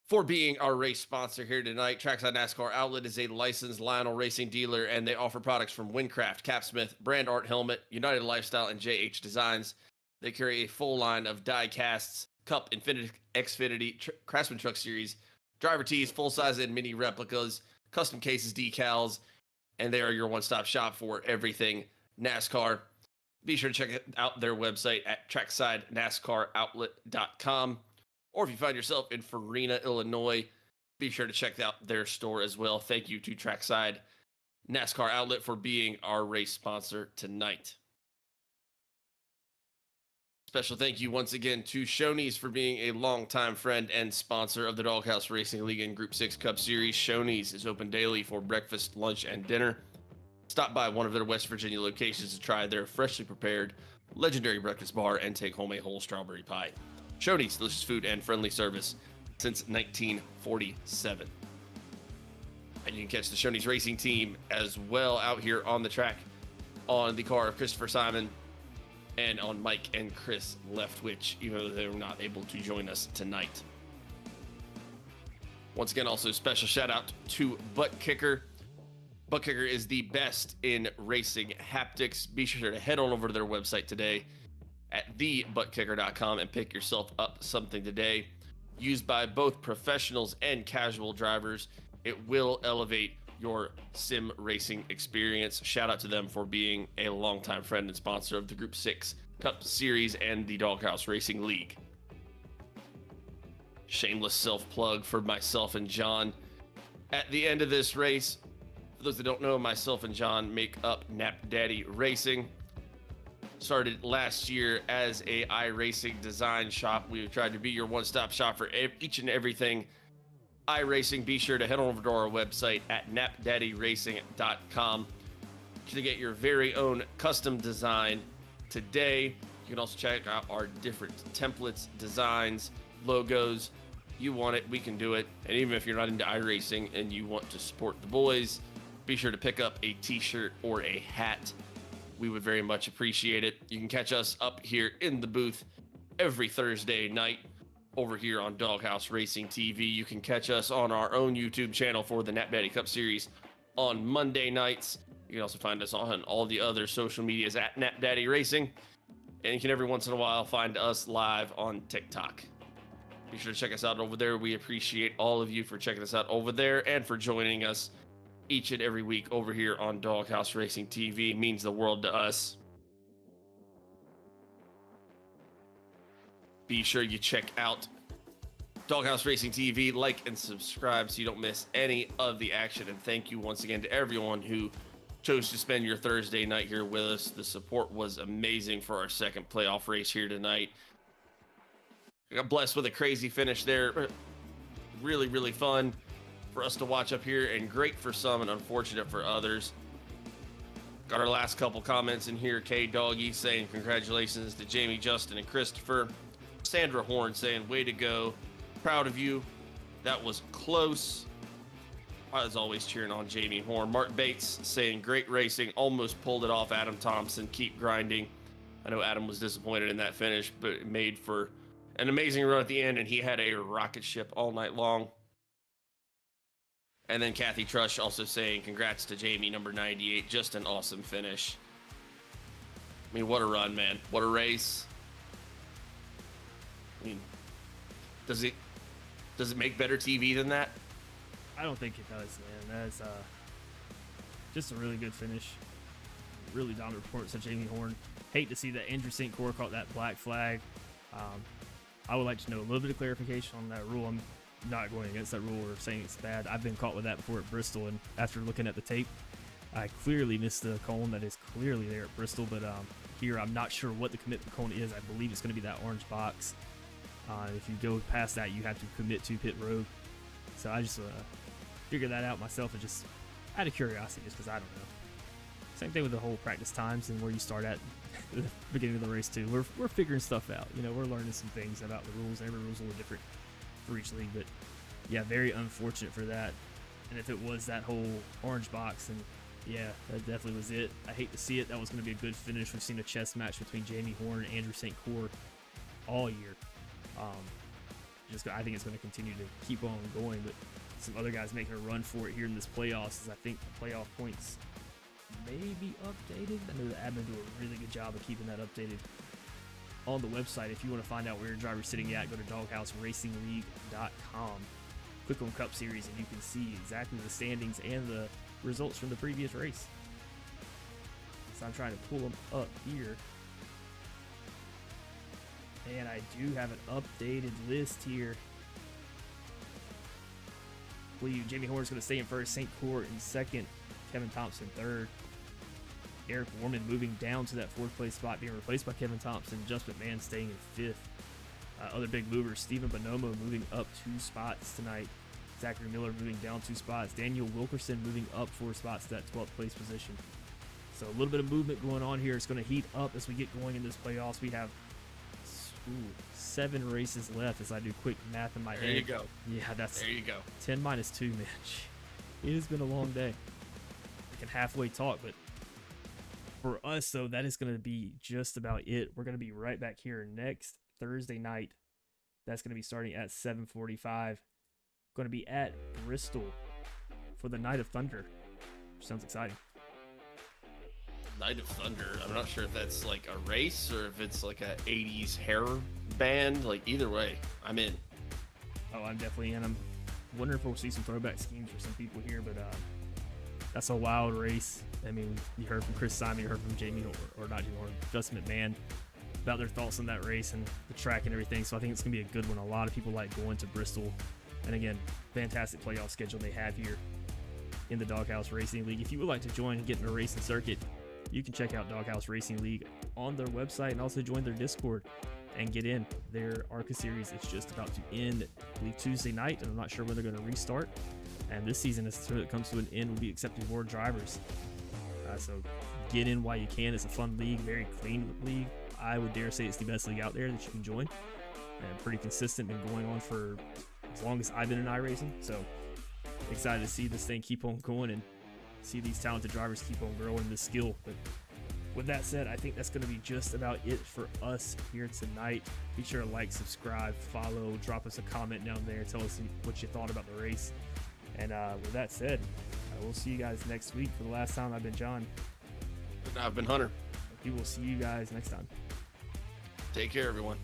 for being our race sponsor here tonight. Trackside NASCAR Outlet is a licensed Lionel Racing dealer, and they offer products from Windcraft, Capsmith, Brand Art Helmet, United Lifestyle, and JH Designs. They carry a full line of die casts, Cup, Infinity, Xfinity, Craftsman Truck Series, driver tees, full-size and mini replicas, custom cases, decals, and they are your one-stop shop for everything NASCAR. Be sure to check out their website at tracksidenascaroutlet.com. Or if you find yourself in Farina, Illinois, be sure to check out their store as well. Thank you to Trackside NASCAR Outlet for being our race sponsor tonight. Special thank you once again to Shoney's for being a longtime friend and sponsor of the Doghouse Racing League and Group 6 Cup Series. Shoney's is open daily for breakfast, lunch, and dinner. Stop by one of their West Virginia locations to try their freshly prepared legendary breakfast bar and take home a whole strawberry pie. Shoney's, delicious food and friendly service since 1947. And you can catch the Shoney's racing team as well out here on the track on the car of Christopher Simon and on Mike and Chris Leftwich, even though they were not able to join us tonight. Once again, also special shout out to Butt Kicker. Butt Kicker is the best in racing haptics. Be sure to head on over to their website today at thebuttkicker.com and pick yourself up something today. Used by both professionals and casual drivers, it will elevate your sim racing experience. Shout out to them for being a longtime friend and sponsor of the Group 6 Cup Series and the Doghouse Racing League. Shameless self-plug for myself and John. At the end of this race, for those that don't know, myself and John make up Nap Daddy Racing. Started last year as a iRacing design shop. We've tried to be your one-stop shop for each and everything iRacing. Be sure to head on over to our website at napdaddyracing.com to get your very own custom design today. You can also check out our different templates, designs, logos. You want it, we can do it. And even if you're not into iRacing and you want to support the boys, be sure to pick up a t-shirt or a hat. We would very much appreciate it. You can catch us up here in the booth every Thursday night over here on Doghouse Racing TV. You can catch us on our own YouTube channel for the Nap Daddy Cup Series on Monday nights. You can also find us on all the other social medias at Nap Daddy Racing. And you can every once in a while find us live on TikTok. Be sure to check us out over there. We appreciate all of you for checking us out over there and for joining us each and every week over here on Doghouse Racing TV. It means the world to us. Be sure you check out Doghouse Racing TV, like and subscribe so you don't miss any of the action. And thank you once again to everyone who chose to spend your Thursday night here with us. The support was amazing for our second playoff race here tonight. I got blessed with a crazy finish there. Really, really fun for us to watch up here, and great for some and unfortunate for others. Got our last couple comments in here. K Doggy saying congratulations to Jamie, Justin, and Christopher. Sandra Horne saying way to go, proud of you. That was close. As always, cheering on Jamie Horne. Mark Bates saying great racing, almost pulled it off. Adam Thompson, keep grinding. I know Adam was disappointed in that finish, but it made for an amazing run at the end, and he had a rocket ship all night long. And then Kathy Trush also saying congrats to Jamie, number 98. Just an awesome finish. I mean, what a run, man. What a race. I mean, does it make better TV than that? I don't think it does, man. That's just a really good finish. Really dominant performance of Jamie Horne. Hate to see that Andrew St. Coeur caught that black flag. I would like to know a little bit of clarification on that rule. I'm not going against that rule or saying it's bad. I've been caught with that before at Bristol, and after looking at the tape, I clearly missed the cone that is clearly there at Bristol, but here I'm not sure what the commitment cone is. I believe it's going to be that orange box. If you go past that, you have to commit to pit road. So I just figured that out myself, and just out of curiosity, just because I don't know. Same thing with the whole practice times and where you start at the beginning of the race too. We're figuring stuff out. You know, we're learning some things about the rules. Every rule's a little different for each league, but yeah, very unfortunate for that. And if it was that whole orange box, then yeah, that definitely was it. I hate to see it. That was going to be a good finish. We've seen a chess match between Jamie Horne and Andrew St. Coeur all year. I think it's going to continue to keep on going. But some other guys making a run for it here in this playoffs, as I think the playoff points may be updated. I know the admin do a really good job of keeping that updated on the website. If you want to find out where your driver's sitting at, go to doghouseracingle.com. Click on Cup Series and you can see exactly the standings and the results from the previous race. So I'm trying to pull them up here. And I do have an updated list here. Jamie Horne's going to stay in first, St. Coeur in second, Kevin Thompson third. Eric Wharman moving down to that fourth place spot, being replaced by Kevin Thompson. Just McMahon staying in fifth. Other big movers, Stephen Bonomo moving up 2 spots tonight. Zachary Miller moving down 2 spots. Daniel Wilkerson moving up 4 spots to that 12th place position. So a little bit of movement going on here. It's going to heat up as we get going in this playoffs. We have 7 races left as I do quick math in my head. There you go. Yeah, that's There you go. 10 minus 2, man. It has been a long day. We can halfway talk, but for us, though, that is going to be just about it. We're going to be right back here next Thursday night. That's going to be starting at 7:45. Going to be at Bristol for the Night of Thunder. Sounds exciting. Night of Thunder. I'm not sure if that's like a race or if it's like a 80s hair band. Like either way, I'm in. Oh, I'm definitely in. I'm wondering if we'll see some throwback schemes for some people here, but that's a wild race. I mean, you heard from Chris Simon, you heard from Jamie, or not Jamie, or Justin McMahon about their thoughts on that race and the track and everything. So I think it's going to be a good one. A lot of people like going to Bristol. And again, fantastic playoff schedule they have here in the Doghouse Racing League. If you would like to join and get in a racing circuit, you can check out Doghouse Racing League on their website and also join their Discord and get in. Their ARCA series is just about to end, I believe, Tuesday night, and I'm not sure when they're going to restart. And this season, as it comes to an end, will be accepting more drivers. So get in while you can. It's a fun league, very clean league. I would dare say it's the best league out there that you can join. And pretty consistent, been going on for as long as I've been in iRacing. So excited to see this thing keep on going and see these talented drivers keep on growing the skill. But with that said, I think that's going to be just about it for us here tonight. Be sure to like, subscribe, follow, drop us a comment down there, tell us what you thought about the race. And with that said, we'll see you guys next week. For the last time, I've been John. And I've been Hunter. We will see you guys next time. Take care, everyone.